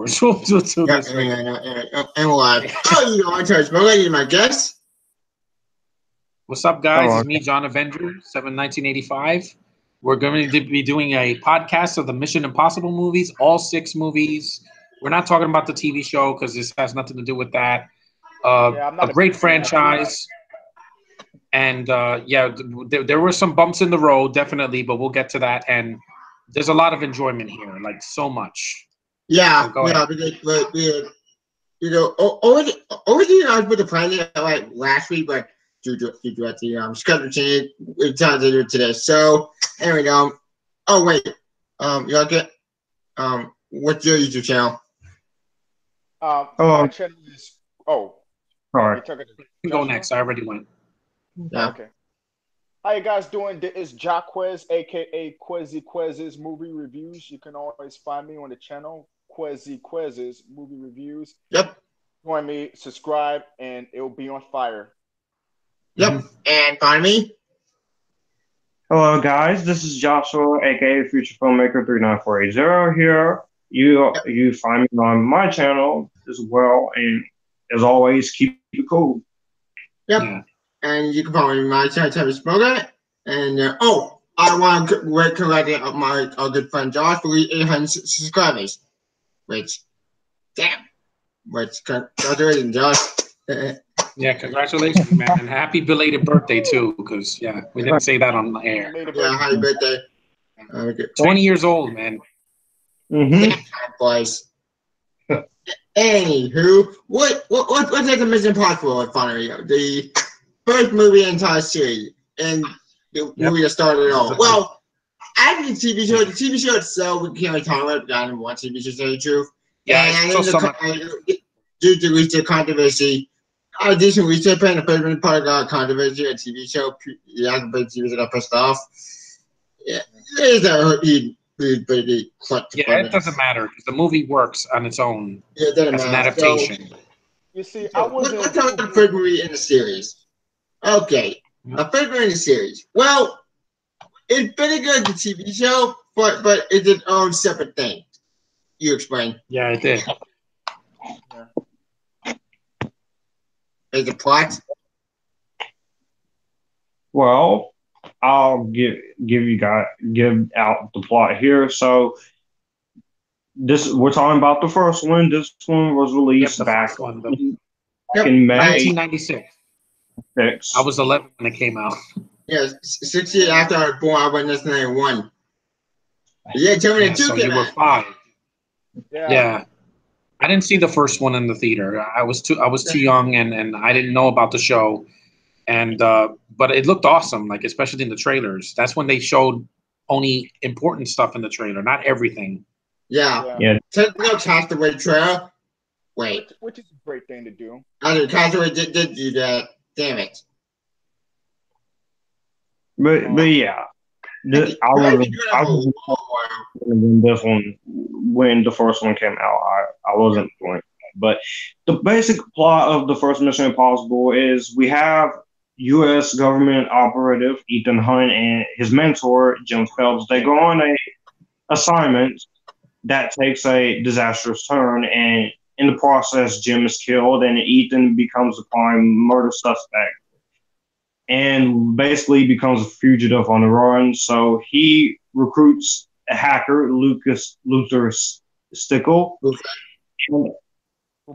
hours. We'll do this. And live. Oh, you know, I'm Charles Smoker. You're my guest. What's up, guys? It's me, John Avenger, 1985. We're going to be doing a podcast of the Mission Impossible movies, all 6 movies. We're not talking about the TV show because this has nothing to do with that. A great franchise. And, there were some bumps in the road, definitely, but we'll get to that. And there's a lot of enjoyment here, like so much. Yeah, so but you know, originally I was with the plan like last week, but due to the schedule change, we decided to do it today. So anyway, oh wait, y'all get what's your YouTube channel? My channel is all right. You go next. I already went. Yeah. Okay. How you guys doing? This is Jaquez, aka Quez's movie reviews. You can always find me on the channel Quez's movie reviews. Yep. Join me, subscribe, and it'll be on fire. Yep. And find me. Hello, guys. This is Joshua, aka Future Filmmaker 39480 here. You find me on my channel as well, and as always, keep it cool. Yep. Yeah. And you can follow me on my channel, Travis Smoker. And I want to congratulate our good friend Josh for 800 subscribers. Congratulations, Josh. Yeah, congratulations, man. And happy belated birthday, too, because, we didn't say that on the air. Yeah, happy birthday. 20 years old, man. Mm-hmm. Boys. Anywho, what's the Mission Impossible in front of you? The first movie in the entire series, and the movie that started it all. Well, after the TV show itself, we can't really talk about it. I didn't watch TV show, to tell you the truth. Yeah, and due to research controversy, I did some research, and the first one part got controversy, a TV show. Yeah, the TV show got pissed off. Yeah, it doesn't matter because the movie works on its own. Yeah, it doesn't as matter. An adaptation. So, you see, I wasn't. Let's talk about the first movie in the series. Okay, the first movie in the series. Well, it's pretty good, the TV show, but it's its own separate thing. You explain. Yeah, it did. Is the plot? Well, I'll give out the plot here. So we're talking about the first one. This one was released back in May 1996. I was 11 when it came out. Yeah, 6 years after I was born, I was 1991. Yeah, Terminator 2 so came you were out. 5. Yeah. I didn't see the first one in the theater. I was too young, and I didn't know about the show. And but it looked awesome, like especially in the trailers. That's when they showed only important stuff in the trailer, not everything. Yeah. No Castaway trailer. Wait. Which is a great thing to do. I know Castaway did do that. Damn it. But yeah. I was when the first one came out. I wasn't doing that. But the basic plot of the first Mission Impossible is we have U.S. government operative Ethan Hunt and his mentor Jim Phelps. They go on a assignment that takes a disastrous turn, and in the process, Jim is killed, and Ethan becomes a prime murder suspect, and basically becomes a fugitive on the run. So he recruits a hacker, Luther Stickle, who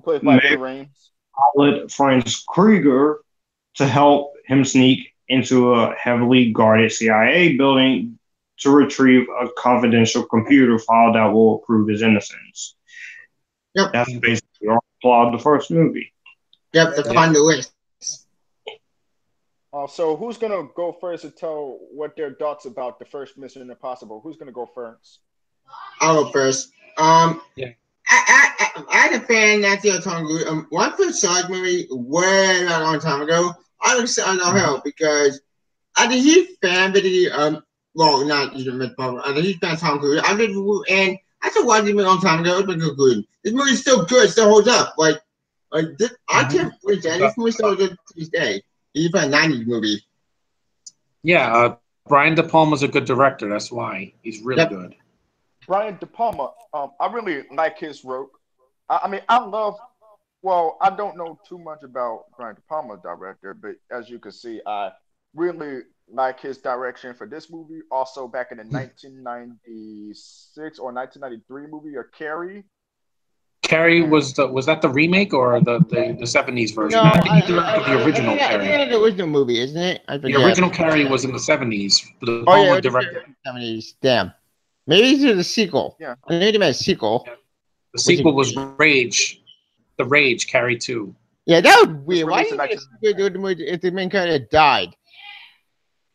plays by Rains, pilot Franz Krieger, to help him sneak into a heavily guarded CIA building to retrieve a confidential computer file that will prove his innocence. Yep. That's basically the plot of the first movie. Yep, find the list. So who's going to go first and tell what their thoughts about the first Mission Impossible? Who's going to go first? I'll go first. I had a fan that's the Tom Cruise. When I first saw this movie way a long time ago, I was on the hell because I was a huge fan of the well, not even Mission Impossible. I was a huge fan of Tom Cruise. And I still watched it a long time ago. It's been good. This movie's still good. It still holds up. I can't believe that. This movie's still good to this day. Even a 90s movie. Yeah, Brian De Palma's a good director. That's why he's really good. Brian De Palma, I really like his work. I mean, I love. Well, I don't know too much about Brian De Palma, director, but as you can see, I really like his direction for this movie. Also, back in the 1996 or 1993 movie, or Carrie. Carrie was that the remake or the 70s version? No, I think he directed the original I Carrie. think that's the original movie, isn't it? I The forget. original Carrie was in the 70s. The Oh yeah, Palma it was directed. 70s. Damn. Maybe it's the sequel. Yeah. I think it meant a sequel. Yeah. The sequel was Rage. The Rage, Carrie 2. Yeah, that was weird. Why released in didn't you do the movie if the main character died?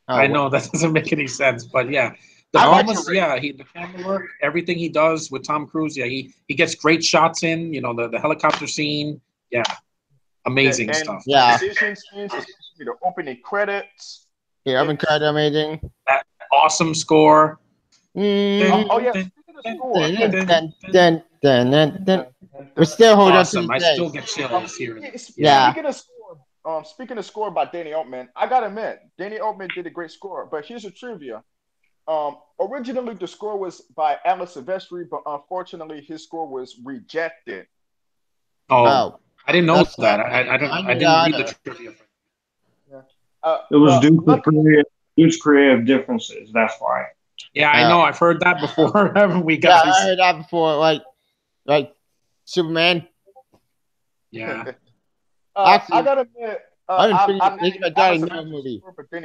Oh, I know that doesn't make any sense, but yeah. The Palmas, the camera work, everything he does with Tom Cruise, he gets great shots in, the helicopter scene. Yeah. Amazing stuff. Yeah. Transition scenes, especially the opening credits. Yeah, opening credit amazing. That awesome score. Oh yeah, speaking of score. We still hold awesome. up to I still get chills here. Yeah. Speaking of score by Danny Elfman, I gotta admit, Danny Elfman did a great score. But here's a trivia. Originally the score was by Alan Silvestri, but unfortunately his score was rejected. Oh. I didn't know that. I didn't read the trivia. It was due to creative differences. That's why. Yeah, I know. I've heard that before. Haven't we, guys? Yeah, I heard that before. Like Superman. Yeah. Actually, I gotta admit, but Danny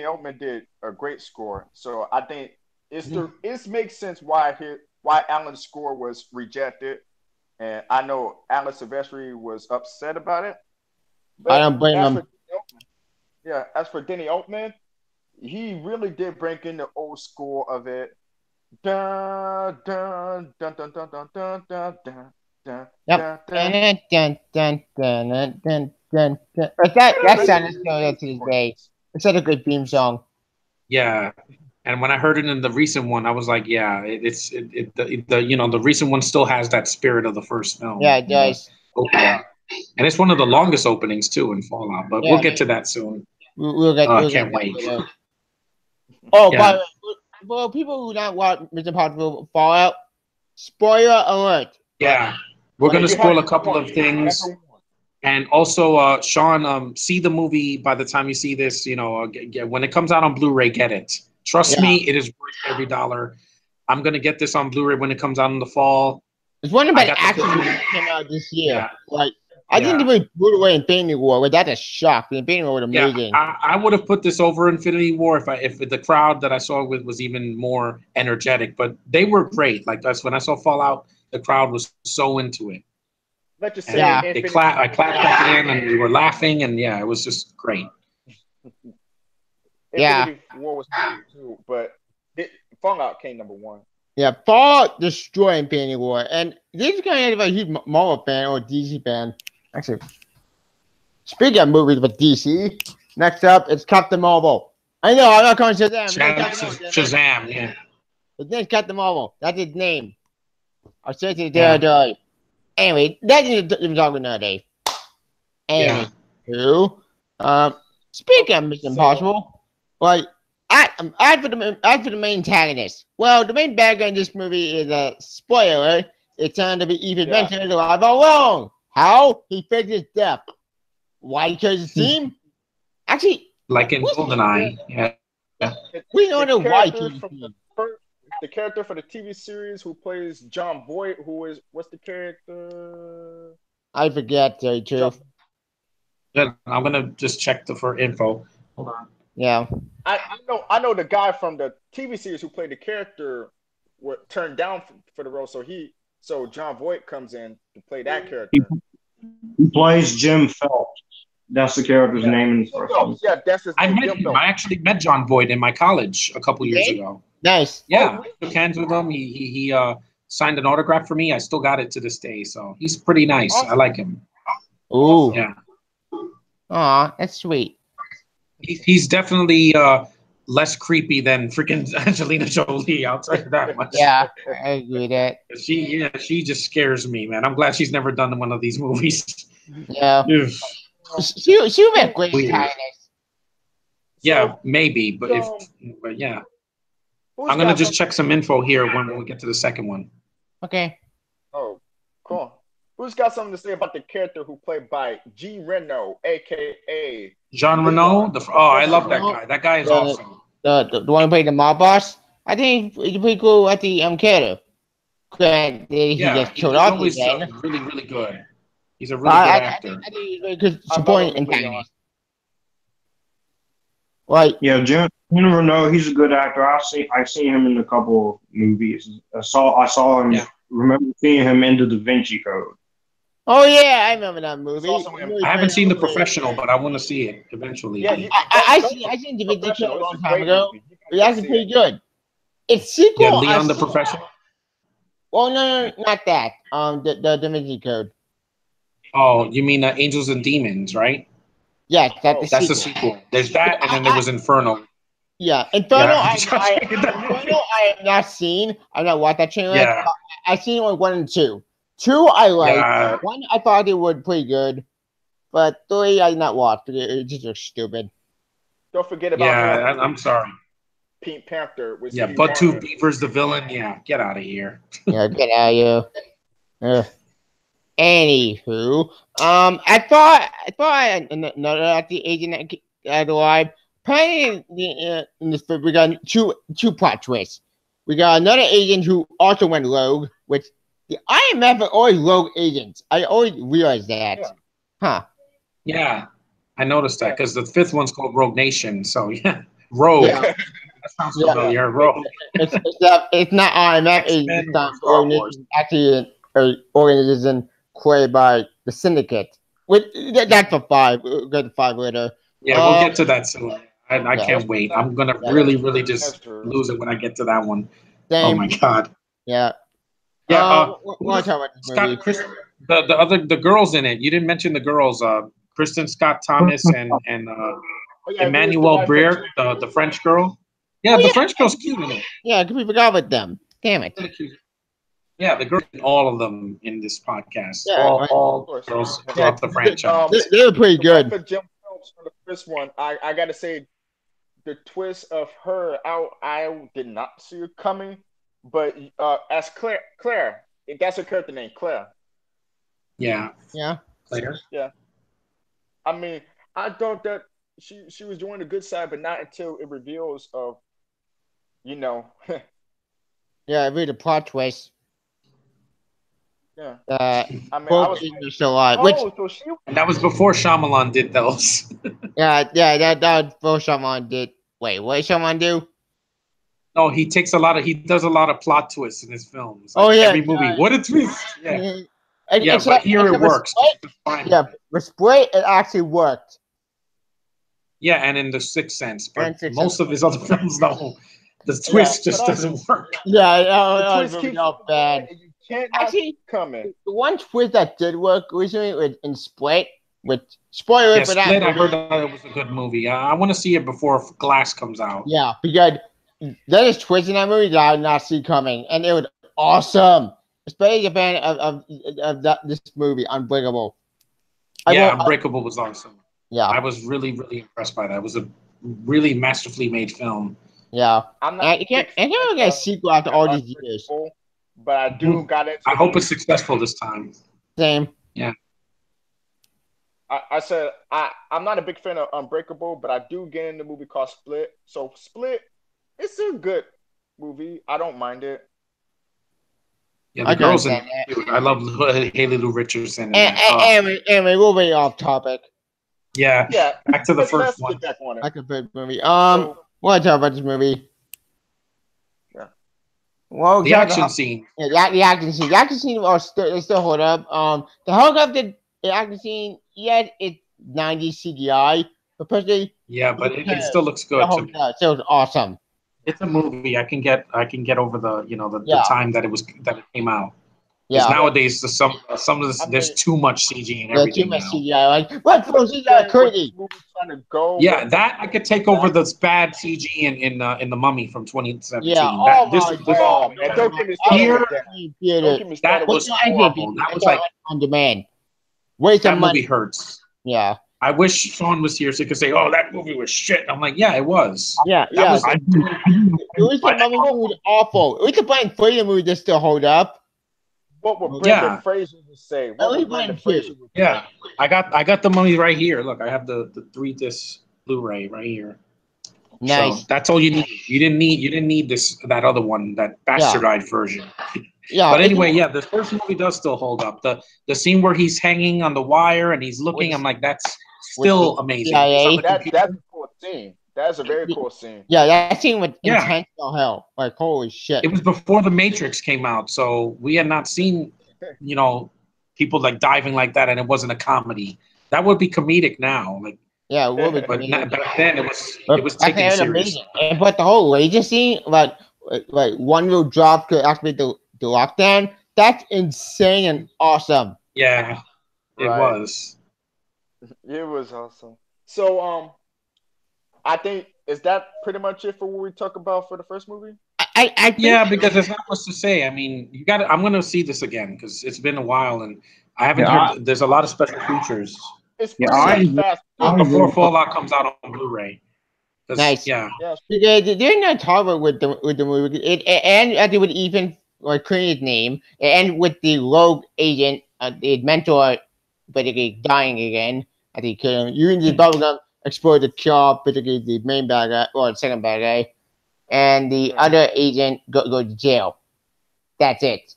Elfman did a great score. So I think it makes sense why Alan's score was rejected. And I know Alan Silvestri was upset about it. But I don't blame him. As for Danny Elfman, he really did bring in the old school of it. Dun dun dun dun dun dun dun dun dun dun. Yep. Dun dun dun dun dun dun dun. But that sounded still to this day. It's such a good theme song. Yeah. And when I heard it in the recent one, I was like, yeah, the recent one still has that spirit of the first film. Yeah, it does. And it's one of the longest openings too in Fallout, but we'll get to that soon. I can't wait. Oh, by the way, for people who don't watch Mission Impossible Fallout, spoiler alert. Yeah, we're gonna spoil a couple of things. And also, Sean, see the movie by the time you see this. When it comes out on Blu-ray, get it. Trust me, it is worth every dollar. I'm gonna get this on Blu-ray when it comes out in the fall. It's one of my action movies that came out this year. Yeah. I didn't even put away Infinity War, but that's a shock. Infinity War was amazing. Yeah, I would have put this over Infinity War if the crowd that I saw was even more energetic. But they were great. Like that's when I saw Fallout, the crowd was so into it. Let's just say I clapped back in, and we were laughing, and it was just great. Infinity War was too, but Fallout came number one. Yeah, Fallout destroyed Infinity War, and this is kind of a huge Marvel fan or DC fan. Actually, speaking of movies with DC, next up it's Captain Marvel. I know, I'm not calling Shazam. Shazam, yeah. His name's Captain Marvel. That's his name. I'll say it to the territory. Anyway, that's even talking another day. Anyway, speaking of Mission Impossible, as for the main antagonist, well, the main bad guy in this movie is a spoiler. It turned to be Ethan Venture alive all along. How? He faked his death. Why he chose his team? Actually, like in GoldenEye, we don't know why he chose his team. The character for the TV series who plays John Voight, what's the character? I forget, too. I'm gonna just check for info. Hold on. Yeah. I know the guy from the TV series who played the character turned down for the role, so John Voight comes in to play that character. He plays Jim Phelps. That's the character's name in the first one. Yeah, that's his name. I actually met John Voight in my college a couple years ago. Nice. Yeah, shook hands with him. He signed an autograph for me. I still got it to this day. So he's pretty nice. Awesome. I like him. Ooh. Yeah. Aw, that's sweet. He's definitely less creepy than freaking Angelina Jolie. I'll tell you that much. Yeah, I agree with that. She just scares me, man. I'm glad she's never done one of these movies. Yeah. she would be a great antagonist. Yeah, maybe, but yeah. I'm gonna just check some info here when we get to the second one. Okay. Oh, cool. Who's got something to say about the character who played by G. Reno, aka Jean Reno? I love that guy. That guy is awesome. The one who played the mob boss. I think he's pretty cool at the character. He gets killed off again. Really, really good. He's a really good actor. I think he's very good supporting antagonist. Like, yeah, Jean Reno, he's a good actor. I've seen him in a couple movies. I saw him. Yeah. Remember seeing him in the Da Vinci Code. Oh yeah, I remember that movie. I haven't seen The Professional, but I want to see it eventually. Yeah, I seen Da Vinci Code a long time ago. It's actually pretty good. It's sequel. Yeah, Leon the Professional. Oh no, not that. The Da Vinci Code. Oh, you mean Angels and Demons, right? Yes, that's the sequel. There's that, and then there was Inferno. Yeah, Inferno. I have not seen. I've not watched that trailer. Yeah, I've seen 1 and 2. 2 I like. Yeah. 1 I thought it would pretty good, but 3 I did not watch. It just looks stupid. Don't forget about. Yeah, I'm sorry. Pink Panther. Was Bud Two Beavers the villain. Yeah, get out of here. Yeah, get out of here. Anywho, I thought another at the agent alive. Apparently, in this we got two plot twists. We got another agent who also went rogue, which the IMF are always rogue agents. I always realized that. Yeah. Huh. Yeah, I noticed that because the 5th one's called Rogue Nation. So yeah, rogue. Yeah. That sounds familiar. Yeah. Rogue. It's not IMF agents. It's not Rogue Nation. Actually, an organization created by the Syndicate. That's for 5. We'll get to 5 later. Yeah, we'll get to that soon. I can't wait. I'm gonna really just lose it when I get to that one. Same. Oh my god. Yeah. Yeah. We'll talk about this movie. The girls in it. You didn't mention the girls. Kristen Scott Thomas and Emmanuelle Briere, the French girl. Yeah, the French girl's cute in it. Yeah, we forgot about them. Damn it. Yeah, the girls, all of them in this podcast. Yeah, all girls throughout the franchise. They were pretty good. For the first one, I gotta say, the twist of her I did not see it coming. But as Claire, that's her character name, Claire. Yeah. Yeah. Claire. Yeah. I mean, I thought that she was doing the good side, but not until it reveals of, Yeah, I read the plot twist. Yeah. I mean, I was so alive. And that was before Shyamalan did those. yeah, that was before Shyamalan did. Wait, what did Shyamalan do? No, he does a lot of plot twists in his films. Every movie. What a twist! Yeah, but here it works. For Split, it actually worked. Yeah, and in The Sixth Sense, but most of his other films, no, the twist just doesn't work. Yeah, the twist keeps bad. You can't actually come in. The one twist that did work recently was in Split. With spoiler for that. Split, I heard that it was a good movie. I want to see it before Glass comes out. Yeah, because there is twists in that movie that I did not see coming, and it was awesome. Especially a fan of this movie, Unbreakable. Unbreakable was awesome. Yeah, I was really impressed by that. It was a really masterfully made film. Yeah, I can't get a sequel after all these years. But I do got it. I hope it's successful this time. Same. Yeah. I said I'm not a big fan of Unbreakable, but I do get in the movie called Split. So Split, it's a good movie. I don't mind it. Yeah, the girls in it. I love Haley Lou Richardson. And we'll be off topic. Yeah. Back to the first one. Back to the first movie. What I talk about this movie? Yeah. Well, the action scene. Yeah, the action scene. The action scene still hold up. The helicopter action scene. Yeah, it's 90s CGI, but personally. Yeah, but it still looks good. It was awesome. It's a movie. I can get over the time that it came out. Yeah. Nowadays some of this, there's too much CG and everything. Too much CGI. Like what CGI crazy? Yeah, that I could take over this bad CG in the Mummy from 2017. Yeah. That was horrible. That was like on demand. Waste of money. Movie hurts. Yeah. I wish Sean was here so he could say, "Oh, that movie was shit." I'm like, "Yeah, it was." Yeah. It was the Mummy movie was awful. It was the Brian Freedom movie that still hold up. what would Brendan Fraser would say? What would Brendan Fraser would say? Yeah, I got the Mummy right here. Look, I have the 3-disc Blu-ray right here. Nice. So that's all you need. You didn't need that other one, that bastardized version. Yeah. But anyway, yeah, the first movie does still hold up. The scene where he's hanging on the wire and he's looking, I'm like, that's still amazing. That's a cool scene. That's a very cool scene. Yeah, that scene was intense as hell. Like, holy shit. It was before The Matrix came out, so we had not seen, people like diving like that, and it wasn't a comedy. That would be comedic now. Like, yeah, it would be but back then it was taken serious. But the whole laser scene, like one little drop to activate the lockdown, that's insane and awesome. Yeah, it was. It was awesome. So, I think, is that pretty much it for what we talk about for the first movie? I think because there's not much to say. I mean, I'm going to see this again because it's been a while and I haven't heard. There's a lot of special features. It's fast. Before Fallout comes out on Blu-ray. Nice. Yeah. Because they're not talking with the movie. And with Ethan Crean's name, and with the rogue agent, the mentor, basically dying again. I think using the bubblegum explode the job, particularly the main bad guy or the second bad guy, and the other agent go to jail. That's it.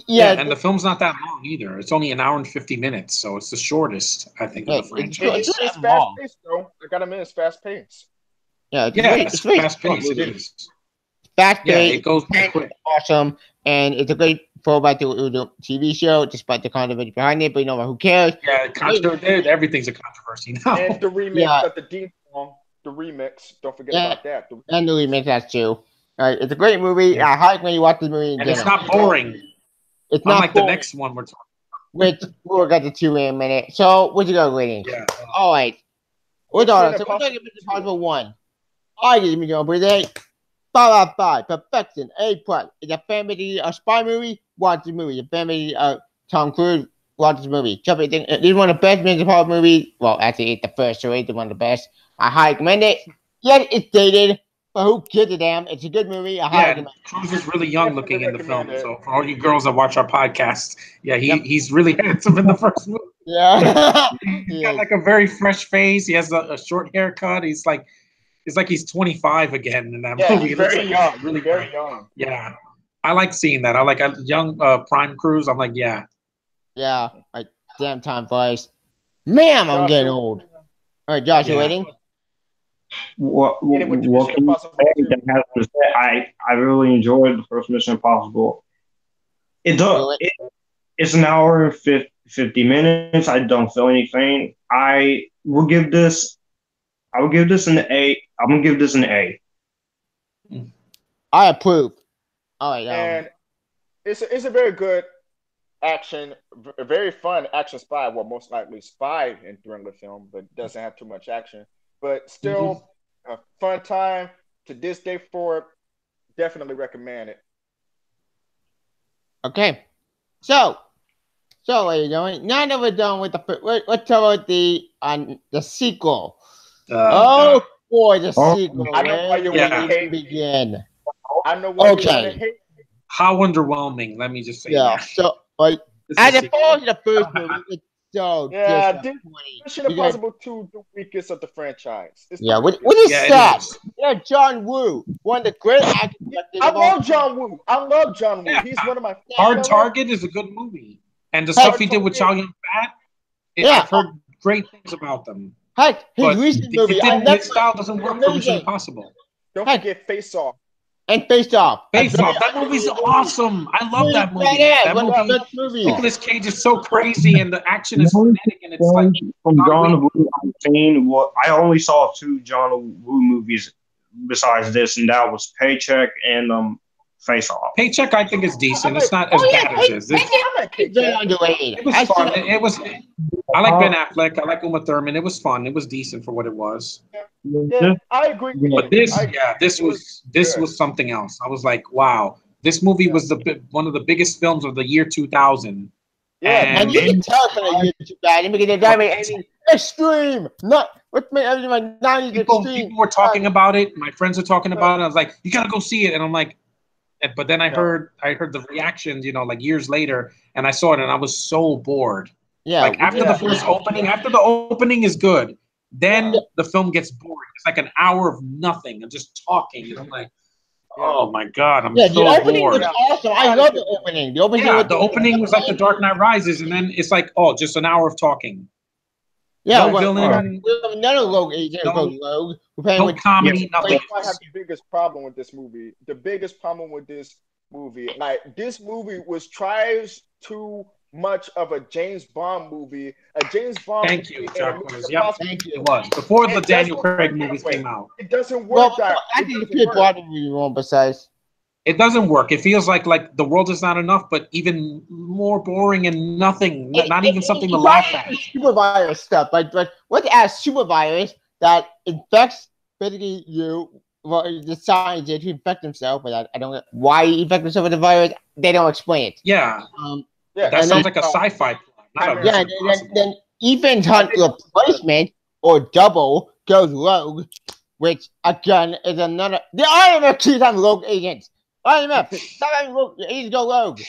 Yeah, and the film's not that long either. It's only an hour and 50 minutes, so it's the shortest, I think, of the franchise. It's fast-paced, though. I gotta admit, it's fast-paced. Yeah, it's fast-paced. It is. Fast-paced, it goes quick. Awesome, and it's a great throwback to the TV show, despite the controversy behind it, but who cares? Yeah, everything's a controversy now. And the remix of the Dean song, the remix, don't forget about that. And the remix, that's too. It's a great movie. I highly recommend you watch the movie. And it's not boring. It's not like the next one we're talking about. Which we'll get to 2 in a minute. So, what'd you go ratings? Yeah. All right. We're talking about Mission Impossible 1. I give me over there. 5 out of 5. Perfection. A+. It's a family spy movie. Watch the movie. A family Tom Cruise. Watch the movie. This is one of the best Mission Impossible movies. Well, actually, it's the first, so it's one of the best. I highly recommend it. Yes, it's dated. But who gives a damn? It's a good movie. Cruz is really young looking in the film. So for all you girls that watch our podcast, he's really handsome in the first movie. Yeah. He's got like a very fresh face. He has a short haircut. It's like he's 25 again in that movie. He's very young. Really very young. Yeah. I like seeing that. I like a young prime Cruz. I'm like, yeah. Yeah. Like, damn time flies. Man, I'm getting old. All right, Josh, you waiting? What can you say? I really enjoyed the first Mission Impossible. It's an hour and 50 minutes. I don't feel anything. I will give this an A. I'm gonna give this an A. I approve. All right, and it's a very good action, a very fun action spy. Well, most likely spy and thriller film, but doesn't have too much action. But still, a fun time to this day forward. Definitely recommend it. Okay, so what are you doing? Now that we're done with let's talk about the sequel. God. Boy, the sequel. I know why you want to begin. I know why you want to hate. How underwhelming? Let me just say. Yeah. That. So, as opposed to the first movie, it's so disappointing. Mission Impossible 2, the weakest of the franchise. What is that? Yeah, John Woo, one of the great actors. I love John Woo. Yeah. He's one of my favorites. Hard Target is a good movie, and the stuff he did with Chow Yun Fat, I've heard great things about them. Heck, his recent movie, his style doesn't work for Mission Impossible. Don't forget Face Off. And Face Off. That movie's awesome. I love that movie. That movie. Nicolas Cage is so crazy, and the action is frenetic, and it's like from John Woo. I only saw 2 John Woo movies besides this, and that was Paycheck and Face Off. Paycheck, I think, is decent. It's not as bad as this. It was fun. It was. I like Ben Affleck. I like Uma Thurman. It was fun. It was decent for what it was. Yeah, I agree. But this was something else. I was like, wow, this movie was one of the biggest films of the year 2000. Yeah, and you can tell from the year 2000 because they're extreme. Not what's my 90s extreme. People were talking about it. My friends were talking about it. I was like, you gotta go see it, and I'm like, but then I heard the reactions, like years later, and I saw it, and I was so bored. Yeah, like after the first opening, after the opening is good, then the film gets boring. It's like an hour of nothing and just talking, and I'm like, oh my god, I'm so the opening bored. was awesome. I love the opening. The opening, was like the Dark Knight Rises, and then it's like, just an hour of talking. Yeah, no villain, none of Rogue Agent, no comedy, nothing. I have the biggest problem with this movie. The biggest problem with this movie, like this movie tries too much of a James Bond movie. A James Bond. Thank you, Jacques. Yeah, thank you. It was before the Daniel Craig movies came out. It doesn't work. I think the Bond movie wrong. Besides, it doesn't work. It feels like the world is not enough, but even more boring and nothing. Not even something to laugh at. Super virus stuff, but what as super virus that infects basically you. Well, the scientist to infect himself, but I don't know why he infected himself with the virus. They don't explain it. Yeah. That sounds like a sci-fi plot. Then Ethan Hunt's replacement or double goes rogue, which again is another. The IMF keeps on rogue agents. IMF, stop having rogue agents go rogue.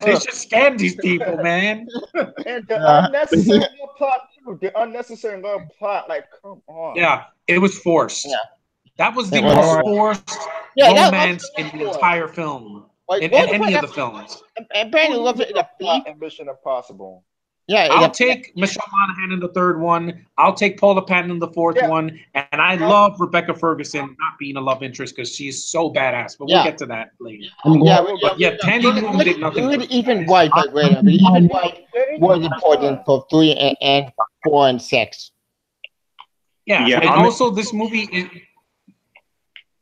They should scam these people, man. And the unnecessary plot too. The unnecessary love plot, like, come on. Yeah, it was forced. Yeah. That was the most forced romance in the entire film. In any of the films. Apparently, loves it in the Mission Impossible. Yeah, I'll take Michelle Monaghan in the third one. I'll take Paula Patton in the fourth one. And I love Rebecca Ferguson not being a love interest because she's so badass. But we'll get to that later. Tandy Newton did nothing. Ethan White, but Ethan White was important for 3 and 4 and 6. Yeah, and also this movie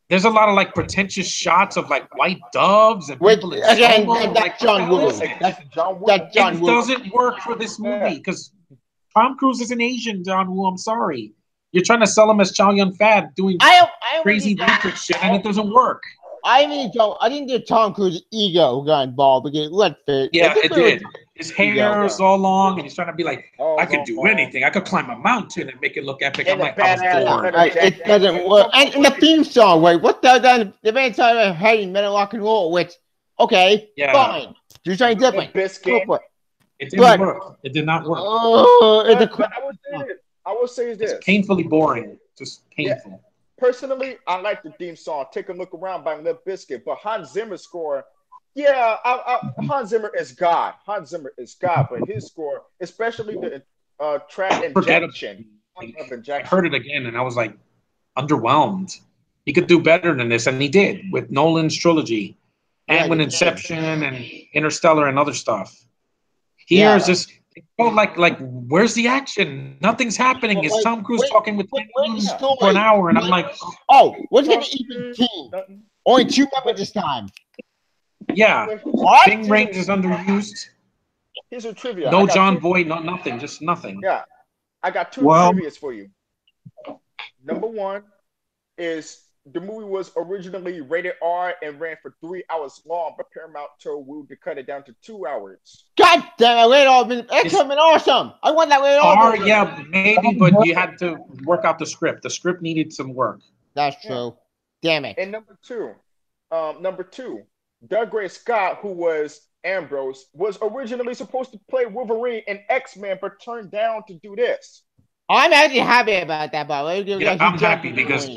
there's a lot of like pretentious shots of like white doves and people that's John Woo. That's John Woo. It doesn't work for this movie because Tom Cruise is an Asian John Woo. I'm sorry, you're trying to sell him as Chow Yun Fat doing crazy Matrix shit, and it doesn't work. I think the Tom Cruise ego got involved because let's face it did. His hair is all long, and he's trying to be like, I could do anything. I could climb a mountain and make it look epic. I'm like, I was bored. It doesn't work. And the theme song, what the band started hating metal rock and roll, which, fine. Do something different. It didn't work. It did not work. I would say this. It's painfully boring. Just painful. Yeah. Personally, I like the theme song, Take a Look Around by Limp Bizkit, but Hans Zimmer's score, Hans Zimmer is God. Hans Zimmer is God, but his score, especially the track Injection. I heard it again, and I was like, underwhelmed. He could do better than this, and he did with Nolan's trilogy, and with Inception and Interstellar and other stuff. Here is just like where's the action? Nothing's happening. It's Tom Cruise talking with for an hour, and I'm like, what's gonna even team? Only 2 members this time. Yeah, Ving Rhames is underused. Here's a trivia. No John Boyd, nothing, just nothing. Yeah, I got 2 trivias for you. Number 1 is the movie was originally rated R and ran for 3 hours long, but Paramount told Wu to cut it down to 2 hours. God damn it, rated R! That's something awesome. I want that rated R. Yeah, maybe, but you had to work out the script. The script needed some work. That's true. Damn it. And number two, Dougray Scott, who was Ambrose, was originally supposed to play Wolverine in X-Men, but turned down to do this. I'm actually happy about that, by the way. I'm happy because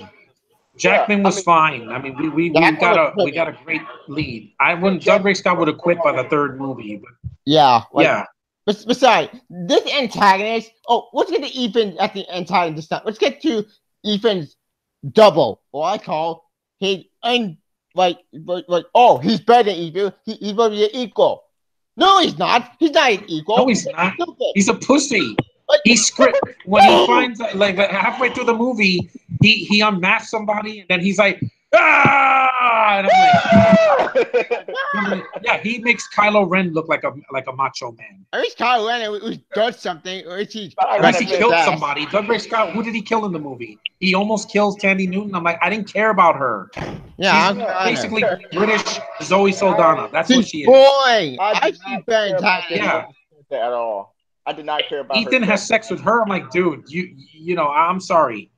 Jackman was fine. I mean, we got a great lead. Dougray Scott would have quit by the 3rd movie, but Besides, this antagonist. Let's get to Ethan at the antagonist. Let's get to Ethan's double, or I call his he's better than Ethan. He's going to be an equal. No, he's not. He's not an equal. No, he's not. He's a pussy. He's script when he finds like halfway through the movie, he unmasks somebody and then he's like, and I'm like, he makes Kylo Ren look like a macho man. At least Kylo Ren does something, or he killed somebody. Dougray Scott, who did he kill in the movie? He almost kills Tandy Newton. I'm like, I didn't care about her. Yeah, she's basically British Zoe Saldana. That's what she is. Boy, I see fantastic. Yeah, at all. I did not care about Ethan has sex with her. I'm like, dude, you know, I'm sorry.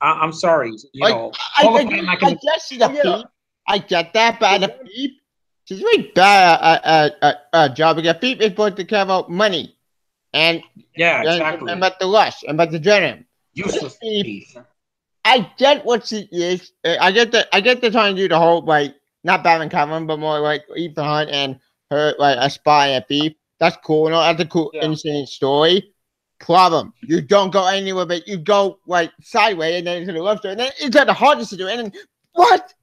I'm sorry. You know, I guess she's a peep. I get that, but a peep. she's really bad at job because Thief is supposed to care about money and exactly. and about the lust and about the adrenaline. Useless thief. I get what she is. I get they're trying to do the whole like not Batman Catwoman, but more like Ethan Hunt and her like a spy and a thief. That's cool. No, that's a cool, insane story. Problem: you don't go anywhere, but you go like sideways and then into the left, and then it's the hardest to do. And then what?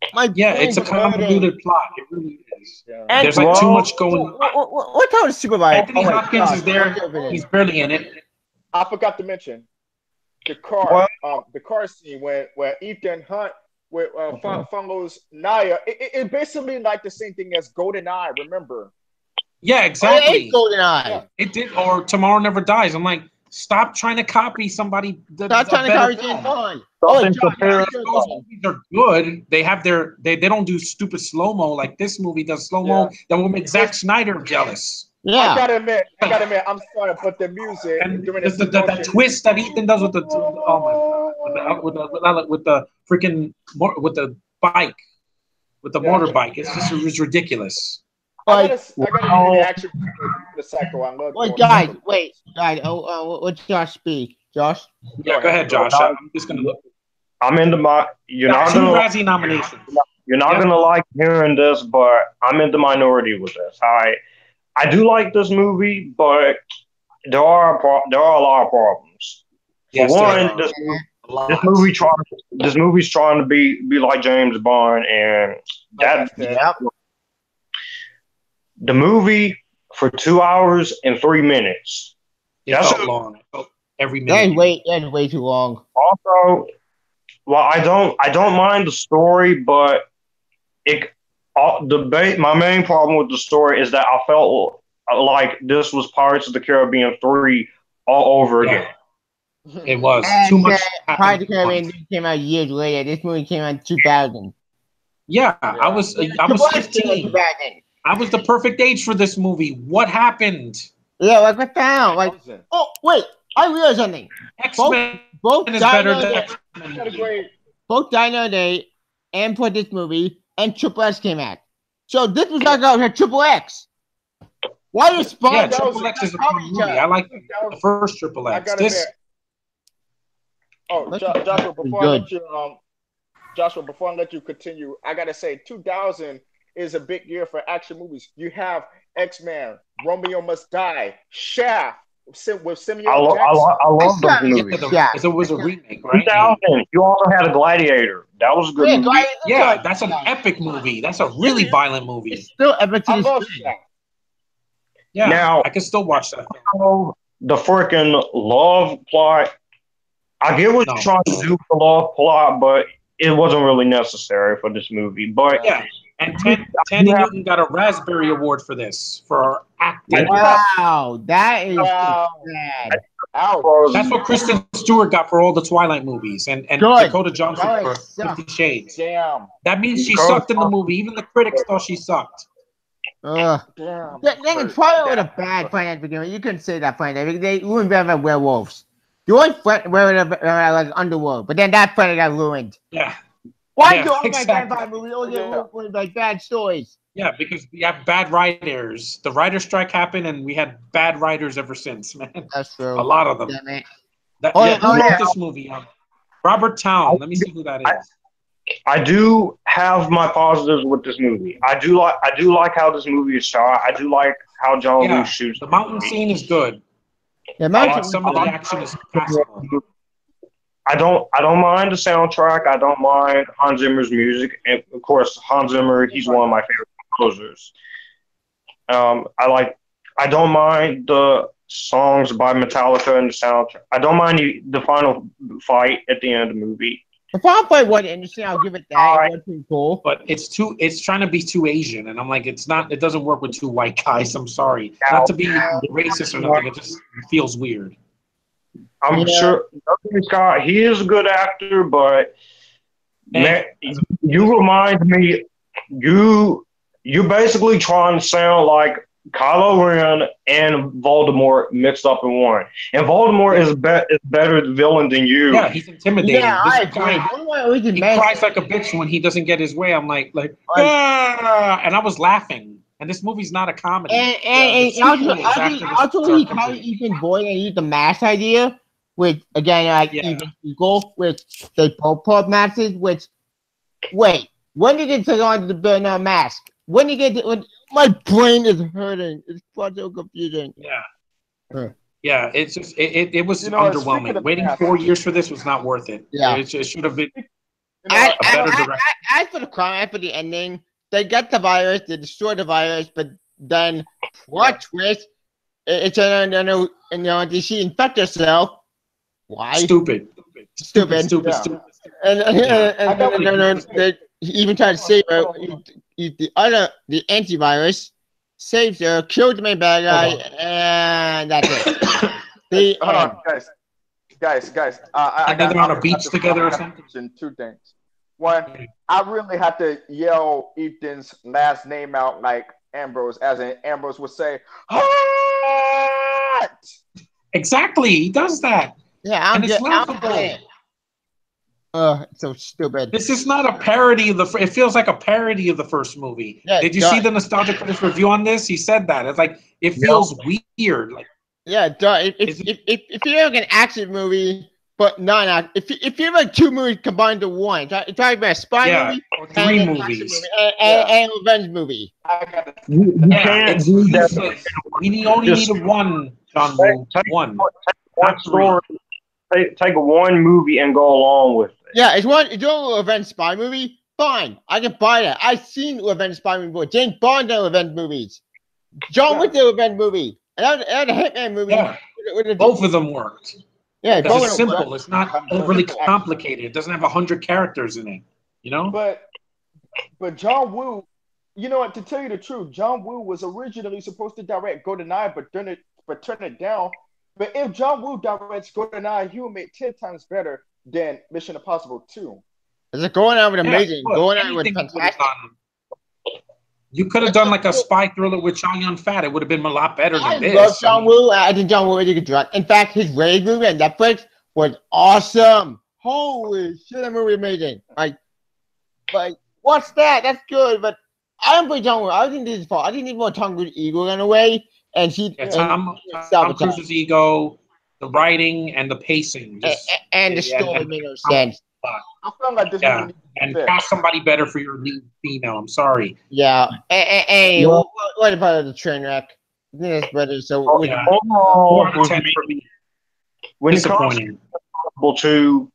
It's a convoluted plot. It really is. Yeah. And there's like too much going. What time is Superbike? Anthony Hopkins is there. He's barely in it. I forgot to mention the car scene where Ethan Hunt follows Naya. It basically like the same thing as GoldenEye. Remember? Yeah, exactly. It is GoldenEye. Yeah. It did, or Tomorrow Never Dies. I'm like, stop trying to copy somebody. Stop trying to copy James Bond. Those movies are good. They have they don't do stupid slow mo like this movie does slow mo. That will make Zack Snyder jealous. Yeah, I gotta admit, I'm sorry, but the music and the twist that Ethan does with the freaking bike, with the motorbike, it's ridiculous. I gotta the action the cycle. I love. Wait, guys. What's Josh speak? Josh? Yeah, go ahead, Josh. I'm just gonna look. I'm into my. You're not two gonna. Razzie nominations. You're not gonna like hearing this, but I'm in the minority with this. I do like this movie, but there are a lot of problems. Yes, For one, this movie's trying to be like James Bond, and the movie for 2 hours and 3 minutes. That's so long. Every minute. That's way too long. Also, well, I don't mind the story, but my main problem with the story is that I felt like this was Pirates of the Caribbean 3 all over again. It was too much. Pirates of the Caribbean came out years later. This movie came out in 2000. Yeah, I was 15. I was the perfect age for this movie. What happened? Yeah, like what the hell? Like, oh wait, I realized something. X-Men both is better than X-Men. Both Dino Day and for this movie and Triple X came out. So this was like a Triple X. Why is Spawn? Yeah, Triple X is a good movie. I like the first Triple X. Joshua, before I let you continue, I gotta say 2000 is a big year for action movies. You have X-Men, Romeo Must Die, Shaft with Samuel Jackson. I love those movies. It was a remake, right? 2000. You also had a Gladiator. That was a good movie. Yeah, that's an epic movie. That's a really violent movie. It's still epic. I love Shaft. Yeah, now, I can still watch that. The freaking love plot. I get what you're trying to do with the love plot, but it wasn't really necessary for this movie. But yeah. And Tandy Newton got a Raspberry Award for this, for acting. Wow, that is sad. That's what Kristen Stewart got for all the Twilight movies, and Dakota Johnson for 50 Shades. Damn. That means she sucked in the movie. Even the critics thought she sucked. Damn. Twilight was a bad fight at the beginning. You couldn't say that fight. They ruined better than werewolves. The only fight were like Underworld, but then that fight got ruined. Yeah. Why do all my vampire movies always get ruined by bad stories? Yeah, because we have bad writers. The writer strike happened, and we had bad writers ever since, man. That's true. A lot of them. Who wrote this movie? Robert Towne. Let me see who that is. I do have my positives with this movie. I do like how this movie is shot. I do like how John Woo shoots. The mountain scene is good. Some of the action is passable. I don't mind the soundtrack. I don't mind Hans Zimmer's music, and of course Hans Zimmer. He's one of my favorite composers. I don't mind the songs by Metallica and the soundtrack. I don't mind the final fight at the end of the movie. The final fight wasn't interesting. I'll give it that. It was pretty cool. But it's trying to be too Asian, and I'm like, it doesn't work with two white guys. I'm sorry, not to be racist or nothing. It just feels weird. I'm sure Scott, he is a good actor, but man, you remind me, you're basically trying to sound like Kylo Ren and Voldemort mixed up in one. And Voldemort is better villain than you. Yeah, he's intimidating. Yeah, This I guy, agree. he cries like a bitch when he doesn't get his way. I'm like, ah! And I was laughing. And this movie's not a comedy. And also he kind of even Boyd and used the mask idea, which again, like even equal with the pop matches. Which wait, when did it take on the mask? When did it get? When my brain is hurting. It's so confusing. Yeah. Yeah, it's just it was underwhelming. Waiting 4 years for this was not worth it. Yeah, it should have been a better direction. As for the crime, for the ending, they got the virus, they destroyed the virus, but then plot twist, it's did she infect herself? Why? Stupid. And he even tried to save her. The antivirus saves her, kills the main bad guy, and that's it. Hold on, guys. And then they're on a beach together or something. Two things. One, I really had to yell Ethan's last name out like Ambrose, as in Ambrose would say, "Hot!" Exactly, he does that. Yeah, it's laughable. So stupid. This is not a parody of it feels like a parody of the first movie. Yeah, did you see the Nostalgic Critic review on this? He said that. It's like, it feels weird. Like, yeah, if you're like an action movie, but not if you're like two movies combined to one, you're talking about a spy movie, or three movies, and a revenge movie. You can't do that. We only needed one, John Woo. One story. Take one movie and go along with it. Yeah, it's a revenge spy movie. Fine, I can buy that. I've seen revenge spy movies before. James Bond did revenge movies. John Wick did a revenge movie. And a Hitman movie. Yeah. Both of them worked. Yeah, because it's simple. It's not overly complicated. It doesn't have 100 characters in it. You know. But John Woo, you know what? To tell you the truth, John Woo was originally supposed to direct GoldenEye, but turn it down. But if John Woo directs GoldenEye, he will make 10 times better than Mission Impossible 2. Is it GoldenEye with amazing? GoldenEye with fantastic. You could have done like a spy thriller with Chow Yun-Fat. It would have been a lot better than this. I love John Woo. I think John Woo was a good director. In fact, his Raid movie on Netflix was awesome. Holy shit, that movie was amazing. Like, what's that? That's good, but I don't play John Woo. I think this is fault. I think need more Tom Cruise ego in a way. And Tom Cruise's ego, the writing, and the pacing. And the story made no sense. I feel like this movie and cast somebody better for your lead female. I'm sorry. Yeah. Hey, what about the train wreck? I think that's better. So, when it comes to,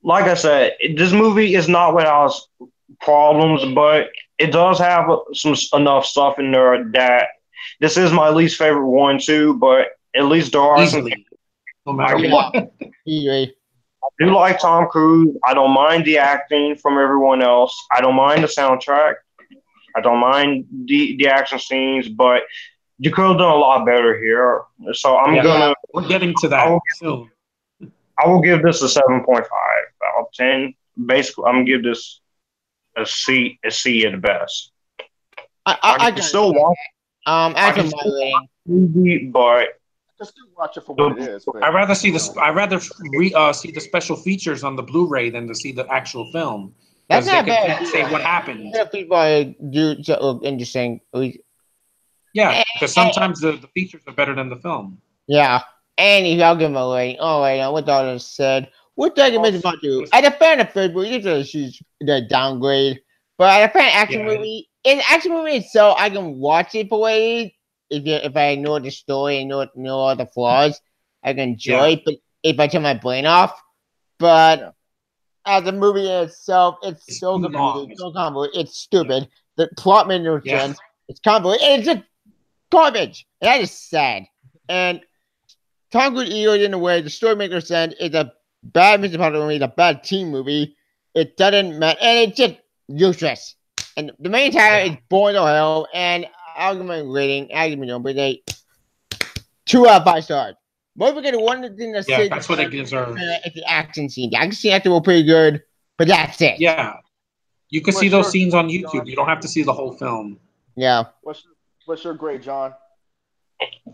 like I said, this movie is not without problems, but it does have enough stuff in there that this is my least favorite one too. But at least there are easily. No matter what. I do like Tom Cruise. I don't mind the acting from everyone else. I don't mind the soundtrack. I don't mind the action scenes, but you could have done a lot better here. So we're getting to that soon. I will give this a 7.5 out of 10. Basically, I'm gonna give this a C at the best. I can still watch. Movie, but just watch it for what it is. I'd rather see the see the special features on the Blu-ray than to see the actual film. That's not bad. Say what happened. People do interesting. Yeah, because sometimes the features are better than the film. Yeah, and I'll give them away. Oh, wait, what Donna said. What document about you? As a fan of film movie, she's the downgrade. But as a fan of action movie, in action movie itself, I can watch it for what it is. If I know the story and know all the flaws, I can enjoy it. But if I turn my brain off, but as a movie in itself, it's so convoluted. It's so convoluted. It's stupid. The plot made no sense. It's convoluted. It's just garbage. And that is sad. And Tom Cruise ego in a way, the story makes no sense. It's a bad Mission Impossible movie. It's a bad team movie. It doesn't matter, and it's just useless. And the main title is boring to hell. And I'll give my rating. I'll give my but 2 out of 5 stars. But we get one thing that's that's what it deserves. It's the action scene. The action scene acting were pretty good, but that's it. Yeah, you can see those scenes on YouTube. You don't have to see the whole film. Yeah. What's your grade, John?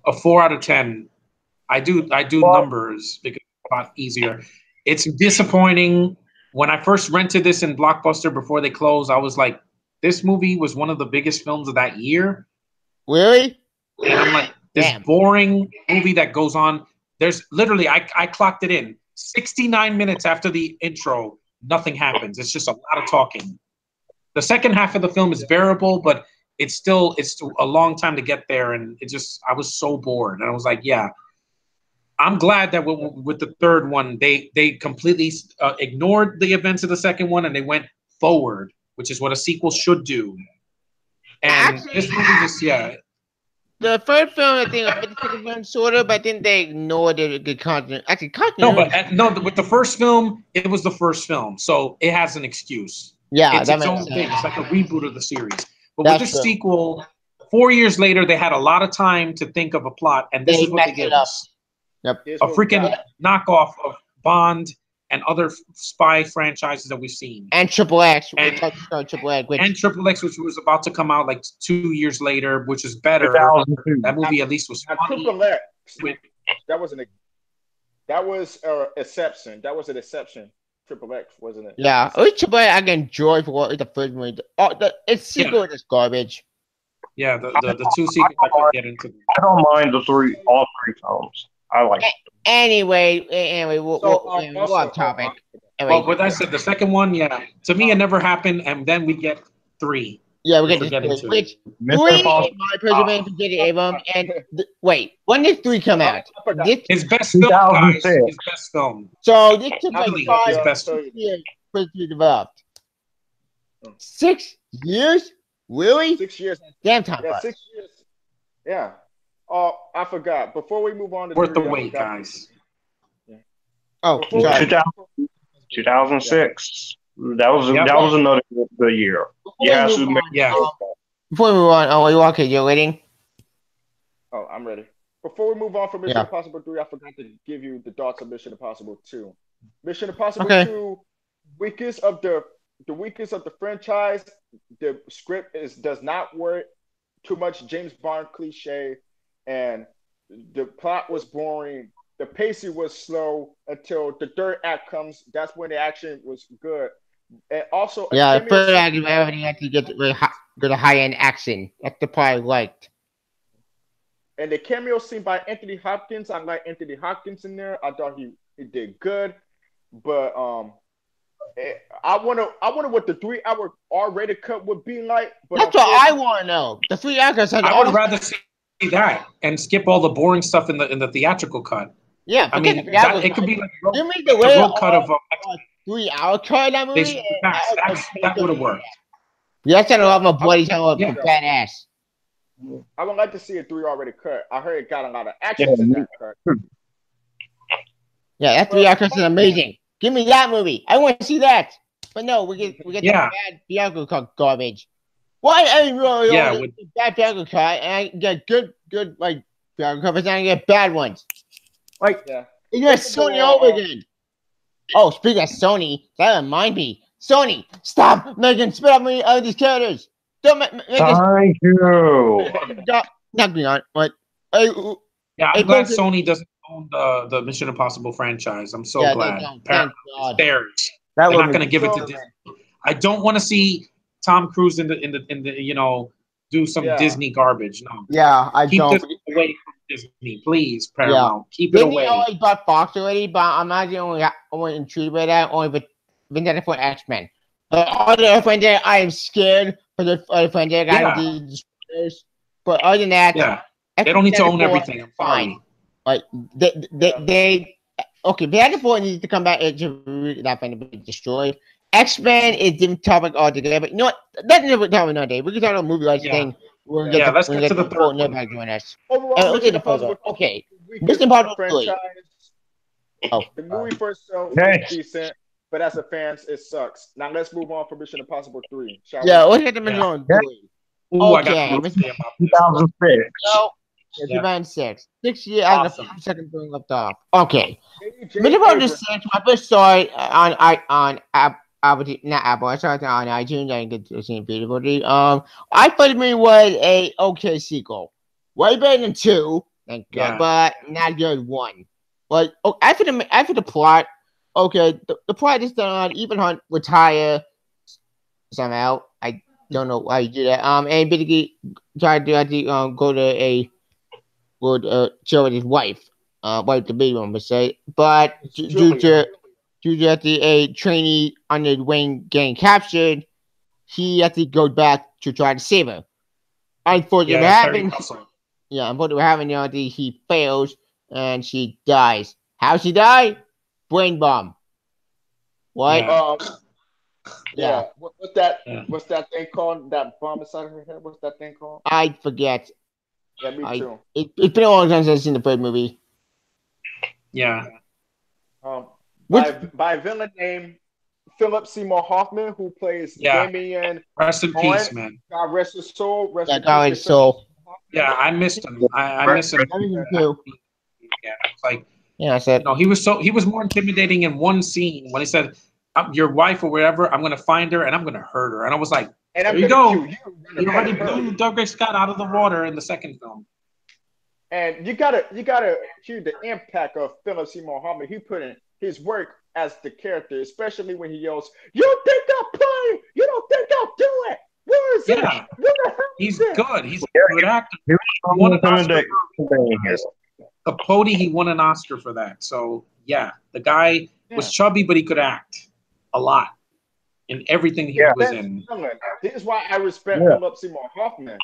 A 4 out of 10. I do numbers because it's a lot easier. It's disappointing. When I first rented this in Blockbuster before they closed, I was like, this movie was one of the biggest films of that year. Really? And I'm like, this boring movie that goes on. There's literally, I clocked it in. 69 minutes after the intro, nothing happens. It's just a lot of talking. The second half of the film is bearable, but it's still a long time to get there. And I was so bored. And I was like, yeah. I'm glad that with the third one, they completely ignored the events of the second one and they went forward, which is what a sequel should do. And actually, this movie just, the first film, I think, the second film, sort of, but then they ignored the content. Actually, with the first film, it was the first film, so it has an excuse. Yeah, it's its own thing. It's like a reboot of the series. But with this sequel, 4 years later, they had a lot of time to think of a plot, and this is what they gave us. Yep. A freaking knockoff of Bond and other spy franchises that we've seen. And Triple X. And Triple X, which was about to come out like 2 years later, which is better. That movie at least was funny. Triple X. That was an exception. That was an exception. Triple X, wasn't it? Yeah. Triple X I can enjoy for the first movie. Its sequel is garbage. Yeah, the two sequels I could get into. I don't mind all three films. I like it. Anyway, we'll off topic. Anyway, well, what I said, the second one, to me, it never happened, and then we get 3. Yeah, we get to which 3 is my personal favorite. And wait, when did 3 come out? His best film, guys. His best film. So this took like 5 years to be developed. 6 years? Really? 6 years. Damn time. Yeah, 6 years. Yeah. Oh, I forgot. Before we move on to worth the wait, guys. Yeah. Oh, 2006. That was another good year. Yeah. Before we move on, you okay? You're waiting. Oh, I'm ready. Before we move on from Mission Impossible 3, I forgot to give you the thoughts of Mission Impossible 2. Mission Impossible 2, weakest of the franchise. The script does not work. Too much James Bond cliche. And the plot was boring. The pacing was slow until the third act comes. That's when the action was good. And also, the third act, everything had to get a high-end action. That's the part I liked. And the cameo scene by Anthony Hopkins, I like Anthony Hopkins in there. I thought he did good. But I wonder what the 3-hour R-rated cut would be like. But that's what I want to know. The 3 hours. I would rather see that and skip all the boring stuff in the theatrical cut. Yeah, I mean, it could be like the real cut of 3-hour cut that movie. That would have worked. Yeah, that's a lot more bloody, badass. I would like to see a 3-hour rated cut. I heard it got a lot of action in that cut. Yeah, that 3-hour cut is amazing. Give me that movie. I want to see that. But no, we get the bad theatrical cut garbage. Why bad theatrical cut and I get good like theatrical cut, but then I get bad ones. Like you got Sony over again. Oh, speaking of Sony, that reminds me. Sony, stop making spit up me of these characters. Don't make Thank you. Not beyond, but I'm glad Sony doesn't own the Mission Impossible franchise. I'm so glad. They're not going to give it to Disney. I don't want to see Tom Cruise in the do some Disney garbage. No. Yeah, keep this away from Disney, please, Paramount. Keep it away. Disney already bought Fox already, but I'm not the only intrigued by that. Only with Vendetta for X-Men. Other franchise, I am scared for the other franchise. But other than that, they don't need to own everything. I'm fine. Like they Vendetta 4 needs to come back and not going to be destroyed. X-Men is different topic altogether, but you know what? That's never talk another day. We can talk about movie rights thing. Let's get to the third one. Join us. Look at the photo. Okay. Mission Impossible 3. The movie first show is decent, but as a fan, it sucks. Now let's move on for Mission Impossible 3. Let's get the Mission Impossible 3. Okay. 2006. No. 2006. 6 years after the second film left off. Okay. Mission Impossible 6, my first saw it on not Apple. I saw it on iTunes. I didn't get to see it beautifully. I thought the movie was a okay sequel. Way better than 2, thank God, but not good 1. But after the plot, okay, the plot is done. Ethan Hunt retire somehow. I don't know why you do that. And basically try to go to a chill with his wife. Wife the baby, I'm gonna say, but due to a trainee under Wayne getting captured, he had to go back to try to save her. Unfortunately, unfortunately, he fails and she dies. How she died? Brain bomb. What? Yeah. What's that? Yeah. What's that thing called? That bomb inside her head? What's that thing called? I forget. Yeah, me too. It's been a long time since I've seen the third movie. Yeah. By a villain named Philip Seymour Hoffman, who plays Damien. Rest in peace, man. God rest his soul. God rest his soul. Yeah, I missed him. I miss him too. Yeah, it's like I said he was more intimidating in one scene when he said, "Your wife or whatever, I'm gonna find her and I'm gonna hurt her," and I was like, "There you go." You already blew Douglas Scott out of the water in the second film. And you gotta hear the impact of Philip Seymour Hoffman. He put in his work as the character, especially when he yells, "You think I'll play? You don't think I'll do it? Where is it? Where the hell He's good. He's a good actor. He won an Oscar Capote, he won an Oscar for that. So yeah, the guy was chubby, but he could act a lot in everything he was in. This is why I respect Philip Seymour Hoffman.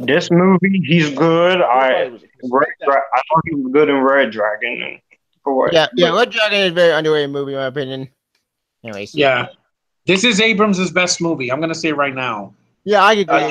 This movie, he's good. I thought he was good in Red Dragon. Red Dragon is a very underrated movie in my opinion. Anyways. Yeah. This is Abrams' best movie. I'm gonna say right now. Yeah, I agree.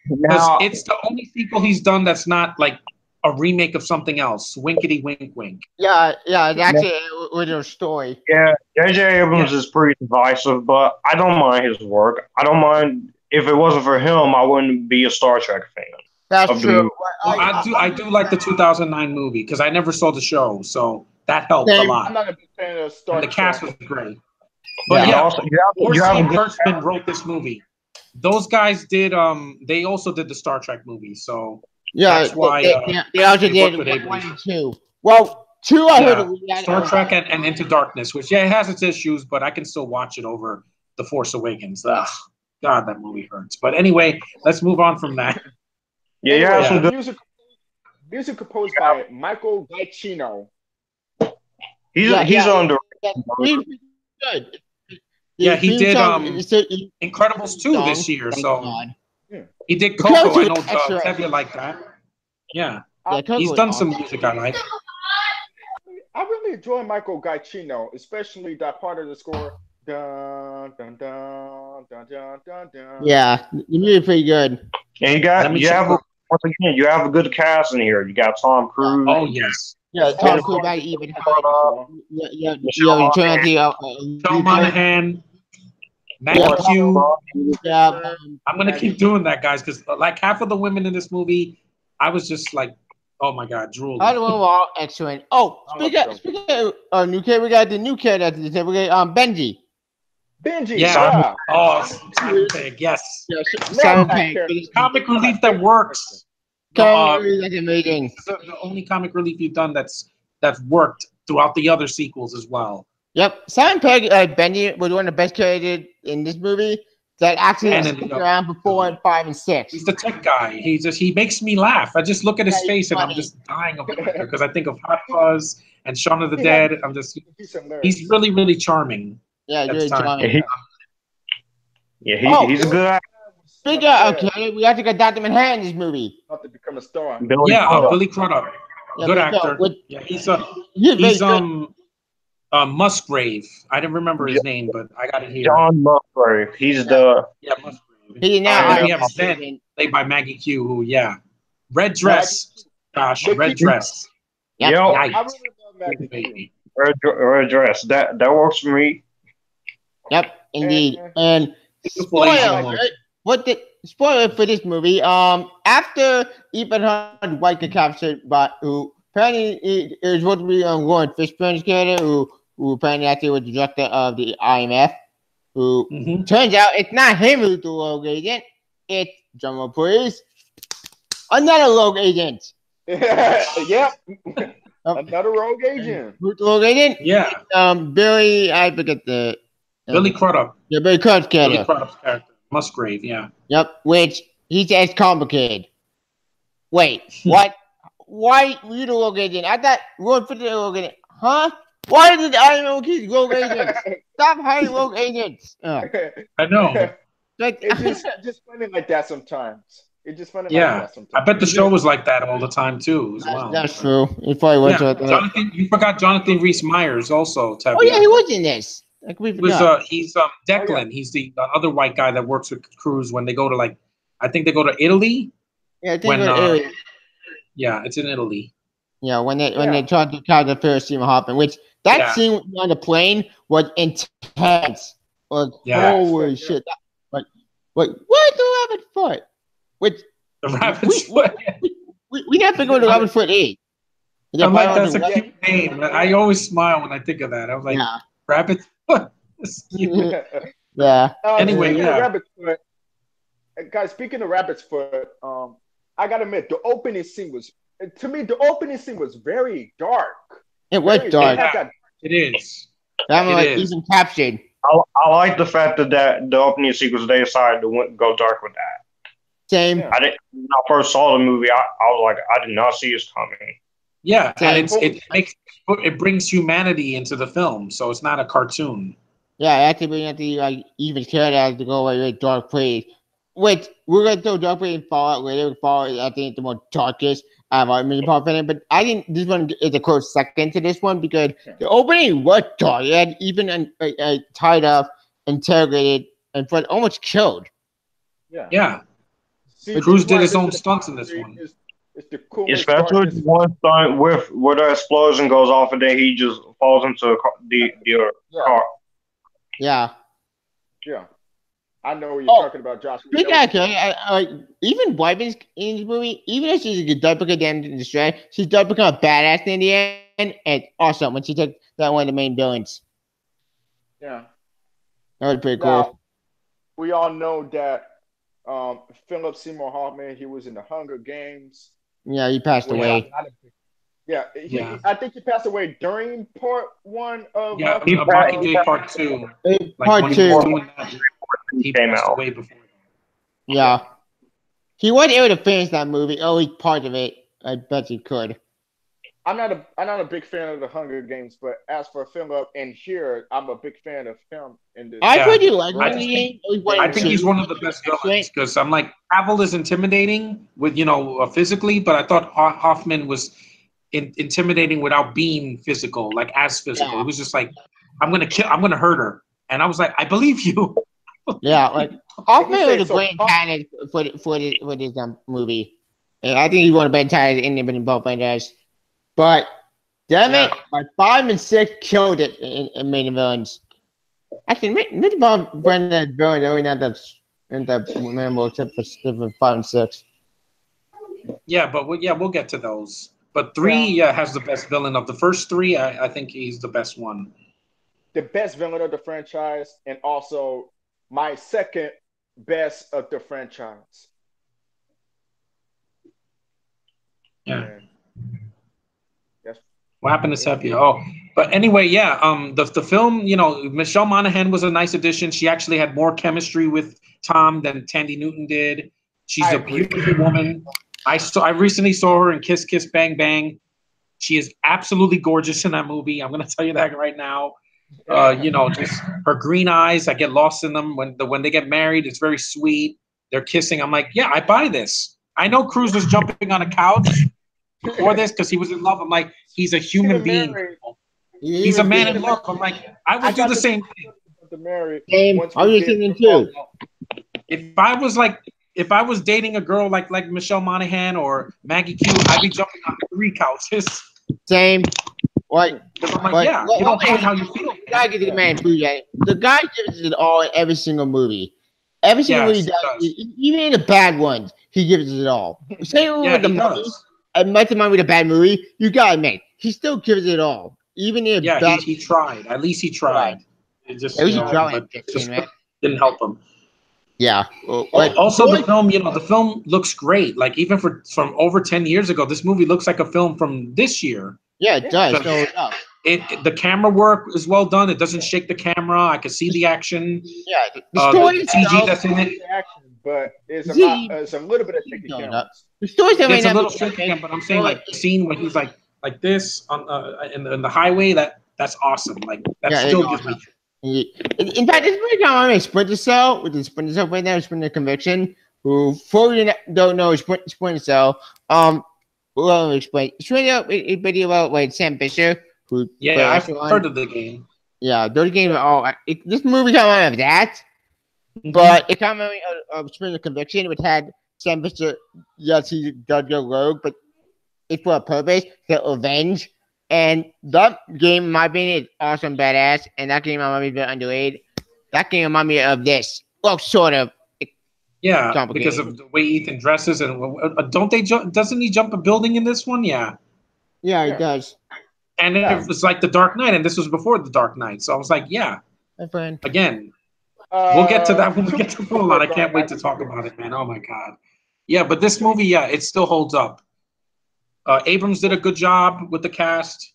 Because it's the only sequel he's done that's not like a remake of something else. Winkety wink wink. Yeah, it's actually an original story. Yeah, J.J. Abrams is pretty divisive, but I don't mind his work. I don't mind. If it wasn't for him, I wouldn't be a Star Trek fan. That's true. I do like the 2009 movie because I never saw the show, so that helped a lot. I'm not a big fan of Star Trek. And the cast was great. But Kurtzman wrote this movie. Those guys did. They also did the Star Trek movie, so that's why they also did 1 and 2. Well, 2 I heard Star Trek and Into Darkness, which it has its issues, but I can still watch it over The Force Awakens. Ugh, God, that movie hurts. But anyway, let's move on from that. Music composed by Michael Giacchino. He's under. Good. Yeah, he did Incredibles 2 this year, so he did Coco. I know Tevye like that. Yeah, he's done some music I like. I really enjoy Michael Giacchino, especially that part of the score. Dun, dun, dun, dun, dun, dun, dun. Yeah, the music pretty good. And you have a good cast in here. You got Tom Cruise. Oh yes. Yeah, Tom Cruise got even. Sean Monahan. Maggie Q. I'm gonna keep doing that, guys, because like half of the women in this movie, I was just like, oh my god, drooling. Overall, excellent. Oh, speaking of new kid, we got the new kid at the table. Benji. Yeah. Oh, Simon Pegg. Yes. Simon Pegg. Comic relief that works. That's amazing. The only comic relief you've done that's worked throughout the other sequels as well. Yep, Simon Pegg, Benji was one of the best characters in this movie that actually stuck around for 4 and 5 and 6. He's the tech guy. He makes me laugh. I just look at his face and I'm just dying of laughter because I think of Hot Fuzz and Shaun of the Dead. I'm just he's really, really charming. Yeah, really charming. He's a good actor. Speaking of okay, we have to get Dr. Manhattan in this movie. About to become a star. Billy Crudup. Good actor. He's Musgrave. I didn't remember his name, but I got it here. John Musgrave. He's the Musgrave. He now we have Zen, played by Maggie Q. Who red dress. Gosh, red dress. Yep. I really love Maggie Q. Red dress. That works for me. Yep, indeed. And spoiler for this movie. After Ethan Hunt White got captured, but who apparently is supposed to be Lauren Fishburne's character, who who apparently actually was the director of the IMF, who Mhm. turns out it's not him who's the rogue agent. It's, drumroll please, another rogue agent. Yep. Another rogue agent. Who's the rogue agent? Yeah, Billy, I forget the... Billy Crudup. Yeah, Billy Crudup's Billy character. Crudup's character. Musgrave, yeah. Yep, which he says complicated. Wait, what? Why you the rogue agent? I thought Road for the rogue agent. Huh? Why did the IMO keep rogue agents? Stop hiring rogue agents. I know. Like, It's just funny like that sometimes. It's just funny Yeah. like that sometimes. I bet the show was like that all the time too, as well. that's true. He probably was. Yeah. Jonathan, you forgot Jonathan Rhys Myers also. Tabby. Oh yeah, he was in this. Like we He was forgot. he's Declan. He's the other white guy that works with Cruz when they go to I think they go to Italy. Yeah, I think when, it was, Yeah, it's in Italy. yeah, when they tried to catch the first Stephen Hoffman, which that Yeah. scene on the plane was intense. Like Yeah. holy shit! Like what the rabbit foot? Which The rabbit's foot. we never go to rabbit foot 8. I'm like, that's a cute name. I always smile when I think of that. I was like, yeah. rabbit's foot. That's cute. Yeah. Anyway, speaking yeah. of Rabbit's Foot, guys, speaking of Rabbit's Foot, I gotta admit, the opening scene was very dark. It was Very- dark. they had that- It is. That It was is. even captured. I like the fact that the opening sequence they decided to go dark with that. Same. Yeah. When I first saw the movie, I was like, I did not see this coming. Yeah, and Same. it brings humanity into the film, so it's not a cartoon. Yeah, actually, we have to even care that to go away with dark place. Which we're gonna throw dark place and Fallout later. Fallout, I think, the more darkest but I think this one is a close second to this one because the opening was dark. It had even tied up, interrogated, and felt almost killed. Yeah, See, Cruz this did is his why own this is stunts in this one. It's the coolest Especially darkest- one stunt with where the explosion goes off and then he just falls into the car. Yeah. Yeah. I know what you're Oh, talking about, Josh. Big actor, even Wyman's in this movie, even if she's a duplicate damage in distress, she does become a badass in the end, and it's awesome when she took that one of the main villains. Yeah. That was pretty Now, cool. we all know that Philip Seymour Hoffman, he was in the Hunger Games. Yeah, he passed away. Yeah, I think he passed away during part 1 of Yeah, He Mockingjay Part 2. Part when he 2. was doing that, he Came passed out. away before. Yeah. He was able to finish that movie, at least part of it. I bet he could. I'm not a big fan of the Hunger Games, but as for Philip and here, I'm a big fan of him in this. I Yeah. pretty like I Hunger think- Games. I think he's one of the best villains because I'm like, Cavill is intimidating with physically, but I thought Hoffman was intimidating without being physical, like as physical. Yeah. It was just like, I'm gonna hurt her, and I was like, I believe you. Yeah, like Hoffman say was a so. great talent for this movie. And I think he's one of the better talents in both franchises. But damn it, like 5 and 6 killed it in main villains. Actually, maybe Brendan's villains are not that memorable except for 5 and 6. Yeah, but we'll get to those. But 3 has the best villain of the first 3. I think he's the best one. The best villain of the franchise, and also my second best of the franchise. Yeah. And that's What happened to Sepia? Oh, but anyway, yeah. The film, Michelle Monaghan was a nice addition. She actually had more chemistry with Tom than Tandy Newton did. She's I a agree. beautiful woman. I recently saw her in Kiss Kiss Bang Bang. She is absolutely gorgeous in that movie. I'm gonna tell you that right now. Just her green eyes. I get lost in them when they get married. It's very sweet. They're kissing. I'm like, yeah, I buy this. I know Cruz was jumping on a couch before this because he was in love. I'm like, he's a human being. He's a man in love. I'm like, I would do the same thing. Same. I was thinking too. If I was dating a girl like Michelle Monaghan or Maggie Q, I'd be jumping on 3 couches. Same. Like, I'm like, But- yeah, you don't change how you feel. the guy gives the man food. The guy gives it all in every single movie. Every single movie Yes, he he does, even in the bad ones, he gives it all. Same Yeah, with the he movie. does. I met the man with a bad movie. You gotta admit, he still gives it all. even if he tried. At least he tried. It just, didn't help him. Yeah. Also, the film, the film looks great. Like, even from over 10 years ago, this movie looks like a film from this year. Yeah, it does. The camera work is well done. It doesn't shake the camera. I can see the action. Yeah, the story the CG that's in it. Action, but it's a little bit of shaky camera. The story's it's a little shaky, but I'm saying, like, the scene when he's like this on in the highway, that's awesome. Like, that still gives me. In fact, this movie kind of reminds me of Splinter Cell, with the Splinter Cell right now, Splinter Conviction, who, for you don't know, Splinter Cell, well, explain. It's really a video about Sam Fisher, who I've heard of the game. Yeah, those games are this movie kind of reminds me of that, but it kind of reminds me of Splinter Conviction, which had Sam Fisher, yes, he does go rogue, but it's for a purpose, to avenge. And that game, in my opinion, is awesome, badass. And that game, might be very underrated. That game reminds me of this. Well, sort of. Yeah, because of the way Ethan dresses, and don't they jump? Doesn't he jump a building in this one? Yeah. Yeah, he does. And it was like the Dark Knight, and this was before the Dark Knight. So I was like, yeah. My friend. Again, we'll get to that when we get to Fallout. I can't wait to talk about it, man. Oh my god. Yeah, but this movie, it still holds up. Abrams did a good job with the cast.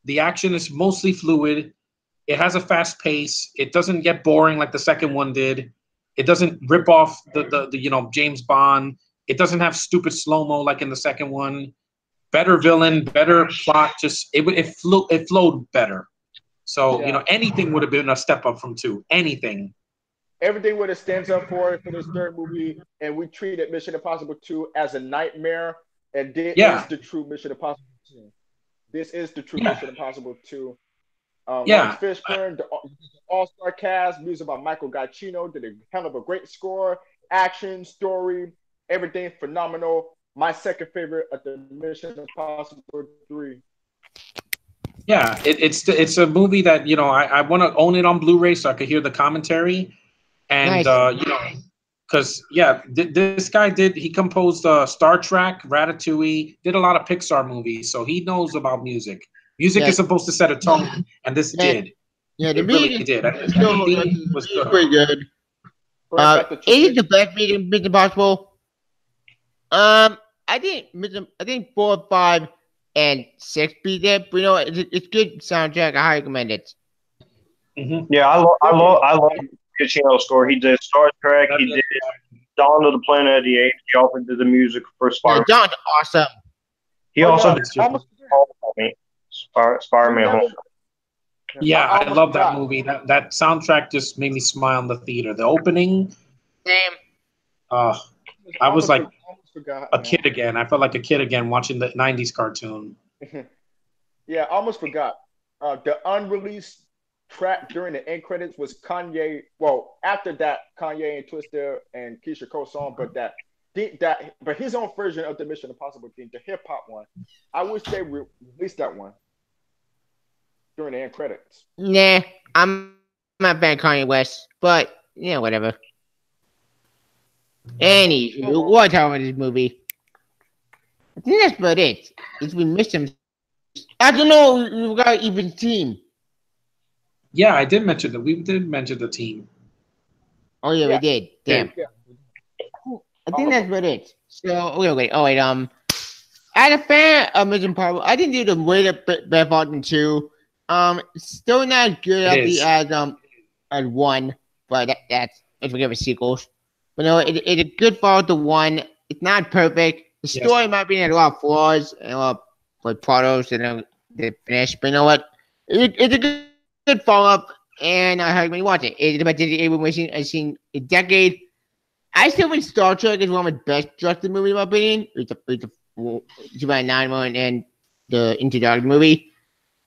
The action is mostly fluid. It has a fast pace. It doesn't get boring like the second one did. It doesn't rip off the James Bond. It doesn't have stupid slow-mo like in the second one. Better villain, better plot. Just it flowed better. So anything would have been a step up from 2. Anything. Everything would have stands up for this third movie, and we treated Mission Impossible 2 as a nightmare. And this is the true Mission Impossible 2. This is the true Mission Impossible 2. Lawrence Fishburne, the all-star cast, music by Michael Giacchino, did a hell of a great score, action, story, everything phenomenal. My second favorite of the Mission Impossible 3. Yeah, it's a movie that I want to own it on Blu-ray so I could hear the commentary, and because this guy he composed Star Trek, Ratatouille, did a lot of Pixar movies, so he knows about music. Music is supposed to set a tone, and this did. Yeah, the really did. It was good. Pretty good. Is it the best Mission Impossible? I think 4, 5, and 6 beat it. But it's good soundtrack. I highly recommend it. Mm-hmm. Yeah, I love Giacchino's score. He did Star Trek. He did Dawn of the Planet of the Apes. He also did the music for Spider-Man. Yeah, Dawn's awesome. He also did Spider-Man Home. Yeah, I love that movie. That soundtrack just made me smile in the theater. The opening. Same. I was like a kid again. I felt like a kid again watching the 90s cartoon. Yeah, I almost forgot. The unreleased track during the end credits was Kanye. Well, after that, Kanye and Twista and Keisha Cole song, but his own version of the Mission Impossible theme, the hip hop one. I wish they released that one during the end credits. Nah, I'm not a fan of Kanye West, but whatever. Anywho, what about this movie? I think that's about it. We missed him. I don't know. We got an even team. Yeah, I did mention that. We did mention the team. Oh yeah, we did. Damn. Yeah. I think that's about it. So wait. Oh wait. As a fan of Mission Impossible, I didn't do the way to Better than 2. Still not good as 1, but that's if we give it sequels. But no, it's a good follow to 1. It's not perfect. The story might be a lot of flaws and a lot of products and the finish. But you know what? It's a good follow up, and I highly watch it. It's about J.J. Abrams I've seen a decade. I still think Star Trek is one of the best directed movies in my opinion. It's about 9 one and the Into Darkness movie.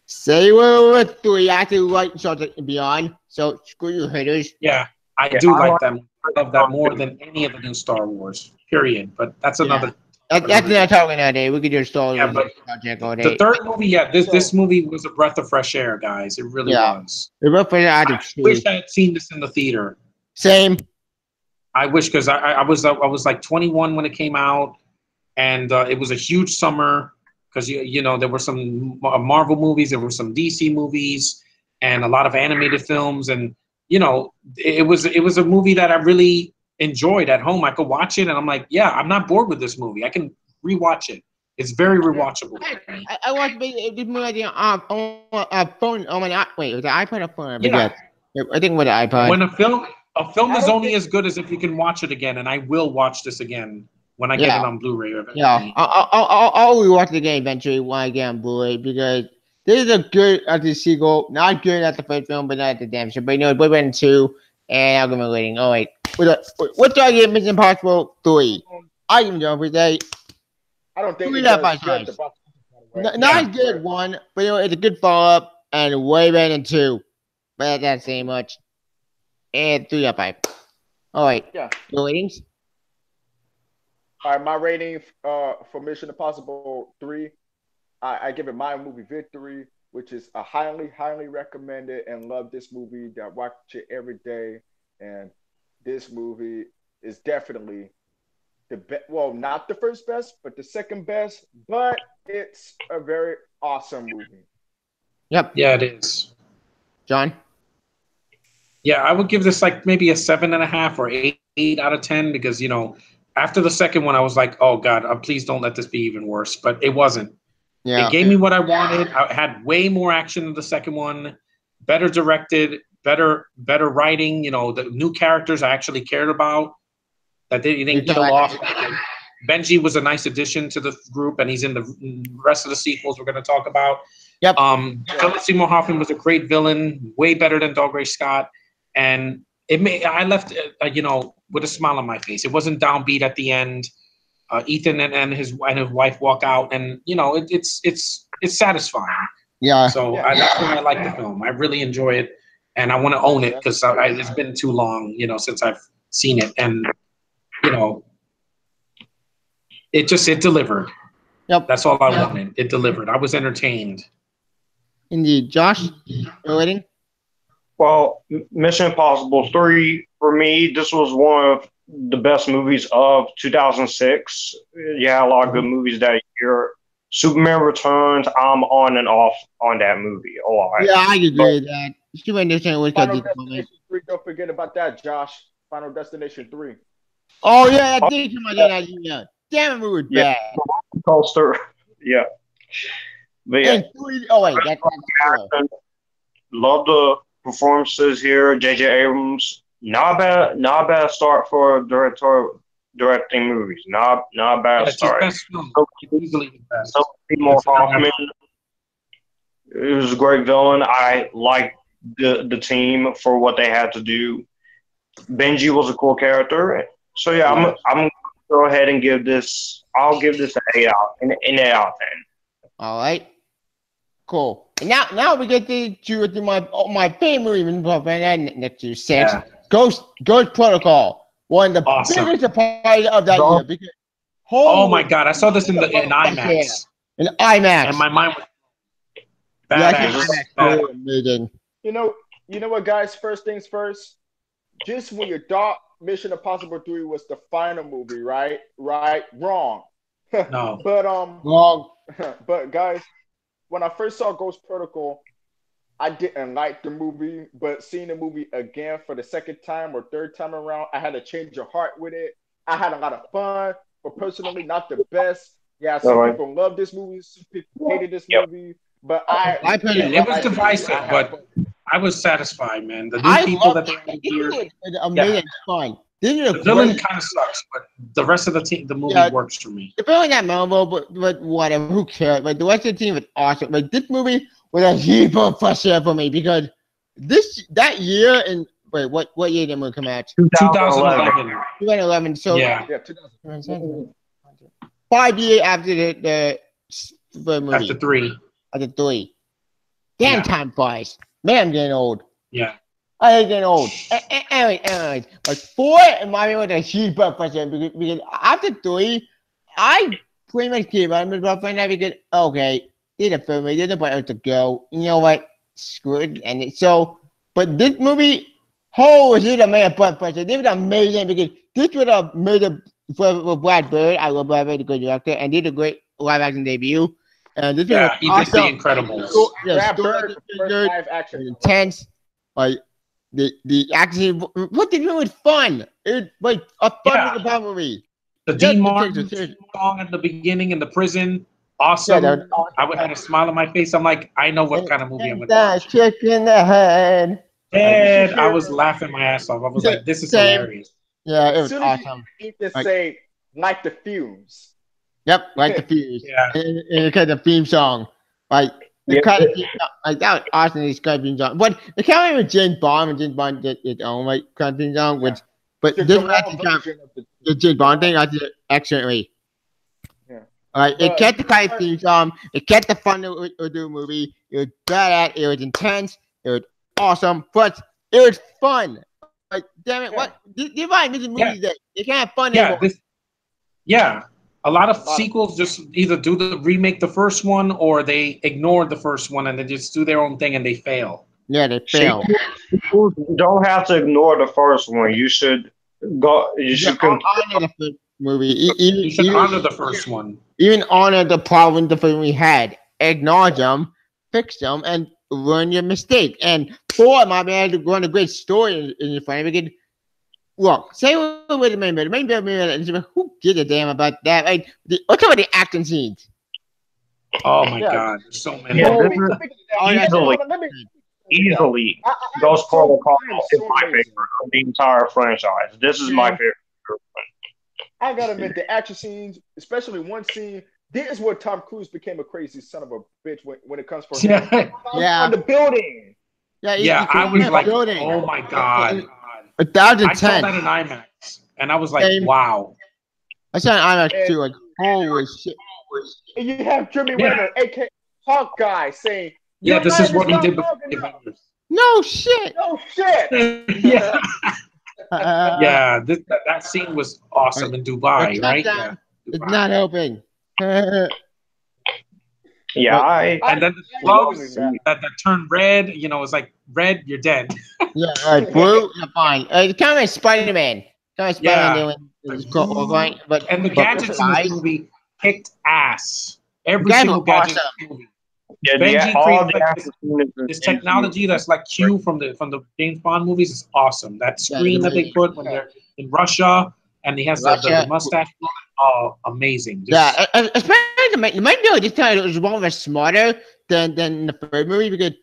Say what 3 actually like Star Trek and Beyond. So screw you haters. Yeah, I do like them. I love that more than any of the new Star Wars. Period. But that's another. That's not talking nowadays. We could do Star Wars project all day. The third movie, this movie was a breath of fresh air, guys. It really was. I wish I had seen this in the theater. Same. I wish, because I was like 21 when it came out, and it was a huge summer because you know there were some Marvel movies, there were some DC movies, and a lot of animated films, and you know it was a movie that I really enjoyed at home. I could watch it, and I'm like, yeah, I'm not bored with this movie. I can rewatch it. It's very rewatchable. I watched this movie on phone. Oh my! Wait, was it iPad or phone? Yeah. I think with the iPad. When a film is only as good as if you can watch it again, and I will watch this again when I get it on Blu-ray. Eventually. Yeah, I'll rewatch it again eventually when I get on Blu-ray because this is a good at the sequel. Not good at the first film, but not at the damn show. But you know, it's Boyfriend 2, and I'll give it a rating. All right, what do I give Mission Impossible 3? I give it for day. I don't think 3 out of 5 stars. Not as good as 1, but you know, it's a good follow-up and way better than 2. But that's saying much. And 3 out of 5. All right. Yeah. Your ratings? All right, my rating for Mission Impossible 3, I give it my movie victory, which is a highly, highly recommended and love this movie. That watch it every day, and this movie is definitely the best. Well, not the first best, but the second best. But it's a very awesome movie. Yep. Yeah, it is. John? Yeah, I would give this like maybe a 7.5 or 8 out of 10 because you know. After the second one, I was like, "Oh God, please don't let this be even worse." But it wasn't. Yeah. It gave me what I wanted. I had way more action in the second one, better directed, better writing. You know, the new characters I actually cared about that they didn't kill off. Benji was a nice addition to the group, and he's in the rest of the sequels we're going to talk about. Yep. Philip Seymour Hoffman was a great villain, way better than Dougray Scott, and I left, you know, with a smile on my face. It wasn't downbeat at the end. Ethan and his wife walk out, and you know, it's satisfying. Yeah. So that's why I like the film. I really enjoy it, and I want to own it because it's been too long, you know, since I've seen it, and you know, it delivered. Yep. That's all I wanted. It delivered. I was entertained. Indeed, Josh, your rating? Well, Mission Impossible 3, for me, this was one of the best movies of 2006. Yeah, a lot of good movies that year. Superman Returns, I'm on and off on that movie a lot. Yeah, I agree with that. Superman Returns was Final Destination 3, don't forget about that, Josh. Final Destination 3. Oh, yeah, I did come out that year. Damn, it was bad. Coaster. Yeah. But yeah. That's love the performances here. J.J. Abrams, not bad start for directing movies. Not a bad start. Easily the best. Seymour Hoffman, it was a great villain. I liked the team for what they had to do. Benji was a cool character. So yeah, I'm gonna go ahead and give this. I'll give this an 8 out of 10. All right. Cool. And now we get to my favorite movie next to 6. Yeah. Ghost Protocol. One of the biggest surprises of that year. Because, oh my God, I saw this in IMAX. In IMAX. And my mind was badass. Amazing. You know what, guys? First things first. Just when you thought Mission Impossible 3 was the final movie, right? Wrong. No. But wrong. But guys, when I first saw Ghost Protocol, I didn't like the movie, but seeing the movie again for the second time or third time around, I had a change of heart with it. I had a lot of fun, but personally, not the best. Yeah, some people love this movie, some people hated this movie, but it was divisive, but I was satisfied, man. The new people that they here, amazing fun. The villain kind of sucks, but the rest of the movie works for me. The villain not memorable, but whatever. Who cares? But the rest of the team was awesome. But this movie was a heap of pressure for me because that year and what year did the movie come out? 2011. 2011. So yeah, 2011. 5 years after the movie. After 3. After 3. Damn, time flies. Man, I'm getting old. Yeah. I hate getting old. Anyways. But 4 in my mind was a huge blood pressure because after 3, I pretty much gave up on my blood pressure because, okay, did a film, did a place to go. You know what? Screw it. And but this movie, holy shit, I made a blood pressure. This was amazing because this would have made for Brad Bird. I love Brad Bird, the good director, and did a great live action debut. And this Yeah, he did The awesome. Incredibles. Brad Bird, the first live action. Intense. Like the action. What they do was fun. It was like a fun movie. The Dean Martin song at the beginning in the prison. Awesome. Yeah, I would have a smile on my face. I'm like, I know what kind of movie I'm going to watch. Kick in the head. And I was laughing my ass off. I was like, this is hilarious. Yeah, it was awesome. You just say, like the Fumes. Yep, like the Fuse. Yeah. And the theme song. Like, the kind of theme song, like that was awesome. This kind of theme song. But it came in with James Bond, and James Bond did its own like kind of theme song, which but this was actually the James Bond thing I did excellently. Yeah. Alright, it kept the kind of theme song, it kept the fun to do the movie, it was badass, it was intense, it was awesome, but it was fun. Like, damn it, what? You're right, this is movies that they can't have fun anymore. A lot of sequels just either remake the first one or they ignore the first one and they just do their own thing and they fail. Yeah, they fail. You don't have to ignore the first one. You should go. You should honor the first movie. You should honor the first one. Even honor the problems the first movie had. Acknowledge them, fix them, and learn your mistake. And four, my man, to run a great story in your front. We could look. Say wait a minute. Who gives a damn about that? Like, let's talk about the action scenes. Oh my God, there's so many. Easily, Ghost Protocol is my favorite of the entire franchise. This is my favorite one. I gotta admit, the action scenes, especially one scene, this is where Tom Cruise became a crazy son of a bitch when it comes for him. On the building. I was like, oh my God. 2010. I saw that in IMAX, and I was like, wow. I saw it in IMAX too. Like, holy shit. And you have Jeremy Renner, aka Hawkeye, saying, "Yeah, this is what he did with the Avengers." No shit. Yeah. That scene was awesome in Dubai, right? It's not helping. And then the gloves that turn red, it's like red, you're dead. Blue, you're fine. Kind of like Spider-Man. But and the gadgets in this movie kicked ass. Every single gadget in the movie. Benji created this technology that's like Q from the James Bond movies is awesome. That screen that they put when they're in Russia and he has the mustache. Oh, amazing! Especially you might know this time it was one of us smarter than the third movie because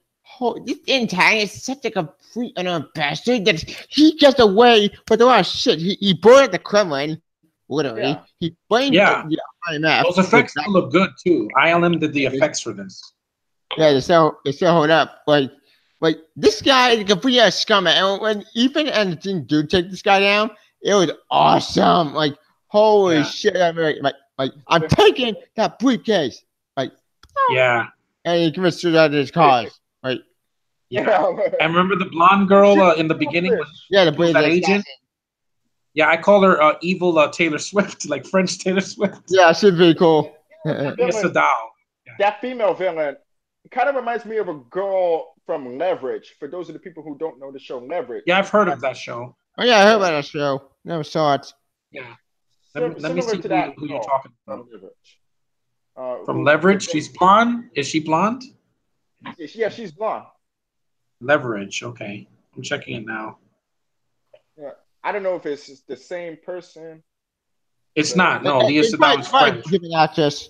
this antagonist is such a complete bastard that he gets away with a lot of shit. He burned the Kremlin, literally. He blamed the IMF. Those effects look good too. ILM did the effects for this. Yeah, they still hold up. Like this guy is a complete scumbag. And when Ethan and the team do take this guy down, it was awesome. Like, holy shit! I'm taking that briefcase. And he commits suicide to his cause. And remember the blonde girl in the beginning? The agent. Yeah, I call her evil Taylor Swift, like French Taylor Swift. Yeah, she's pretty cool. That female villain kind of reminds me of a girl from Leverage. For those of the people who don't know the show Leverage. Yeah, I've heard of that show. Oh yeah, I heard about that show. Never saw it. Yeah. Let me see who you're talking about. From Leverage? She's blonde? Is she blonde? Yeah, she's blonde. Leverage, okay. I'm checking it now. Yeah. I don't know if it's the same person. It's not. No, Leah Sedal is French. Actress.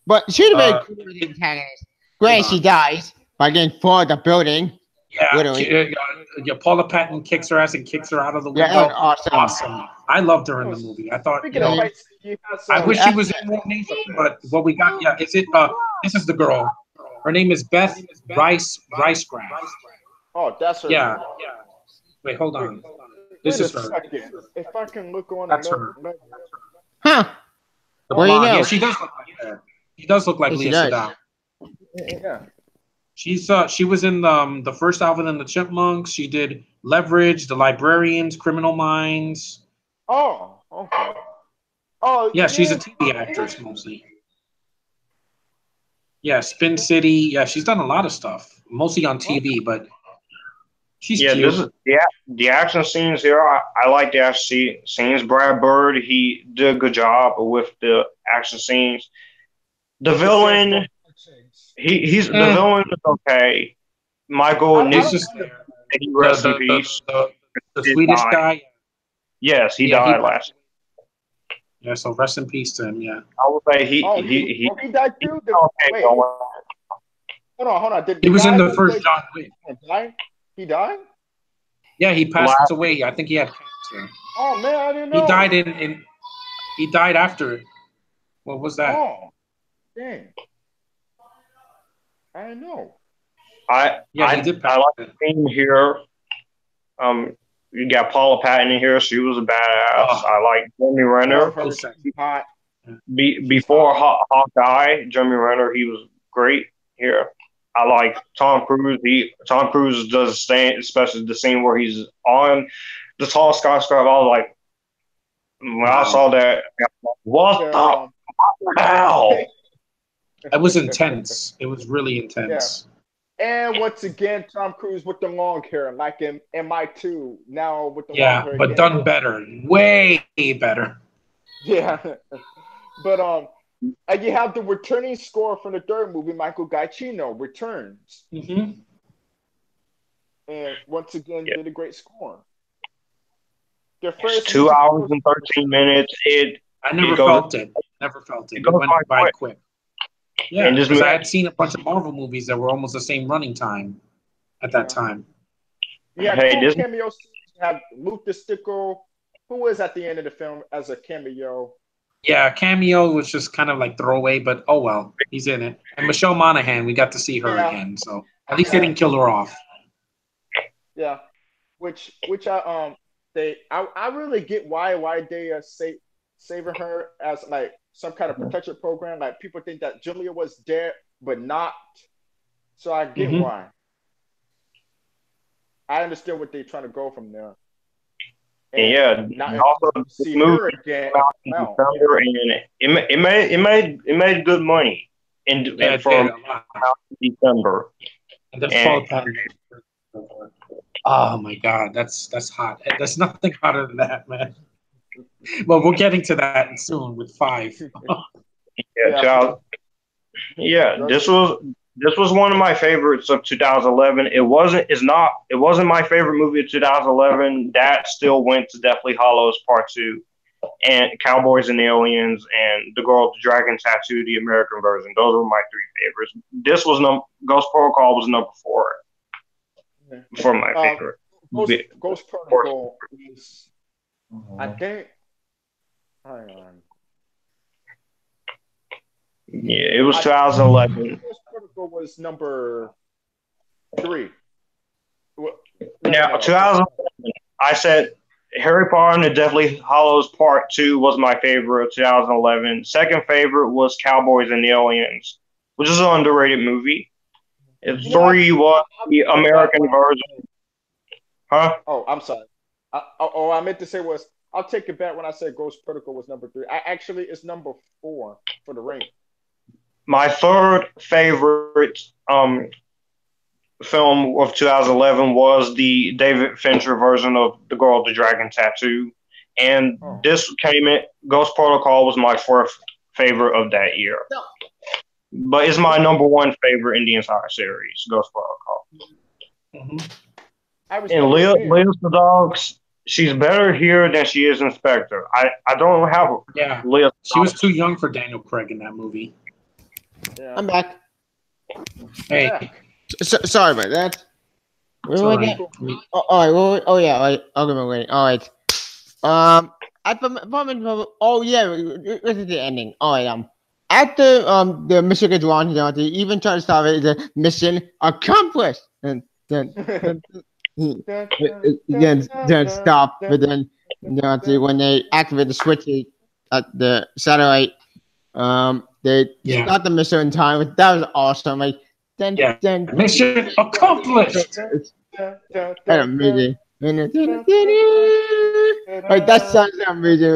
But she's a very cool antagonist. Granted, she dies by getting thrown out the building. Yeah, Paula Patton kicks her ass and kicks her out of the window. Yeah, awesome. I loved her in the movie. I thought, I wish she was in more Nation, but what we got, this is the girl. Her name is Beth Ricegraf. Oh, that's her. Yeah. Wait, hold on. This is her. If I can look on that's her. Huh. The blonde. Yeah, she does look like that. She does look like Leah Sedal. Yeah. She was in the first Alvin and the Chipmunks. She did Leverage, The Librarians, Criminal Minds. Oh, okay. Oh, yeah, she's a TV actress mostly. Yeah, Spin City. Yeah, she's done a lot of stuff, mostly on TV, but she's cute. The action scenes here. I like the action scenes. Brad Bird, he did a good job with the action scenes. The villain, He's the villain is okay. Michael Nick, just rest in peace. The Swedish guy. Yes, he died last. Yeah, so rest in peace to him. Yeah, I would say he died too. Wait, hold on. He was in the first John Wick. He died. Yeah, he passed away. I think he had cancer. Oh man, I didn't know. He died he died after it. What was that? Oh, dang. I didn't know. I like the theme here. You got Paula Patton in here. She was a badass. I like Jeremy Renner. Before Hawkeye, Jeremy Renner, he was great here. I like Tom Cruise. Tom Cruise does stand, especially the scene where he's on the tall skyscraper. I was like, when I saw that, what the hell? It was intense. It was really intense. Yeah. And once again, Tom Cruise with the long hair, like in MI2. Now with the long hair. Yeah, but done better, way better. Yeah, but you have the returning score from the third movie, Michael Giacchino returns, and once again did a great score. The first 2 hours and 13 minutes. I never felt it. It went by quick. Yeah, because I had seen a bunch of Marvel movies that were almost the same running time at that time. Yeah, cool cameo scenes. You have Luke the Stickle, who was at the end of the film as a cameo. Yeah, cameo was just kind of like throwaway, but oh well, he's in it. And Michelle Monaghan, we got to see her again, so at least they didn't kill her off. Yeah, which I really get why they saving her as like some kind of protection program. Like people think that Julia was dead, but not. So I get why. I understand what they're trying to go from there. And also see her again. December, and it made good money for December. And then oh my God, that's hot. There's nothing hotter than that, man. Well, we're getting to that soon with 5. This was one of my favorites of 2011. It wasn't my favorite movie of 2011. That still went to Deathly Hallows Part 2, and Cowboys and Aliens, and The Girl with the Dragon Tattoo, the American version. Those were my 3 favorites. This was Ghost Protocol was number 4 for my favorite. Ghost Protocol is, I think. Hang on. Yeah, it was 2011. Ghost Protocol was number 3. Now, 2011, I said Harry Potter and the Deathly Hallows Part 2 was my favorite of 2011. Second favorite was Cowboys and Aliens, which is an underrated movie. 3 was the American version. Huh? Oh, I'm sorry. I meant to say I'll take it back when I said Ghost Protocol was number 3. Actually, it's number 4 for the rank. My third favorite film of 2011 was the David Fincher version of The Girl with the Dragon Tattoo. And this came in, Ghost Protocol was my 4th favorite of that year. No. But it's my number 1 favorite in the entire series, Ghost Protocol. And Leah Sedol, she's better here than she is in Spectre. I don't have Leah. She was too young for Daniel Craig in that movie. Yeah. I'm back. Hey. Yeah. Sorry about that. Where do I get? All right. I'll give my rating. All right. This is the ending. All right. After the mission gets launched, they even try to stop it. The mission accomplished, and then stop. But then when they activate the switch at the satellite, they start the mission in time. That was awesome. Like then mission accomplished. Amazing. Like that sounds amazing.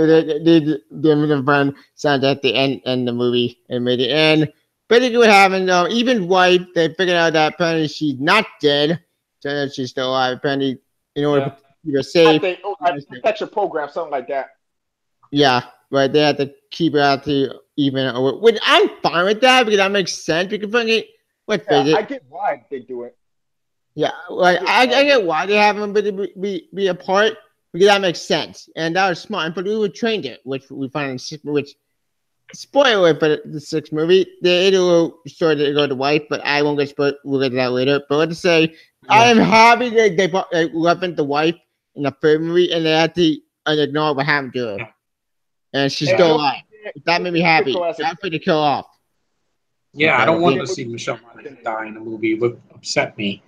The brand sounds at the end the movie and made it. And basically what happened, even wife, they figured out that apparently she's not dead. So she's still alive. Apparently, in order to keep her safe. Protection program, something like that. Yeah, right. They had to keep her out to even, which I'm fine with that because that makes sense. Because fucking, let's face it. I get why they do it. Yeah, like I get why they have them be apart because that makes sense, and that was smart. But we were trained it, which we find in which spoiler for the sixth movie. They ate a little story to go to wife, but I won't get spoiled. We'll get to that later. But let's say I am happy that they left the wife in the third movie, and they had to ignore what happened to her, and she's still alive. That made me happy. That's pretty kill off. Yeah, I don't want to see Michelle Monaghan die in a movie. It would upset me.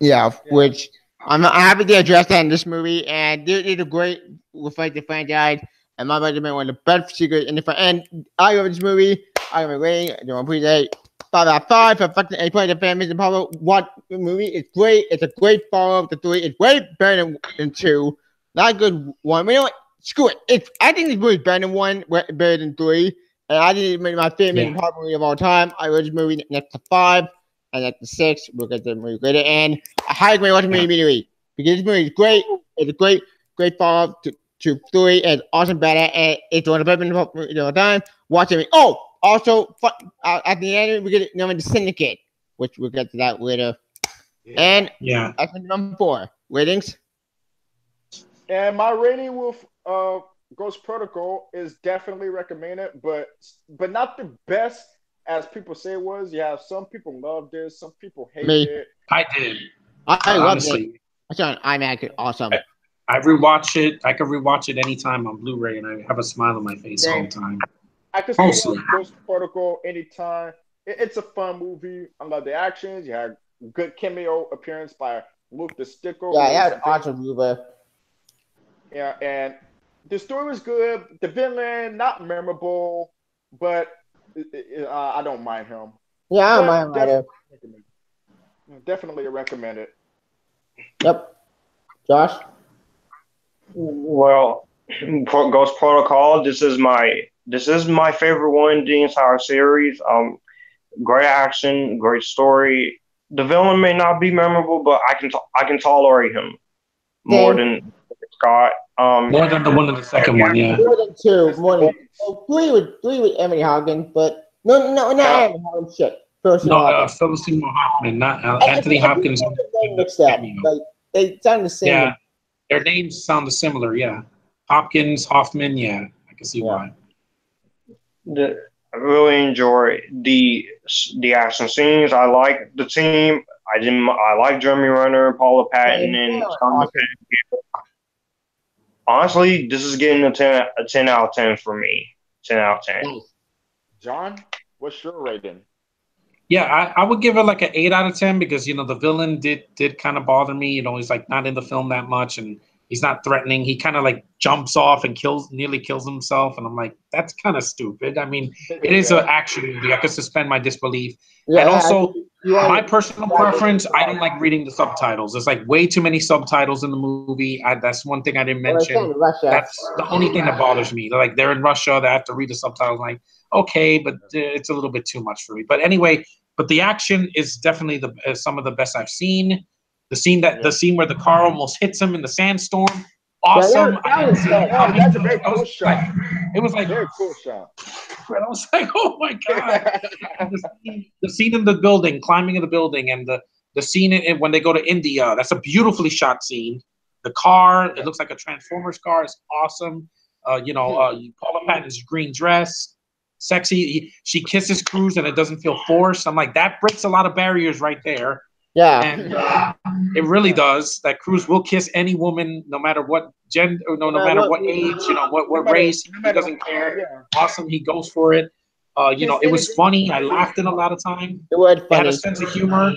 Yeah, which I'm happy they addressed that in this movie, and they did a great reflect the franchise. And my brother made one of the best secrets in the and I love this movie. I have a rating. I don't appreciate 5 out of 5 for fucking a point of families and Pablo. What movie? It's great. It's a great follow up to 3. It's way better than 2. Not a good 1. But you know what? Screw it. I think this movie is better than 1, better than 3. And I think it's my favorite and Pablo movie of all time. I love this movie next to 5. And at the 6, we'll get the movie later. And I highly recommend watching the movie immediately because this movie is great. It's a great follow up to 3, and awesome, better, and it's one of the best movies of all time. Watch it. Oh, also, at the end, we get the Syndicate, which we'll get to that later. And that's number 4. Ratings? And my rating with Ghost Protocol is definitely recommended, but not the best. As people say it was, you have some people love this, some people hate it. I did. I love it. I saw an IMAX. Awesome. I rewatch it. I can rewatch it anytime on Blu-ray, and I have a smile on my face all the time. I can see Ghost Protocol anytime. It's a fun movie. I love the actions. You had good cameo appearance by Luke the Stickle. Yeah, yeah, an awesome movie. Yeah, and the story was good. The villain, not memorable, but I don't mind him. Yeah, I don't mind him. Definitely recommend it. Yep. Josh? Well, Ghost Protocol, this is my favorite one in the entire series. Great action, great story. The villain may not be memorable, but I can tolerate him more than Scott. More than the one in the second one, yeah. More than 2. More than 3 with Emily Hopkins, but no, not Emily Hopkins. Shit. Philip Seymour Hoffman, not Anthony Hopkins. They sound the same. Yeah, their names sound similar. Yeah, Hopkins, Hoffman. Yeah, I can see why. I really enjoy the action scenes. I like the team. I like Jeremy Renner, Paula Patton, and Tom McKenna. Honestly, this is getting a 10 out of 10 for me. 10 out of 10. John, what's your rating? Yeah, I would give it like an 8 out of 10 because, you know, the villain did kind of bother me. You know, he's like not in the film that much and he's not threatening. He kind of like jumps off and nearly kills himself. And I'm like, that's kind of stupid. I mean, it is an action movie. I could suspend my disbelief. Yeah, and also, my personal preference, I don't like reading the subtitles. There's like way too many subtitles in the movie. That's one thing I didn't mention. That's the only thing that bothers me. Like they're in Russia. They have to read the subtitles. Like, okay, but it's a little bit too much for me. But anyway, but the action is definitely some of the best I've seen. The scene where the car almost hits him in the sandstorm, awesome. That's a very cool shot. It was like very cool shot. I was like, oh my god! the scene in the building, climbing in the building, and the scene when they go to India. That's a beautifully shot scene. The car, it looks like a Transformers car. It's awesome. Paula Patton's green dress. Sexy. She kisses Cruise and it doesn't feel forced. I'm like, that breaks a lot of barriers right there. Yeah. And it really does. That Cruise will kiss any woman, no matter what gender, no matter what age, what race. He doesn't care. Yeah. Awesome. He goes for it. It was funny. I laughed in a lot of time. It was funny. It had a sense of humor.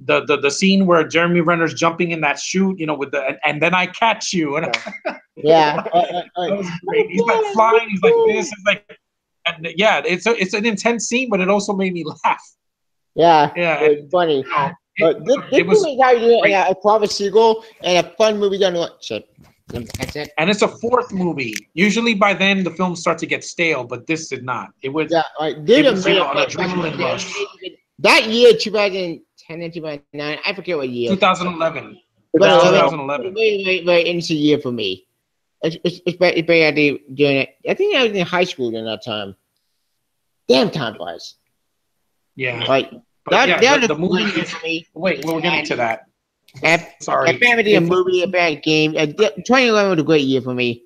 The scene where Jeremy Renner's jumping in that chute, with the and then I catch you. And yeah. That was great. He's like flying. He's like this. It's like. And yeah, it's an intense scene, but it also made me laugh. Yeah, it was funny. This movie is how you do a private sequel and a fun movie done. That's it. And it's a 4th movie. Usually by then the films start to get stale, but this did not. It was an adrenaline rush. That year, 2010 and 2009, I forget what year. 2011. 2011. Very interesting year for me. It's doing it. I think I was in high school during that time. Damn, time flies. Yeah. Like But that the movie great is. for me. Wait, we're getting to that. Sorry. A family, a movie, a bad game. 2011 was a great year for me.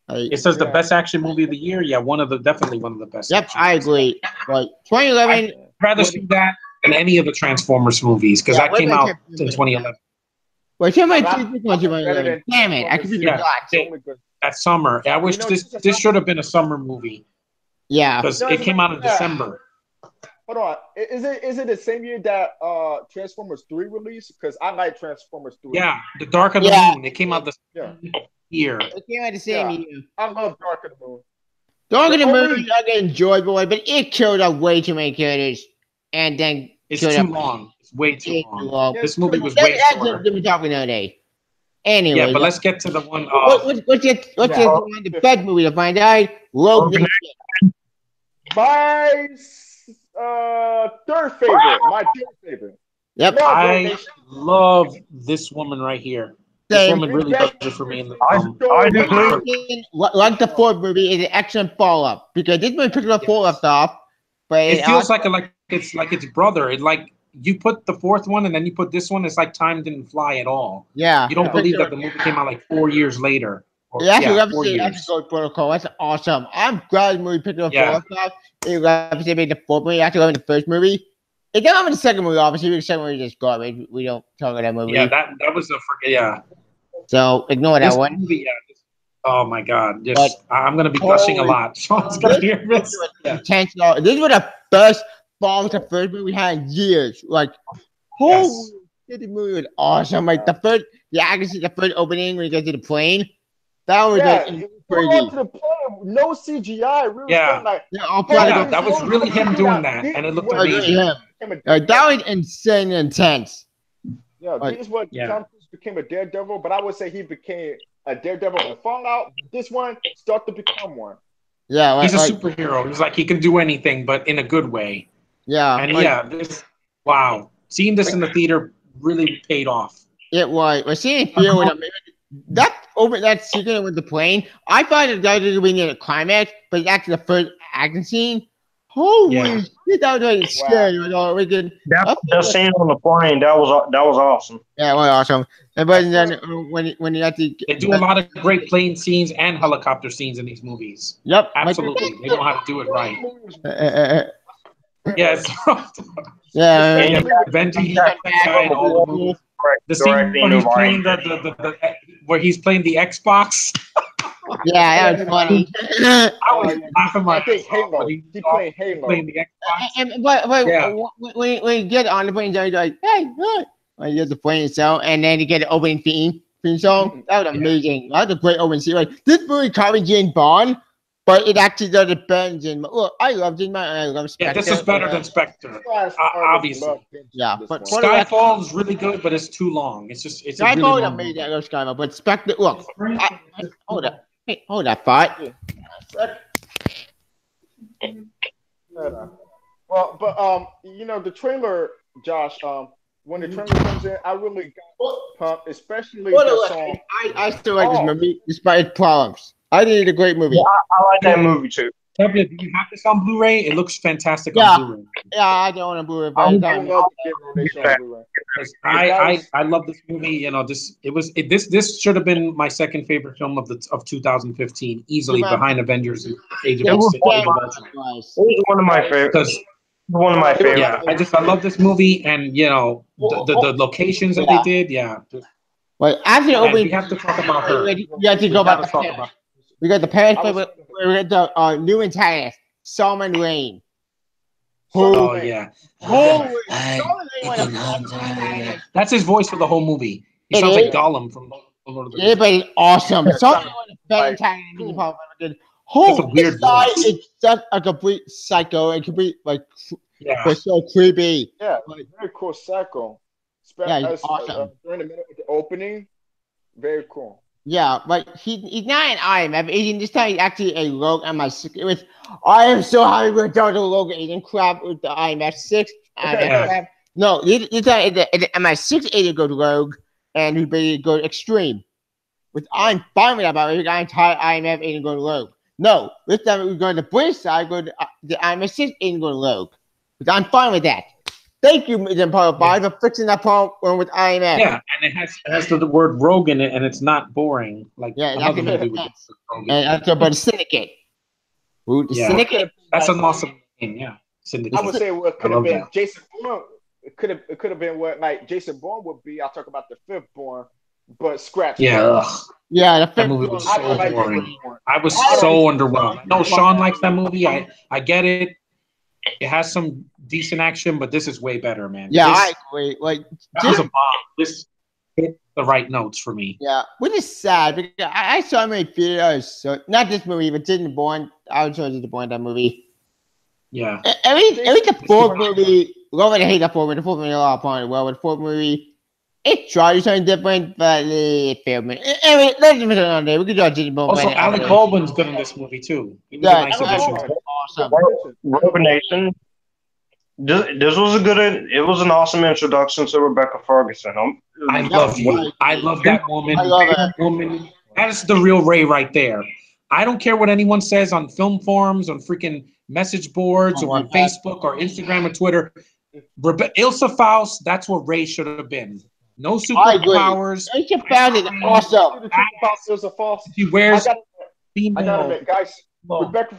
It says the best action movie of the year. Yeah, definitely one of the best. Yep, I agree. Like 2011. I'd rather see that than any of the Transformers movies because that came out in 2011. Well, damn it! I could be that summer. I wish this should have been a summer movie. Yeah, because it came out in December. Hold on, is it the same year that Transformers 3 released? Because I like Transformers 3. Yeah, The Dark of the Moon. It came out the same year. It came out the same year. I love Dark of the Moon. Dark of the Moon, I get enjoyable, but it killed off way too many characters, and then it's too long. It's way too long. This movie was way shorter. We're talking today. Anyway, yeah, but let's get to the one. What's the best movie to find out? Rogue Nation. My third favorite. My third favorite. Yep. I love this woman right here. This woman really does it for me in the film. Like the fourth movie, is an excellent follow-up because this movie picked up four left off, but it feels like it's its brother. It like you put the fourth one and then you put this one. It's like time didn't fly at all. Yeah, you don't believe that the movie came out like 4 years later. That's 4 years. Protocol. That's awesome. I'm glad the movie picked up four left off. It obviously made the fourth movie after going the first movie. It got in the second movie, obviously. The second movie just garbage. We don't talk about that movie. Yeah, that was a So ignore that one. Movie, oh my God! I'm gonna be gushing a lot. Sean's gonna hear this. Intentional. This was the best balls the first movie we had in years. Like, holy shit, the movie was awesome. Like the first opening when you get to the plane. That was crazy. To the plane, no CGI. Really that was really him doing that, and it looked amazing. That was insane and intense. Yeah, this is what Tom Cruise became a Daredevil, but I would say he became a Daredevil in Fallout. This one started to become one. Yeah, he's a superhero. He's like he can do anything, but in a good way. Yeah, and seeing this in the theater really paid off. It was. We're seeing it here with that sequence with the plane. I thought it was going to be near the climax, but actually the first action scene. Holy shit, that was really scary. That scene on the plane, that was awesome. Yeah, it was awesome. But then when you actually they do a lot of great plane scenes and helicopter scenes in these movies. Yep, absolutely. They know how to do it right. Yes. Benji and all the movies. The scene where he's playing the Xbox. Yeah, that was funny. I was laughing my face off. He playing Halo. Playing the Xbox. But when you get on the plane, you're like, hey, look. When you get the plane itself, and then you get the opening theme song. That was amazing. That was a great opening scene. Like, this movie copied James Bond, but it actually does it better than James Bond. Look, I love James Bond, and I love Spectre. Yeah, this is better than Spectre. Obviously. Yeah, but Skyfall is really good, but it's too long. It's Skyfall really amazing. I love Skyfall, but Spectre. Look, hold up. Hey, hold that thought. Well, but the trailer, Josh. When the trailer comes in, I really got pumped, especially that song. I still like this movie despite its problems. I think it's a great movie. Yeah, I like that movie too. Do you have this on Blu-ray? It looks fantastic on Blu-ray. Yeah, I don't want a Bluray. I love this movie. This should have been my second favorite film of 2015, easily behind Avengers: Age of Ultron. It was one of my favorites. One of my favorites. Yeah, I love this movie, and the locations that they did. Yeah. Well, after the opening, we have to talk about her. You have to go back to talk about. We got the parents, we got the new antagonist, Solomon Lane. Oh yeah. That's his voice for the whole movie. He sounds like Gollum from Lord of the Rings. But it's awesome. Solomon was a better antagonist. That's a weird voice. It's just a complete psycho and complete it's so creepy. Yeah, very cool psycho. Yeah, he's awesome. During the opening, very cool. Yeah, but he's not an IMF agent. This time he's actually a rogue MI6. I am so happy we're done with the rogue agent crap with the IMF 6. No, this time the MI6 agent goes rogue and we basically go extreme. Which I'm fine with that, but we got entire IMF agent go rogue. No, this time we're going to the British side, go to the Iron Assist isn't going to load. But I'm fine with that. Thank you, Mission Impossible 5, for fixing that problem with IMF. Yeah, and it has the word rogue in it, and it's not boring like another movie with Rogue. And that's about Syndicate. Syndicate. That's an awesome name. Yeah, Syndicate. I would say it could have been Jason Bourne. It could have been what like Jason Bourne would be. I'll talk about the Fifth Bourne, but scratch. Yeah. Yeah, the that movie was so boring. I was so underwhelmed. No, Sean likes that movie. I get it. It has some decent action, but this is way better, man. Yeah, I agree. Like, that was a bomb. This hit the right notes for me. Yeah, which is sad because I saw him in theaters. So not this movie, but Jason Bourne. I was so disappointed that movie. Yeah. Every the fourth movie, love it, I hate that fourth movie. The fourth movie a lot of fun. Well, with the fourth movie, it tried to do something different, but it failed me. Anyway, let's move on there. We can draw Jason Bourne. Also, Alec Baldwin's good in this movie too. He was a nice addition. Awesome. Rogue Nation. This was it was an awesome introduction to Rebecca Ferguson. I love you. I love that woman. I love that woman. That's the real Ray right there. I don't care what anyone says on film forums, on freaking message boards, or on Facebook, or Instagram, or Twitter. Ilsa Faust, that's what Ray should have been. No superpowers. Ilsa Faust is awesome. Ilsa Faust. She wears female. I gotta admit, guys. Rebecca,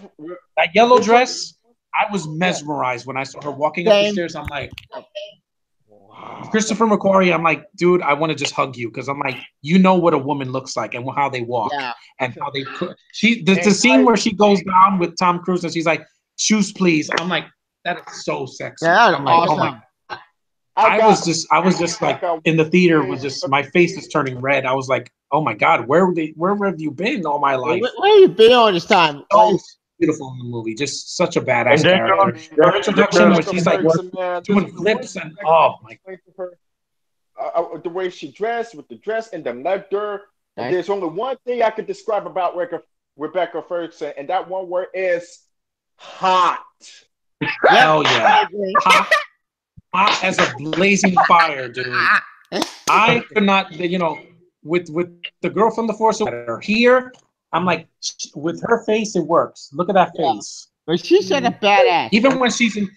that yellow dress. I was mesmerized when I saw her walking up the stairs. I'm like, wow. Christopher McQuarrie, I'm like, dude, I want to just hug you because I'm like, you know what a woman looks like and how they walk and how they cook. The scene where she goes down with Tom Cruise and she's like, shoes, please. I'm like, that is so sexy. Yeah, I'm like, awesome. oh my God. I was just like in the theater was just my face is turning red. I was like, oh my God, where have you been all my life? Where have you been all this time? Oh, beautiful in the movie, just such a badass character. Her introduction when she's like doing flips and oh my God. The way she dressed with the dress and the leather. And there's only one thing I could describe about Rebecca Ferguson, and that one word is hot. Hell yeah, hot as a blazing fire, dude. I could not, with the girl from The Force Awakens here. I'm like, with her face, it works. Look at that face. But she's such a badass. Even when she's in,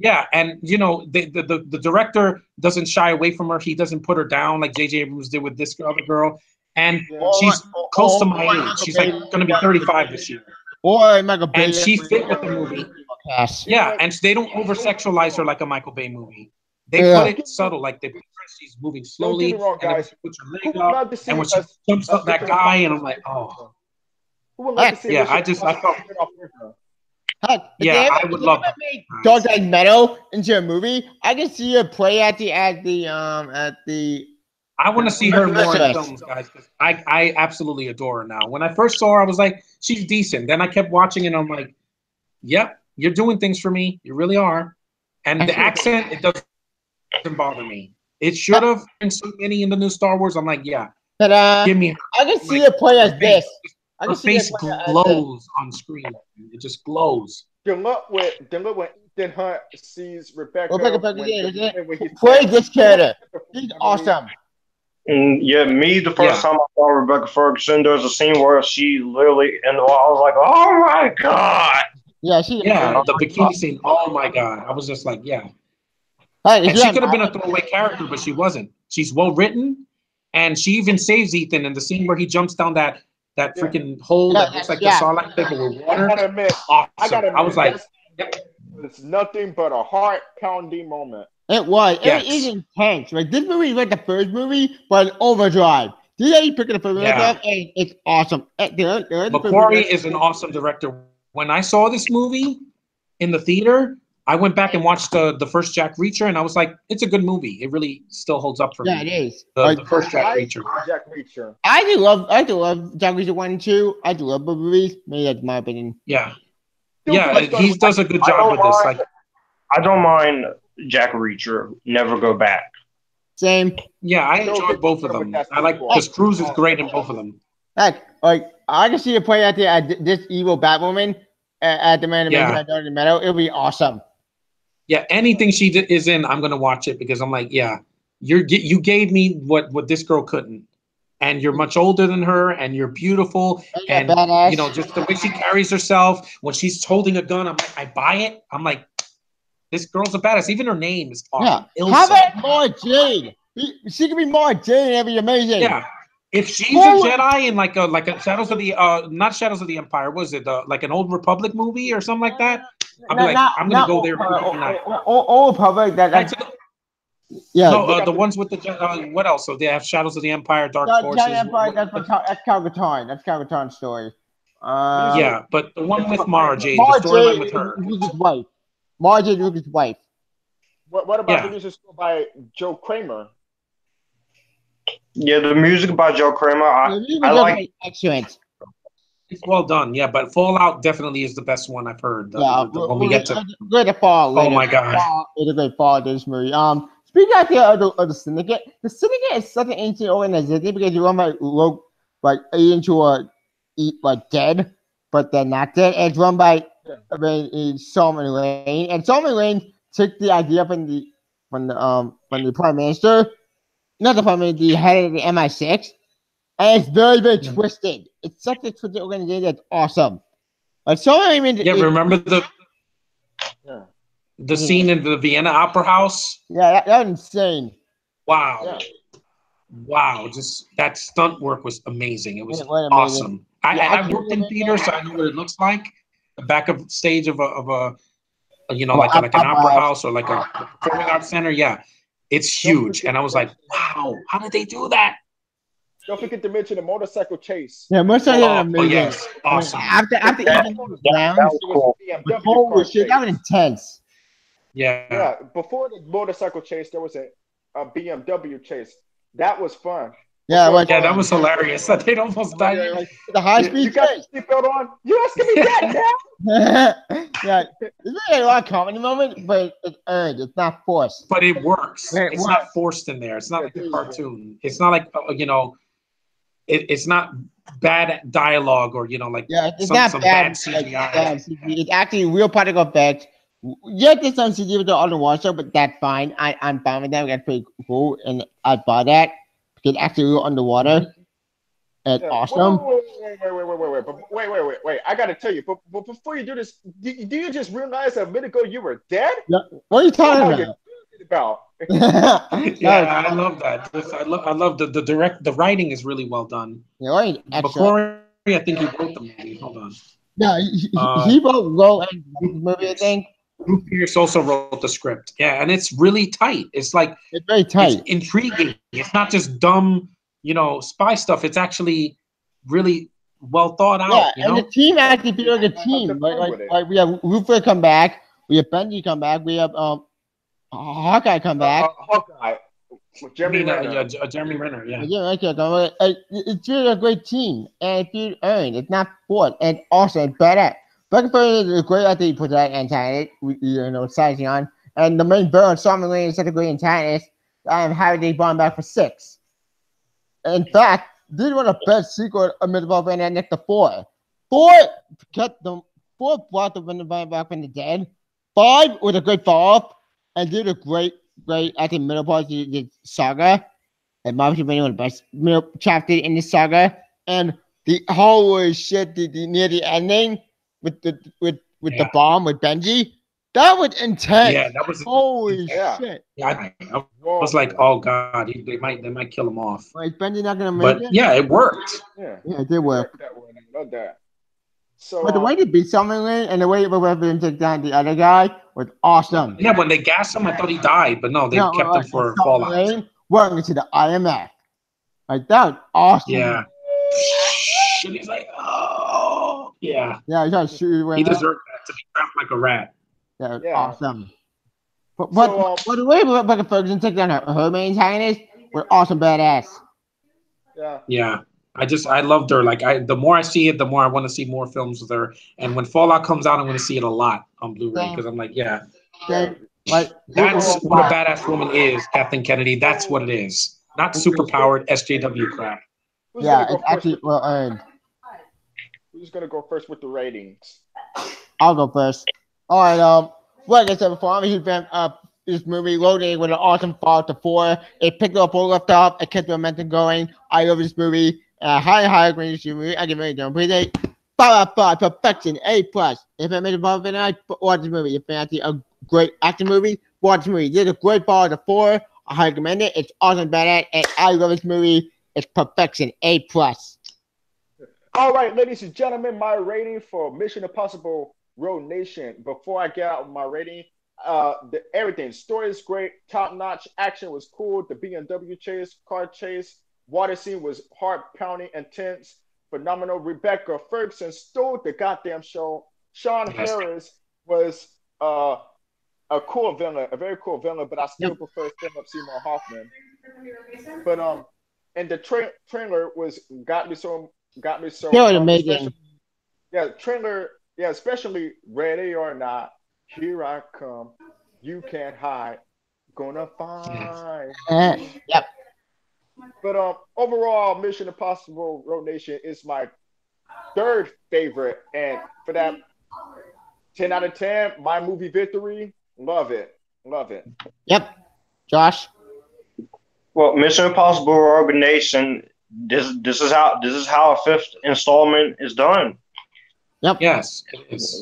and the director doesn't shy away from her. He doesn't put her down like J.J. Abrams did with this other girl. And she's close to my age. She's like going to be 35 this year. And she fit with the movie. Yeah, and they don't over-sexualize her like a Michael Bay movie. They put it subtle, like she's moving slowly, and then she puts her leg up, and when she jumps up that guy, and I'm like, oh. I felt. I would love that. Dark Knight Metal into a movie. I can see her play at the. I want to see her more in films, guys. Because I absolutely adore her now. When I first saw her, I was like, she's decent. Then I kept watching, and I'm like, yep, you're doing things for me. You really are. And the accent, it doesn't bother me. It should have been so many in the new Star Wars. I'm like, yeah, give me her. I can see her play as this. Her face glows on screen. It just glows. Then look when Ethan Hunt sees Rebecca. Play this character. She's awesome. And me, the first time I saw Rebecca Ferguson, there was a scene where she literally, and I was like, oh my God. The bikini scene. Oh my God. I was just like, and she could have been a throwaway character, but she wasn't. She's well written, and she even saves Ethan in the scene where he jumps down that freaking hole that looks like the Sarlacc pit with water. I was like, it's nothing but a heart-pounding moment. It was. Yes. It is intense. Like this movie is like the first movie, but an overdrive. Did you pick it up for and it's awesome. McQuarrie is an awesome director. When I saw this movie in the theater, I went back and watched the first Jack Reacher, and I was like, it's a good movie. It really still holds up for me. Yeah, it is. The first Jack Reacher. I do love Jack Reacher 1 and 2. I do love the movies. Maybe that's my opinion. Yeah. Yeah, he does a good job with this. Like, I don't mind Jack Reacher. Never go back. Same. Yeah, I enjoy both of them. I like because Cruise is great in both of them. Like I can see you play out there at this evil Batwoman at the Man of the Meadow. It'll be awesome. Yeah, anything she is in, I'm gonna watch it because I'm like, you gave me what this girl couldn't. and you're much older than her, and you're beautiful, and badass. you know, just the way she carries herself when she's holding a gun. I'm like, I buy it. I'm like, this girl's a badass. Even her name is awesome. Yeah. Ilsa. How about Mara Jade? She could be Mara Jade and it'd be amazing. Yeah. If she's a Jedi in like a Shadows of the not Shadows of the Empire, was it like an Old Republic movie or something like that? I'm gonna go there. Old Republic. Yeah. No, the ones with the what else? So they have Shadows of the Empire, Dark Forces. Empire, that's Cal Katarn. That's Cal Katarn's story. Yeah, but the one with Mara Jade, the storyline with her. Luke's wife. Mara Jade, Luke's wife. What about the music score by Joe Kramer? Yeah, the music by Joe Kramer. I like. Excellent. It's well done, yeah. But Fallout definitely is the best one I've heard. When we get to Fall. Oh my god, it's a great Fall this movie. Speaking of the Syndicate is such an ancient organization because you run like agents who are dead, but they're not dead. And it's run by Solomon Lane, and Solomon Lane took the idea from the Prime Minister, not the Prime Minister, the head of the MI6, and it's very, very twisted. It's such a twisted organization that's awesome. Like Solomon Lane. Yeah, remember the scene in the Vienna Opera House? Yeah, that was insane. Wow. Yeah. Wow, just that stunt work was amazing. It was awesome. I worked in theater, so I know what it looks like. The back of stage of a like an opera house or like a performing arts center. Yeah, it's huge. And I was like, wow, how did they do that? Don't forget to mention the motorcycle chase. Yeah, motorcycle amazing. Yes, awesome. After that was cool. Holy shit, that was intense. Yeah. Before the motorcycle chase, there was a BMW chase. That was fun. Yeah, that was hilarious. They almost died. Like, the high speed. You got the seatbelt on. You asking me that now? Yeah, it's really a lot of comedy moment, but it's earned. It's not forced. But it works. It's not forced in there. It's not like a cartoon. It's not like it's not bad dialogue or it's not bad CGI. It's actually real particle effects. Yeah, there's some CGI with the underwater, but that's fine. I'm fine with that. That's pretty cool, and I buy that. It's actually real underwater. It's awesome. Wait. I gotta tell you, but before you do this, do you just realize a minute ago you were dead? Yeah. What are you talking about? Yeah, I love that. I love the writing is really well done. Yeah, right. McQuarrie, I think he wrote the movie. Hold on. Yeah, he wrote Roll and the movie, I think. Drew Pearce also wrote the script. Yeah, and it's really tight. It's very tight. It's intriguing. It's not just dumb, spy stuff. It's actually really well thought out. Yeah, and the team actually feels like a team. Like we have Ruther come back, we have Benji come back, we have Hawkeye come back. Hawkeye. Jeremy Renner. Jeremy Renner, yeah. It's really a great team, and it feels earned. It's not forced, and also it's badass. Buckenberg is a great actor he put that antagonist, sizing on. And the main villain, Solomon Lane, is such a great antagonist. I'm happy they brought him back for 6. In fact, this is one of the best sequels of Midnight Van next to 4. 4 brought the Midnight back from the dead. 5 was a great follow-up, and did a great, I think, middle part of the saga. And Marvel made one of the best middle chapter in the saga. And the holy shit, near the ending, with the bomb with Benji, that was intense. Yeah, that was holy shit. Yeah, I was like, oh god, they might kill him off. Like Benji not gonna make it. But yeah, it worked. Yeah, it did work. I love that. So, but the way they beat Solomon Lane and the way they took down the other guy was awesome. Yeah, when they gassed him, I thought he died, but no, they kept him for Fallout. Lane working to the IMF. Like that was awesome. Yeah. And he's like, oh, yeah. Yeah, he deserved that to be trapped like a rat. Yeah, awesome. But the way Rebecca Ferguson took down her main antagonist was awesome, badass. Yeah. I loved her. Like the more I see it, the more I want to see more films with her. And when Fallout comes out, I'm going to see it a lot on Blu-ray because I'm like, like that's what a badass woman is, Kathleen Kennedy. That's what it is. Not superpowered SJW crap. It's actually well earned. Who's gonna go first with the ratings? I'll go first. All right. Like I said before, I'm a huge fan of this movie loaded with an awesome fall to 4. It picked up all left off. It kept the momentum going. I love this movie. High grade this movie. I give it a don't appreciate. 5/5 perfection. A+. If I made a ball tonight, watch this movie. If you fancy a great action movie, watch this movie. This is a great ball to 4. I highly recommend it. It's awesome, badass, and I love this movie. It's perfection. A+. All right, ladies and gentlemen, my rating for Mission Impossible Road Nation. Before I get out my rating, everything. Story is great, top notch. Action was cool. The BMW chase, car chase, water scene was heart pounding, intense, phenomenal. Rebecca Ferguson stole the goddamn show. Sean Harris was a cool villain, a very cool villain, but I still prefer Philip Seymour Hoffman. But and the trailer got me so. Still amazing. Trailer. Yeah, especially Ready or Not. Here I come. You can't hide. Gonna find. Yep. But overall, Mission Impossible Road Nation is my third favorite, and for that, 10 out of 10, my movie victory. Love it. Yep. Josh. Well, Mission Impossible Rogue Nation. This is how a fifth installment is done. Yep. Yes.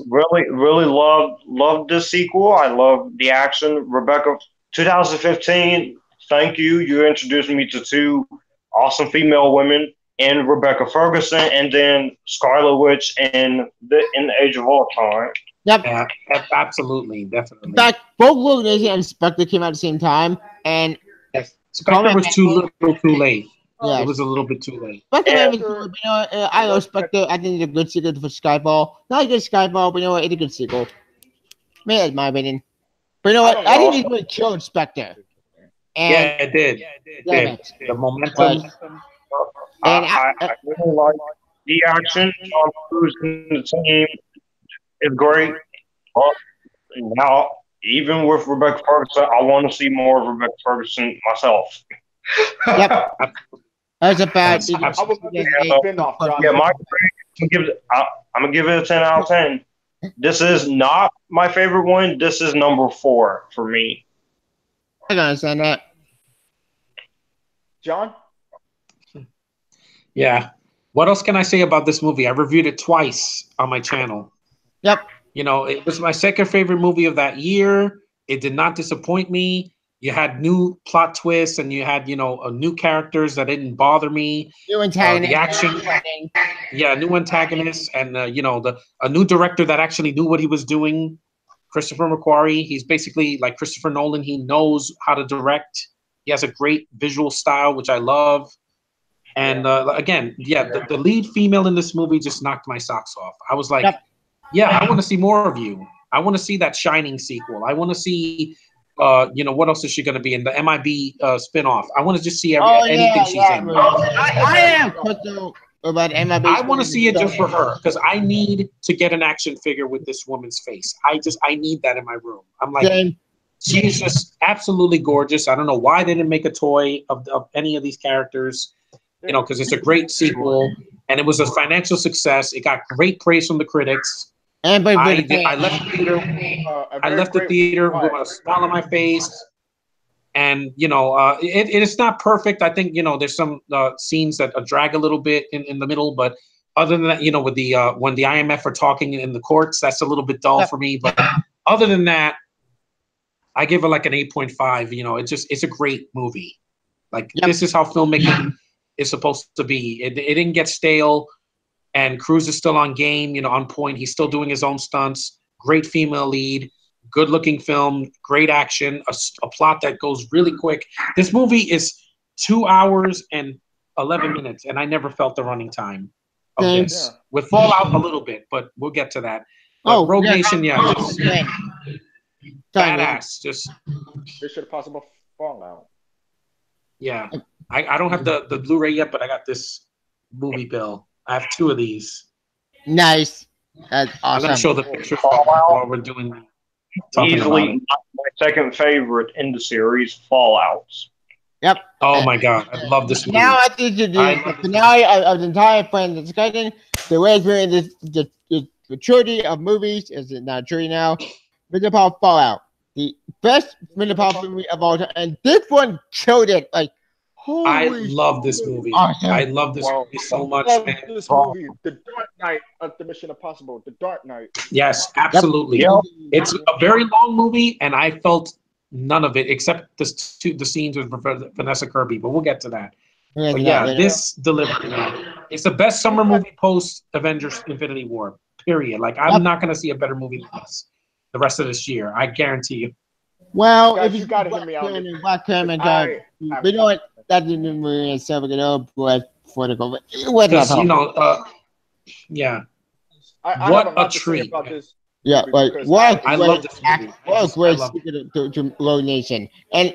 Really loved this sequel. I love the action. Rebecca, 2015. Thank you. You introduced me to 2 awesome female women, and Rebecca Ferguson, and then Scarlet Witch in the Age of Ultron. Yep. Yeah, absolutely, definitely. In fact, both Rogue Nation and Spectre came out at the same time, and Spectre was too late. Yeah, it was a little bit too late. Spectre, I love Spectre. I think it's a good sequel for Skyfall. Not a good Skyfall, but it's a good sequel. Maybe that's my opinion. But you know what? I think it really killed Spectre. And it did. The momentum. I really like the action. Tom Cruise and the team is great. But now, even with Rebecca Ferguson, I want to see more of Rebecca Ferguson myself. Yep. That's a bad. I'm gonna give it a 10 out of 10. This is not my favorite one. This is number 4 for me. I can understand that. John? Yeah. What else can I say about this movie? I reviewed it twice on my channel. Yep. It was my second favorite movie of that year. It did not disappoint me. You had new plot twists, and you had, new characters that didn't bother me. New antagonists. The action. Yeah, new antagonists, and a new director that actually knew what he was doing. Christopher McQuarrie. He's basically like Christopher Nolan. He knows how to direct. He has a great visual style, which I love. And the lead female in this movie just knocked my socks off. I was like, I want to see more of you. I want to see that Shining sequel. I want to see, what else is she going to be in the MIB spinoff? I want to just see anything she's in. I am about MIB. I want to see it just for her, because I need to get an action figure with this woman's face. I need that in my room. I'm like, she's just absolutely gorgeous. I don't know why they didn't make a toy of any of these characters, because it's a great sequel, and it was a financial success. It got great praise from the critics. I left the theater. I left the theater with a smile on my face, and it is not perfect. I think there's some scenes that drag a little bit in the middle, but other than that, with the when the IMF are talking in the courts, that's a little bit dull for me. But other than that, I give it like an 8.5. It's a great movie. This is how filmmaking is supposed to be. It didn't get stale. And Cruise is still on game, on point. He's still doing his own stunts. Great female lead, good-looking film, great action, a plot that goes really quick. This movie is 2 hours and 11 minutes, and I never felt the running time of this. With Fallout a little bit, but we'll get to that. Rogue Nation, just badass. Just Mission Impossible Fallout. Yeah, I don't have the Blu-ray yet, but I got this movie bill. I have 2 of these. Nice. That's awesome. I'm gonna show the picture while we're doing. Easily my second favorite in the series, Fallout. Yep. Oh my god, I love this movie. Now I think the finale of the entire friend discussion, the way it's doing the trilogy of movies is it not true now? It's about Fallout. the best Mission Impossible movie of all time, and this one killed it. Like, I love this movie. Awesome. I love this movie so much, man. This movie, The Dark Knight of the Mission Impossible, The Dark Knight. Yes, absolutely. Yep. It's a very long movie, and I felt none of it except the scenes with Vanessa Kirby. But we'll get to that. But yeah, this delivered. It's the best summer movie post Avengers: Infinity War. Period. Like, I'm not going to see a better movie than this the rest of this year. I guarantee you. Well, Guys, if you gotta hear me out. Black Panther, we know what that didn't mean. So we're gonna for the COVID. Because, you know, yeah. What a treat. Yeah, like what I love this movie. What a great secret to Low Nation. And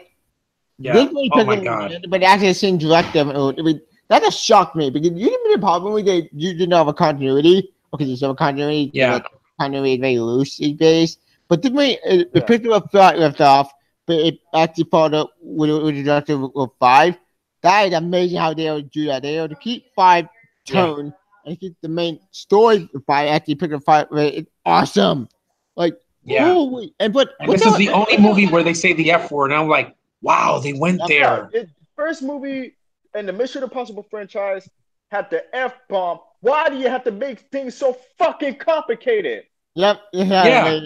yeah. this movie, Oh my God. But actually, the same director. I mean, that just shocked me because you didn't have a problem with it. You didn't have a continuity. Okay, there's no continuity. Yeah. Like, continuity is very loosely based. But this movie, the picture of thought left off, but it actually followed up with the director of 5. That is amazing how they would do that. They were to keep 5 tone and keep the main story of 5 actually pick up 5. It's awesome. Like, holy. And this is the only movie where they say the F word, and I'm like, wow, they went there. First movie in the Mission Impossible franchise had the F-bomb. Why do you have to make things so fucking complicated? Yep. Yeah.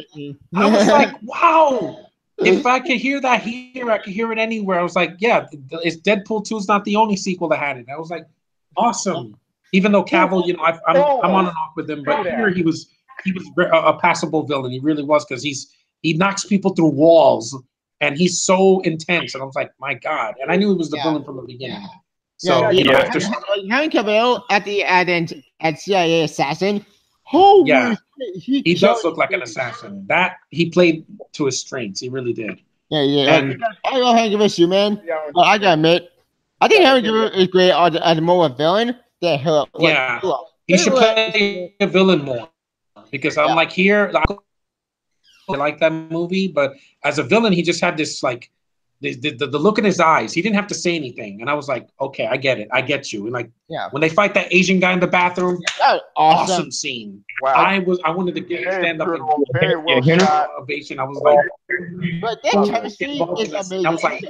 I was like, wow. If I could hear that here, I could hear it anywhere. I was like, yeah, it's Deadpool 2 is not the only sequel that had it. I was like, awesome. Even though Cavill, you know, I'm on and off with him, but here he was a passable villain. He really was, because he knocks people through walls and he's so intense. And I was like, my God. And I knew he was the villain from the beginning. So Henry Cavill at CIA assassin. Holy shit, he does look like an assassin. That he played to his strengths. He really did. Yeah. And I don't Henry Cavill, man. But I gotta admit, I think Henry Cavill is great as more a villain than Halo. He should play a villain more, because I'm like, here, I like that movie, but as a villain, he just had this like the look in his eyes. He didn't have to say anything, and I was like, okay, I get it, I get you. And like, when they fight that Asian guy in the bathroom, awesome scene. Wow. I wanted to stand up and ovation. I was like, but that chemistry is amazing. I was like,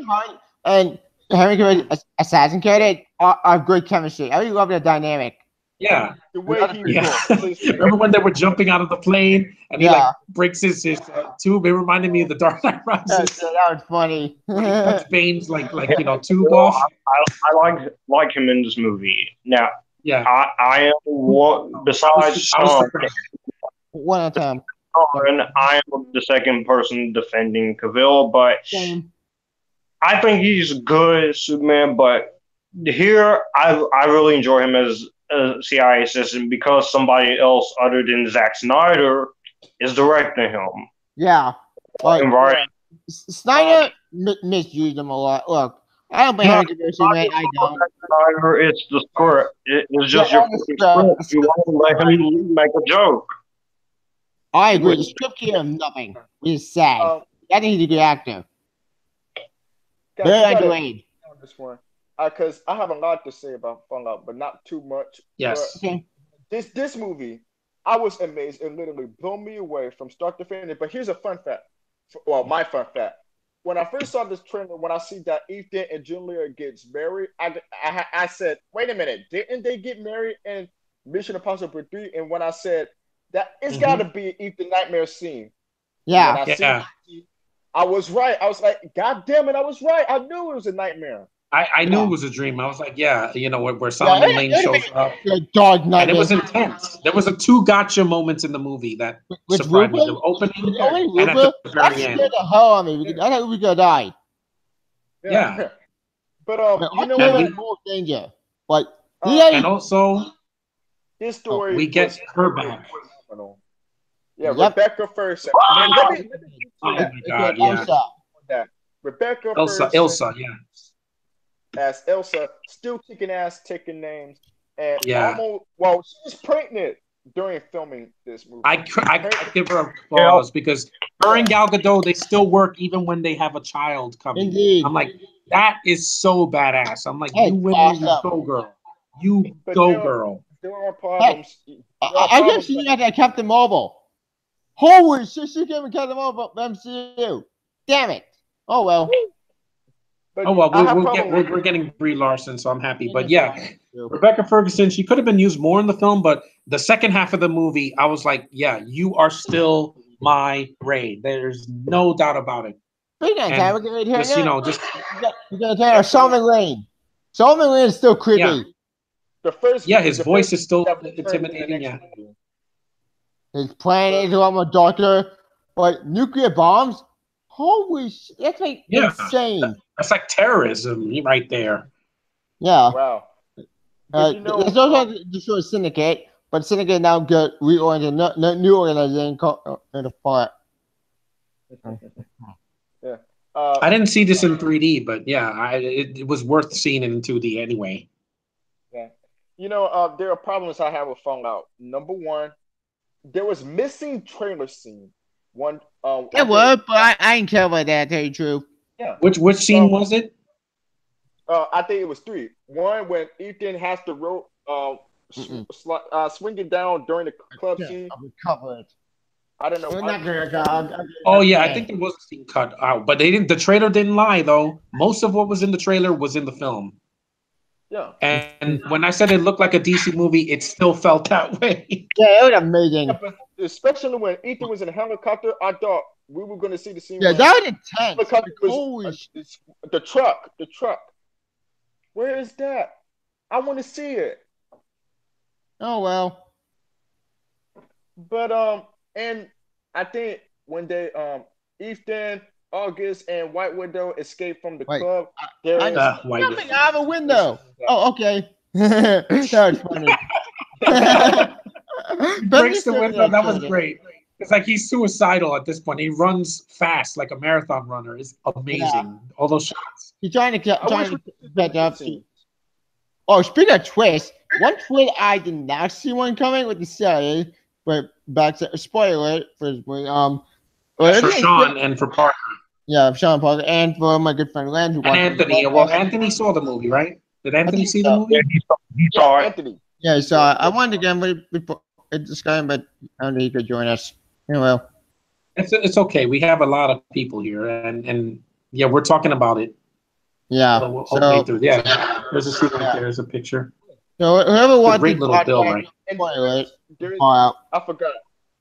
and Henry Cavill assassin character are good chemistry. I really love their dynamic. Yeah. The way he remember when they were jumping out of the plane and he like breaks his tube? It reminded me of the Dark Knight Rises. That was funny. Bane's like tube off. I like him in this movie. Now, I am besides Sean. One at a time. I am the second person defending Cavill, but I think he's good Superman. But here, I really enjoy him as a CIA assistant because somebody else other than Zack Snyder is directing him. Yeah. Like, Snyder misused him a lot. Look, I don't blame Henry Cavill, man. I don't. Snyder, it's the script. It's just your script. You want to let him make a joke. I agree. The script here is nothing. It's sad. I think he's a good actor. Very underrated. This one. Because I have a lot to say about Fallout, but not too much. Yes. This movie, I was amazed. It literally blew me away from start to finish. But here's a fun fact. Well, my fun fact. When I first saw this trailer, when I see that Ethan and Julia gets married, I said, wait a minute, didn't they get married in Mission Impossible 3? And when I said that, it's got to be Ethan Nightmare scene. Yeah. I was right. I was like, God damn it, I was right. I knew it was a nightmare. I knew it was a dream. I was like, where Solomon Lane shows up. And it was intense. There was 2 gotcha moments in the movie that surprised me. The opening and at the very end. That scared the hell out of me. I thought we were going to die. Yeah. But you know what? More danger. Like, and also, this story we get her back. Yeah, Rebecca first. Oh my God, yeah. Rebecca Ilsa, yeah. As Elsa, still kicking ass, taking names, and she's pregnant during filming this movie. I give her applause because her and Gal Gadot, they still work even when they have a child coming. Indeed. I'm like, that is so badass. I'm like, you women, you go girl, girl. There are problems. I guess she had that Captain Marvel. Holy shit, she came in Captain Marvel MCU. Damn it. Oh well. But Oh well, I have problem with- we're getting Brie Larson, so I'm happy. But yeah, Rebecca Ferguson, she could have been used more in the film, but the second half of the movie, I was like, yeah, you are still my Ray. There's no doubt about it. Speaking of time, we're going to Just, you know, just we're going to tell Solomon Lane. Solomon Lane is still creepy. Yeah. the first. yeah, his the voice first is still that was turned into the intimidating. next Yeah, movie. His plan is a lot more darker, but nuclear bombs, holy shit, that's like Yeah. insane. that's like terrorism right there. Yeah. Wow. But you know, there's also destroy Syndicate, but Syndicate now get reoriented, new organization called in the part. yeah. I didn't see this in 3D, but yeah, it was worth seeing it in 2D anyway. Yeah. You know, there are problems I have with Fallout. Number one, there was missing trailer scene. One, It was, but I ain't care about that, to tell you the truth. Yeah. Which scene was it? I think it was 3. One when Ethan has to rope, swing it down during the club scene. I'll recover it. I don't know. We're not gonna Oh yeah, I think there was a scene cut out, but they didn't. The trailer didn't lie though. Most of what was in the trailer was in the film. Yeah. And when I said it looked like a DC movie, it still felt that way. Yeah, it was amazing. Yeah, but especially when Ethan was in a helicopter, I thought we were going to see the scene. Yeah, where that was intense. helicopter Holy was, the truck. Where is that? I want to see it. Oh well. But and I think when they Ethan, August, and White Widow escaped from the club, there is Jumping out of a window. Oh, okay. That was funny. He breaks the window. That was great. It's like he's suicidal at this point. He runs fast like a marathon runner. It's amazing. Yeah. All those shots. He's trying to get up. Oh, speaking of twists, one twist I did not see one coming with the series, but back to spoiler for Sean and for Parker. Yeah, Sean Parker and for my good friend Landry. And Anthony. Well, Anthony saw the movie, right? Did Anthony see the movie? Yeah, he saw it. Anthony. Yeah, he saw it. I wanted to get him before this guy, but I don't know he could join us. Anyway. It's okay. We have a lot of people here, and yeah, we're talking about it. Yeah. So, yeah. There's a scene right there. There's a picture. So whoever wants great little bill, right? I forgot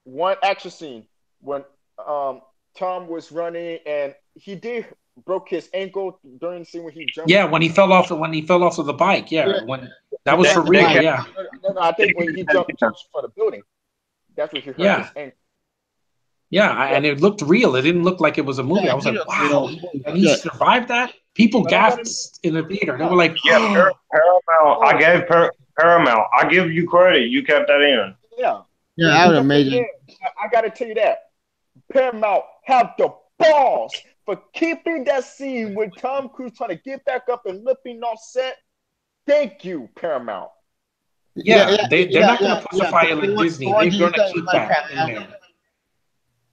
one action scene when Tom was running and he broke his ankle during the scene when he jumped. Yeah, when he fell off of the bike. Yeah, when that was for real. Yeah. No, I think when he jumped from the building, that's what he hurt his ankle. Yeah, and it looked real. It didn't look like it was a movie. I was like, wow, and he survived that? People gasped in the theater. They were like, yeah, Paramount. I gave Paramount. I give you credit. You kept that in. Yeah. Yeah, that was amazing. I got to tell you that. Paramount have the balls for keeping that scene with Tom Cruise trying to get back up and limping off set. Thank you, Paramount. Yeah, they're not going to pussify it like Disney. They're going to keep that in there.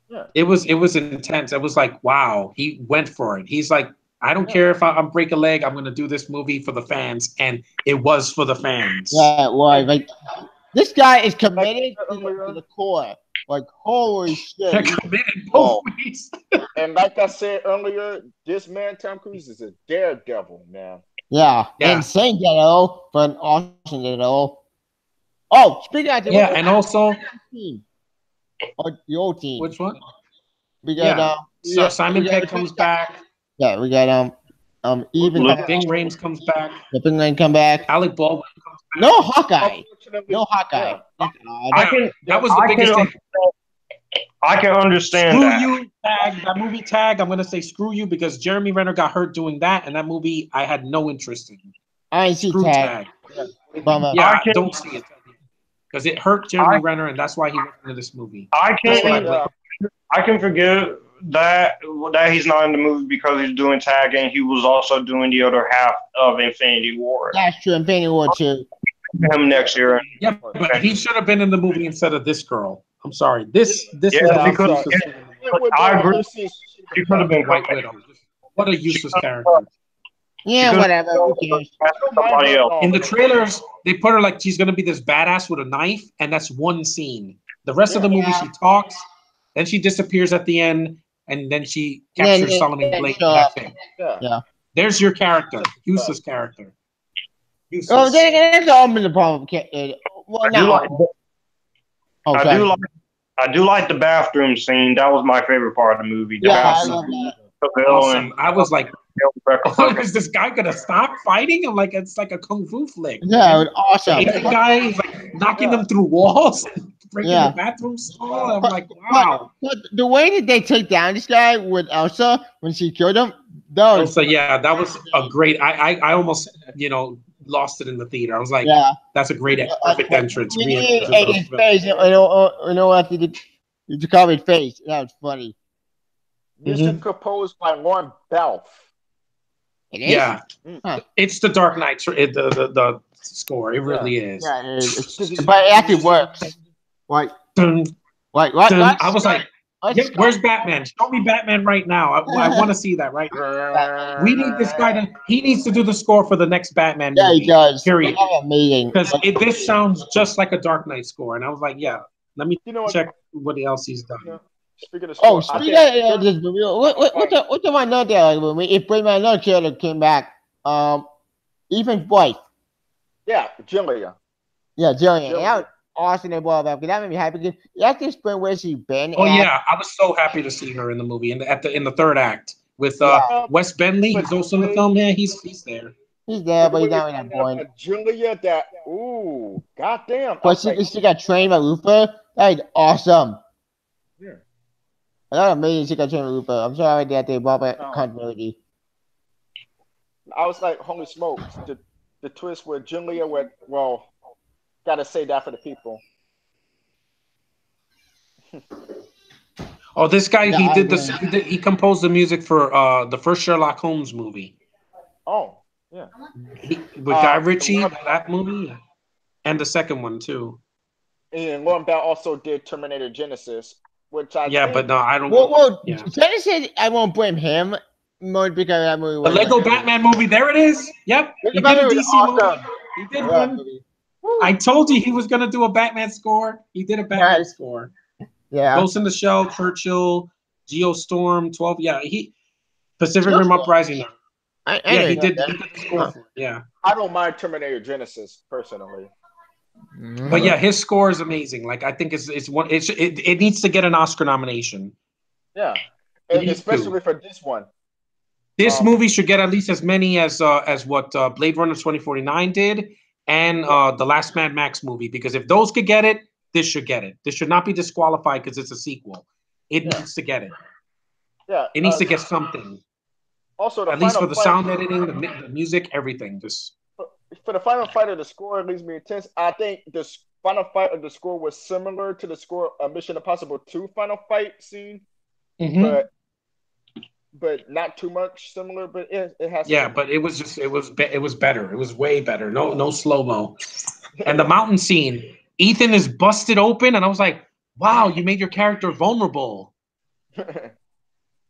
Yeah. It was intense. It was like, wow, he went for it. He's like, I don't care if I break a leg. I'm going to do this movie for the fans, and it was for the fans. Yeah, it was. Like, this guy is committed to the core. Like, holy shit. They're committed both ways. And like I said earlier, this man, Tom Cruise, is a daredevil, man. Yeah. Insane daredevil, but an awesome daredevil. Oh, speaking of and also or the old team. Which one? We got so Simon Pegg comes back. Yeah, we got even Ving Rhames comes back. Ving Rhames come back. Alec Baldwin comes back. No Hawkeye. No Hawkeye. Yeah. That was the biggest thing. I can understand screw that. You, Tag, that movie Tag. I'm gonna say screw you because Jeremy Renner got hurt doing that, and that movie I had no interest in. I ain't see Tag. Yeah, I don't see it because it hurt Jeremy Renner, and that's why he went into this movie. I can forgive that he's not in the movie because he's doing Tag, and he was also doing the other half of Infinity War. That's true, Infinity War too. Him next year. Yeah, but he should have been in the movie instead of this girl. I'm sorry. This was because I agree. She could have been White Widow. What a useless character. Yeah, whatever. In the trailers, they put her like she's gonna be this badass with a knife, and that's one scene. The rest of the movie, she talks, then she disappears at the end, and then she captures Solomon Blake. That's it. Yeah. There's your character, Husa's character. Oh, then again, that's all in the problem. Well, I do like the bathroom scene. That was my favorite part of the movie. I love that. Awesome. I was like, oh, is this guy gonna stop fighting? I'm like, it's like a kung fu flick. Yeah, it was awesome. The guy is like knocking them through walls, breaking the bathroom stall. I'm like, wow. But the way that they take down this guy with Elsa when she killed him, that was that was a great. I almost lost it in the theater. I was like, that's a great perfect entrance. His face, after the covered face, that was funny. Music composed by Lorne Balfe. It is? Yeah, it's the Dark Knight. The score. It really is. Yeah, but it actually works. What? What? I was like, where's Batman? Show me Batman right now. I want to see that right now. We need this guy he needs to do the score for the next Batman movie. Yeah, he does. Period. Amazing. Because this sounds just like a Dark Knight score. And I was like, let me check what else he's done. Speaking of score, speaking of this movie, what's the one there movie? If another character came back, Ethan's wife. Yeah, Jillian. Yeah, Jillian. That was awesome. They brought back because that made me happy. Because you have to explain where she's been. Oh yeah, I was so happy to see her in the movie in the third act with Wes Bentley. He's also in the film. Yeah, he's there. He's there, but he's not in that point. Julia, goddamn. But she got trained by Luther. That is awesome. Yeah. That's amazing. She got trained by Luther. I'm sorry that they brought back continuity. I was like, holy smokes! The twist with Julia gotta say that for the people. Oh, this guy, he did this. He composed the music for the first Sherlock Holmes movie. Oh, yeah. With Guy Ritchie, that movie, and the second one too. And Lorne Bell also did Terminator Genesis, which I but no, I don't. Well, Genesis, I won't blame him because that movie. The Lego Batman movie, there it is. Yep, he did a DC movie. He did one. I told you he was gonna do a Batman score. He did a Batman score. Yeah. Ghost in the Shell, Churchill, Geostorm, 12. Yeah, Pacific Rim Uprising. He did the score for it. Yeah. I don't mind Terminator Genesis personally. But yeah, his score is amazing. Like I think it needs to get an Oscar nomination. Yeah, especially for this one. This movie should get at least as many as what Blade Runner 2049 did, and the last Mad Max movie. Because if those could get it, this should get it. This should not be disqualified because it's a sequel. It needs to get it. Yeah, it needs to get something. Also, at least for the sound editing, the music, everything. Just for the final fight of the score, leaves me intense. I think the final fight of the score was similar to the score of Mission Impossible 2 final fight scene, but not too much similar. But it has. Yeah, but it was better. It was way better. No slow mo, and the mountain scene. Ethan is busted open, and I was like, "Wow, you made your character vulnerable."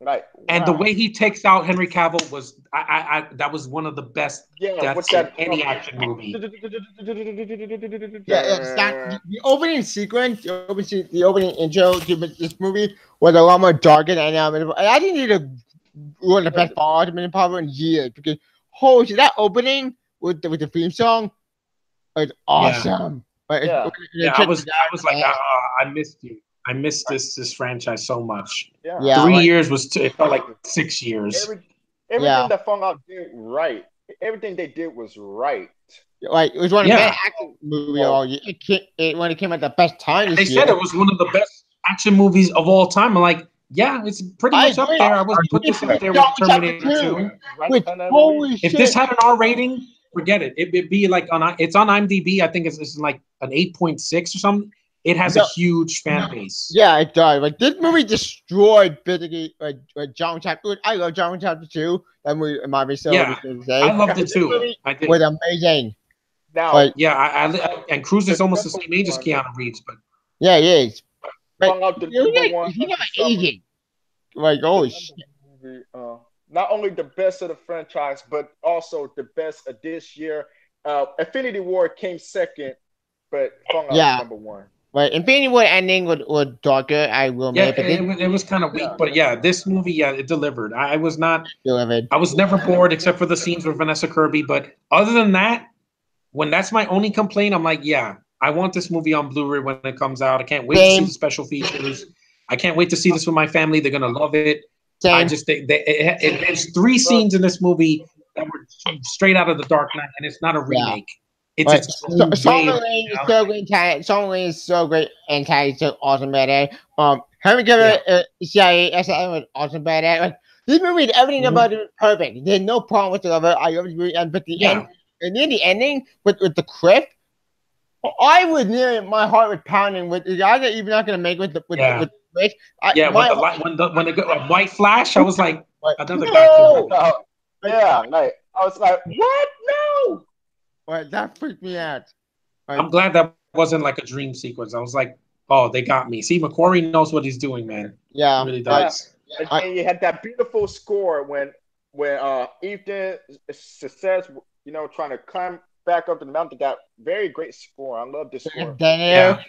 Right. And the way he takes out Henry Cavill was, that was one of the best deaths in any action movie. The opening sequence, the opening intro to this movie was a lot more darker than I didn't need to one of the best parts of Mission Impossible in years because holy shit, that opening with the theme song was awesome. I was like, I missed you. I missed this franchise so much. Yeah. 3 years it felt like 6 years. Everything that Fallout did right. Everything they did was right. Like it was one of the best action movies all year. When it came at the best time. They said it was one of the best action movies of all time. I'm like, yeah, it's pretty much up there. I was put this up there with Terminator 2. If this had an R rating, forget it. It'd be like it's on IMDb. I think it's like an 8.6 or something. It has a huge fan base. Yeah, it does. Like this movie destroyed basically John Chapter. I love John Chapter 2. That movie, I loved it too. I did. It was amazing. Now, and Cruise is almost the same age as Keanu Reeves, but he is. But he's not aging. Like holy shit. Not only the best of the franchise, but also the best of this year. Infinity War came second, but Fallout was number one. But Infinity War ending was darker. I will admit, but it was kind of weak, but yeah, this movie, it delivered. I was delivered. I was never bored except for the scenes with Vanessa Kirby. But other than that, when that's my only complaint, I'm like, yeah, I want this movie on Blu-ray when it comes out. I can't wait to see the special features. I can't wait to see this with my family. They're gonna love it. Same. I just think there's 3 scenes in this movie that were straight out of The Dark Knight, and it's not a remake. It's its own way of, Song Lane is so great and Ty is so awesome badass. Henry Cavill, CIA, SIM was awesome badass. Like, this movie, everything about it was perfect. There's no problem whatsoever. I love it, but the end, and then the ending with the crypt, I was near my heart was pounding with the guys that you're not gonna make with the with Rich. When the white flash, I was like, another guy. Yeah, like I was like, what? No. But that freaked me out. I'm glad that wasn't like a dream sequence. I was like, oh, they got me. See, McQuarrie knows what he's doing, man. Yeah, he really does. And you had that beautiful score when Ethan says, trying to climb back up the mountain. That very great score. I love this score. Yeah.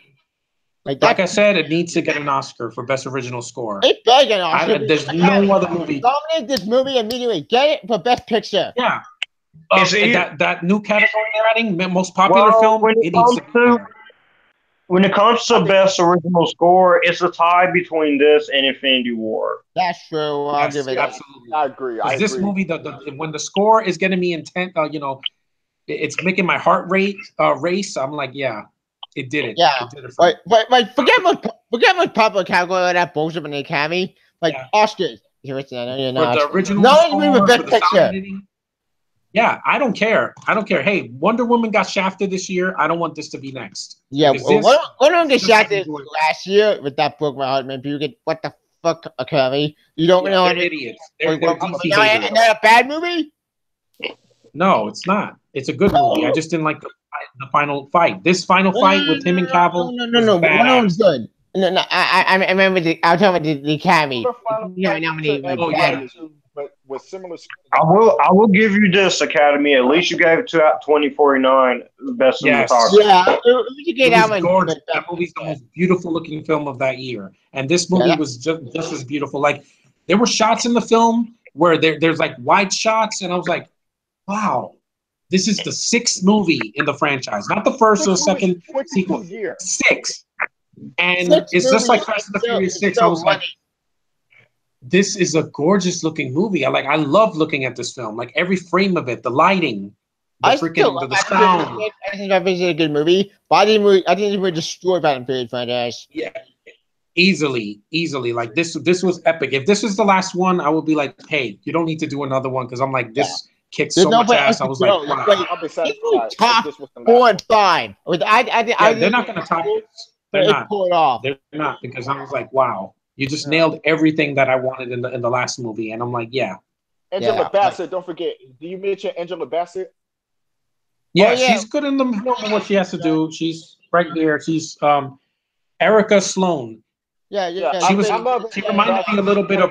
Like I said, it needs to get an Oscar for Best Original Score. It does get an Oscar. There's no other movie. Dominate this movie immediately. Get it for Best Picture. Yeah. That new category they're adding, most popular film. When it comes to Best Original Score, it's a tie between this and Infinity War. That's true. I'll give it absolutely. I agree. This movie, when the score is getting me intent, it's making my heart rate race. I'm like, yeah. It did it. Yeah, it did it but forget what popular category like that bullshit in the Academy. Like Oscars, for the original score, Best Picture. Yeah, I don't care. Hey, Wonder Woman got shafted this year. I don't want this to be next. Yeah, Wonder Woman got shafted last year with that book by Hartman. People get what the fuck, Academy? You don't know? They're idiots. They're a bad movie? No, it's not. It's a good movie. I just didn't like the final fight. This final fight with him and Cavill. No. Wonder Woman's good. No. I remember. I was talking about the Academy. But with similar. I will give you this, Academy. At least you gave it to 2049 best cinematography. Yeah, you get that one. Gorgeous. That movie's the most beautiful looking film of that year, and this movie was just as beautiful. Like there were shots in the film where there's like wide shots, and I was like, wow. This is the 6th movie in the franchise, not the first or second sequel. 6, and it's just like Fast and the Furious 6. I was like, this is a gorgeous looking movie. I love looking at this film, like every frame of it, the lighting, the sound. I think it's a good movie, but I didn't really destroy Fast and Furious franchise. Yeah, easily. Like this was epic. If this was the last one, I would be like, hey, you don't need to do another one because I'm like this. Kicked so much ass. I was like, wow. I'll be satisfied. Top 4 and 5. They're not going to top this. They're not. Pull it off. They're not, because I was like, wow, you just nailed everything that I wanted in the last movie, and I'm like, yeah. Angela Bassett, don't forget. Do you mention Angela Bassett? Yeah, she's good in the film. What she has to do, she's right here. She's Erica Sloane. Yeah. She reminded me a little bit of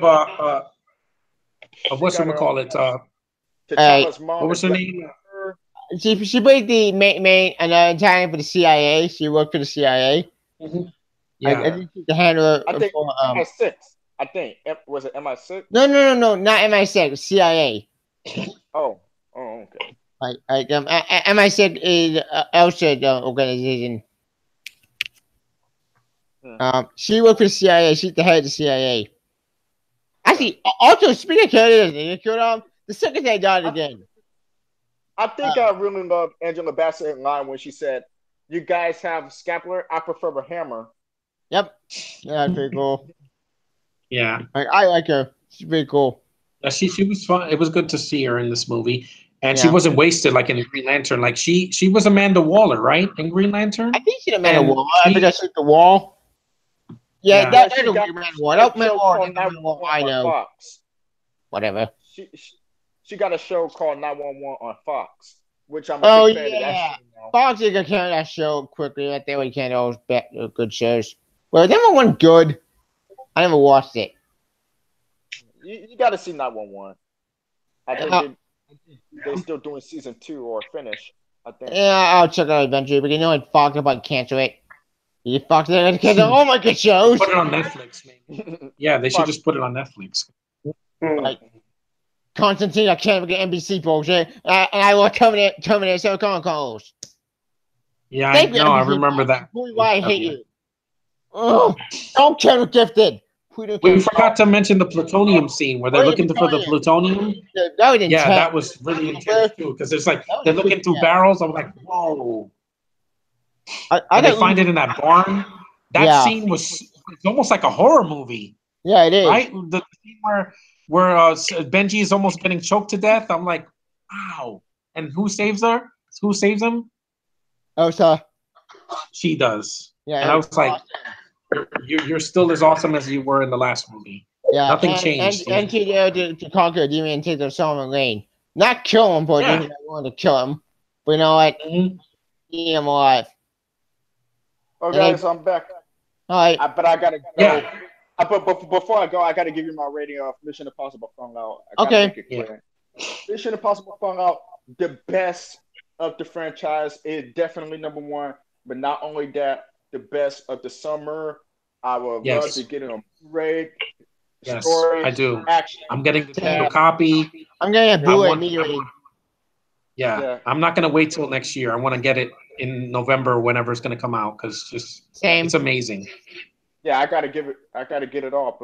whatchamacallit. What was her name? She played the main Italian for the CIA. She worked for the CIA. Mm-hmm. Yeah, I think she's the handler. I think MI6. I think was it MI6? No, not MI6. CIA. Oh, okay. MI6 is ELSA organization. She worked for the CIA. She's the head of the CIA. Actually, also speaking of characters, the secretary died again. I think I really love Angela Bassett in line when she said, "You guys have a scapular. I prefer a hammer." Yep. Yeah, pretty cool. Yeah. I like her. She's pretty cool. She was fun. It was good to see her in this movie. And she wasn't wasted like in Green Lantern. Like she was Amanda Waller, right? In Green Lantern? I think she's Amanda Waller. I think I shoot the wall. Yeah, that's Amanda Waller. I know. Fox. Whatever. She got a show called 911 on Fox, which I'm a big fan of that show now. Fox is gonna carry that show quickly. Right there, we can't always bet good shows. Well, never one good. I never watched it. You got to see 911. I think they're still doing season 2 or finish. I think. Yeah, I'll check out eventually, but Fox about to cancel it. You fucked it. Oh my god, shows. Put it on Netflix, maybe. Yeah, they should just put it on Netflix. Like Constantine, I can't get NBC bullshit. And I will Terminator so calls. Yeah, I know. I remember that. Why I hate you. Oh, don't kill Gifted. We forgot to mention the plutonium scene where they're looking for the plutonium. Yeah, that was really intense too, because it's like they're looking through barrels. I'm like, whoa. And they find it in that barn. That scene was almost like a horror movie. Yeah, it is. Right? The scene where Benji is almost getting choked to death. I'm like, wow. And who saves her? Who saves him? Elsa. She does. Yeah, and I was like, you're still as awesome as you were in the last movie. Yeah, nothing changed. And she's there to conquer a demon and take the Solomon Lane. Not kill him, but I wanted to kill him. But you know what? Keep him alive. Okay, so I'm back. All right. But I gotta go. Yeah. But before I go, I gotta give you my rating of Mission Impossible Fallout. Okay. Mission Impossible Fallout, the best of the franchise, is definitely number one. But not only that, the best of the summer. I would love to get it on Blu-ray. Yes, story, I do. Action. I'm getting the digital copy. I'm getting a Blu-ray immediately. Yeah, I'm not gonna wait till next year. I want to get it in November, whenever it's gonna come out, because it's amazing. Yeah, I gotta get it all,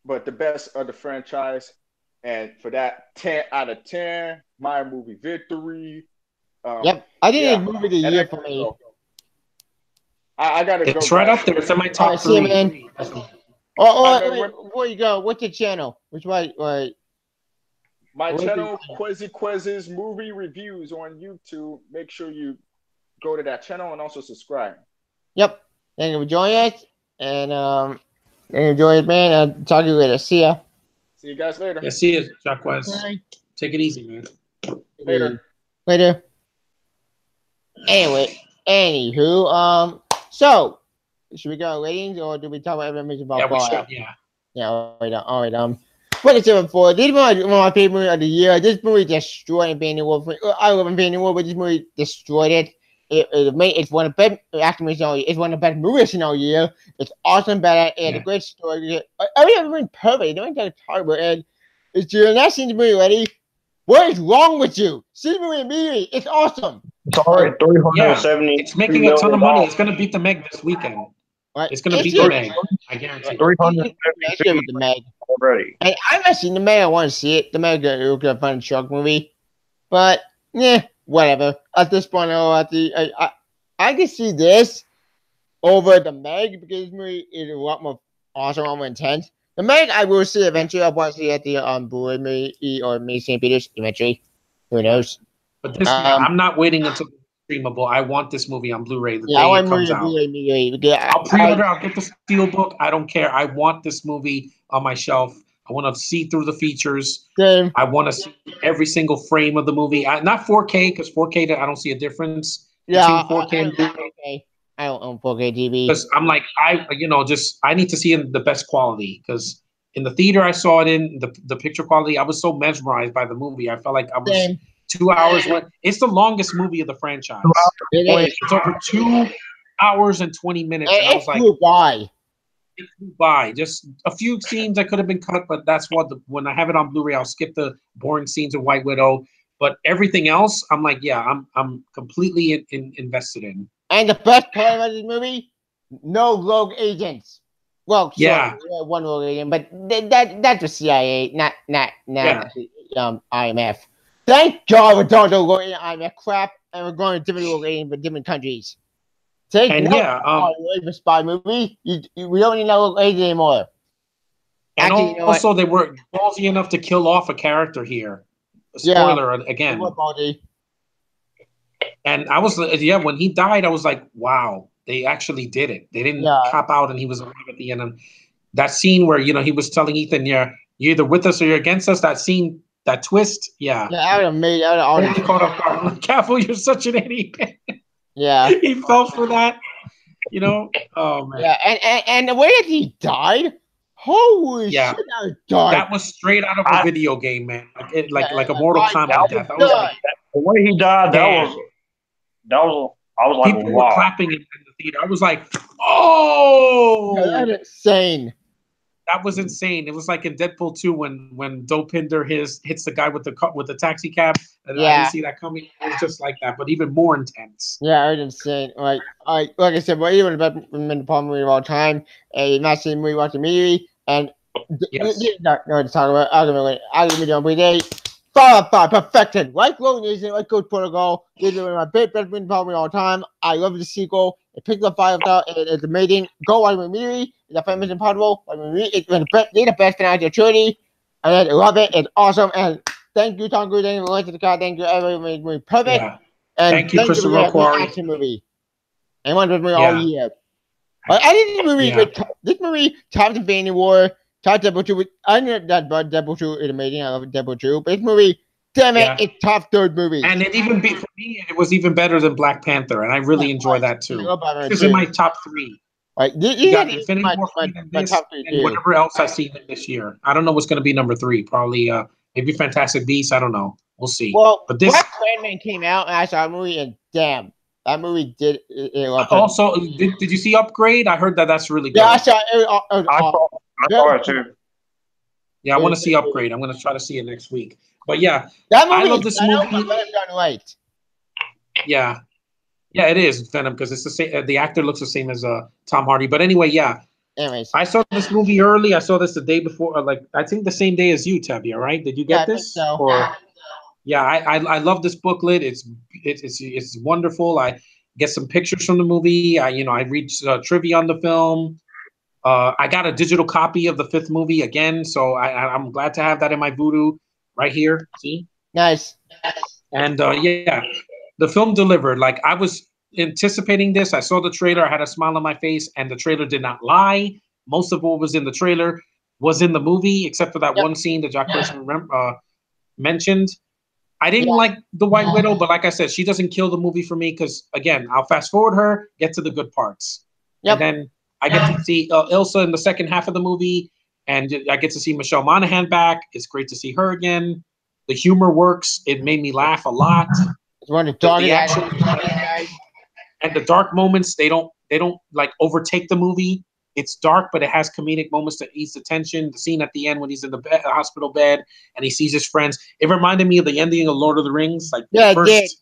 but the best of the franchise, and for that 10 out of 10, my movie victory. Yep, I think it's movie of the year for me. I gotta go. It's right up there. It's in my top 3. Man. Where you go? What's your channel? Which way? My channel, Quiz's Movie Reviews on YouTube. Make sure you go to that channel and also subscribe. Yep. Thank you for joining us. And enjoy it, man. I'll talk to you later. See ya. See you guys later. Yeah, see you, Jacques. Take it easy, man. Later. Anyway, anywho, so should we go ratings or do we talk about everything about Fallout? Yeah, all right. What is it for? This is one of my favorite movies of the year. This movie destroyed Infinity War. I love Infinity War, but this movie destroyed it. It's one of the best action movies all year. It's one of the best movies in all year. It's awesome, better, and a great story. Everything's been perfect. No one can talk about it. If you're not seeing the movie already, what is wrong with you? See the movie immediately. It's awesome. It's already 370. It's making a ton of money. It's going to beat the Meg this weekend. Right. It's going to beat the Meg. I guarantee. 370 with the Meg already. And I haven't seen the Meg. I want to see it. The Meg is a fun shark movie, but whatever. At this point, I can see this over the Meg because this movie is a lot more awesome, a lot more intense. The Meg I will see eventually. I want to see at the Blu-ray movie or maybe St. Peter's eventually. Who knows? But this, I'm not waiting until it's streamable. I want this movie on Blu-ray the day it comes out. I'll pre-order. I'll get the Steelbook. I don't care. I want this movie on my shelf. I want to see through the features. Same. I want to see every single frame of the movie. Not 4K, because 4K, I don't see a difference between 4K and Blu-ray. I don't own 4K TV. Because I'm like, I need to see in the best quality. Because in the theater I saw it in, the picture quality, I was so mesmerized by the movie. I felt like I was 2 hours. It's the longest movie of the franchise. It's over 2 hours and 20 minutes. And I was like, it flew by. Just a few scenes that could have been cut, but that's when I have it on Blu-ray, I'll skip the boring scenes of White Widow. But everything else, I'm like, I'm completely invested in. And the best part about this movie, no rogue agents. Well, one rogue agent, but that's the CIA, not IMF. Thank God we're done with rogue agent IMF crap, and we're going to different rogue agents for different countries. A spy movie. We don't need no rogue agent anymore. And actually, also, they were ballsy enough to kill off a character here. Spoiler again. And I was, when he died, I was like, wow, they actually did it. They didn't cop out and he was alive at the end. And that scene where, he was telling Ethan, you're either with us or you're against us, that scene, that twist, I would have made it. Caught off guard. Like, Cavill, you're such an idiot. He fell for that, Oh, man. Yeah, and the way that he died, holy shit, that was straight out of a video game, man. Like a Mortal Kombat death. The way he died, I was like, people were clapping in the theater. I was like, Oh, that's insane. That was insane. It was like in Deadpool 2 when Dopinder hits the guy with the taxi cab. And I didn't see that coming. It was just like that, but even more intense. Yeah, it was insane. Like I said, well, even the best movie of all time, a not seen movie watch immediately, and no, to talk about. I'm gonna be done with it. Perfected. Like Rogue Nation, like Coach Protocol. These are my best movie of all time. I love the sequel. It picked up 5 stars. It's amazing. Go watch immediately. It's a Mission Impossible. It's the best financial trilogy. I love it. It's awesome. And thank you, Tom Cruise. Thank you for listening to the card. Thank you, everyone. Perfect. Yeah. And thank you, Christopher Quarry. Action movie. And one with me all year. But I didn't movie. This movie tops Infinity War. Top Deadpool 2. I know that Deadpool 2 is amazing. I love Deadpool 2. But this movie, damn it, it's top third movie. And it even for me, it was even better than Black Panther, and I really enjoy that too. This is in my top 3. Right, you got Infinity War, my top 3 and whatever else I see this year. I don't know what's going to be number 3. Probably maybe Fantastic Beasts. I don't know. We'll see. Well, but this Black Panther came out, and I saw a movie, and damn. That movie did. Also, did you see Upgrade? I heard that's really good. Yeah, I saw it. I saw it too. Yeah, I want to see Upgrade. I'm going to try to see it next week. But yeah, that movie, I love this movie. Yeah, it is Venom because it's the same. The actor looks the same as Tom Hardy. But anyway, yeah. Anyways, I saw this movie early. I saw this the day before. I think the same day as you, Tabia. Right? Did you get this? I think so. Or yeah, I love this booklet. It's wonderful. I get some pictures from the movie. I read trivia on the film. I got a digital copy of the 5th movie again, so I'm glad to have that in my voodoo right here. See, nice. And yeah, the film delivered. Like I was anticipating this. I saw the trailer. I had a smile on my face, and the trailer did not lie. Most of what was in the trailer was in the movie, except for that one scene that Jack Person mentioned. I didn't like the White Widow, but like I said, she doesn't kill the movie for me because, again, I'll fast forward her, get to the good parts. And then I get to see Ilsa in the second half of the movie, and I get to see Michelle Monaghan back. It's great to see her again. The humor works. It made me laugh a lot. The action and the dark moments, they don't like overtake the movie. It's dark, but it has comedic moments to ease the tension. The scene at the end when he's in the hospital bed and he sees his friends. It reminded me of the ending of Lord of the Rings, like the first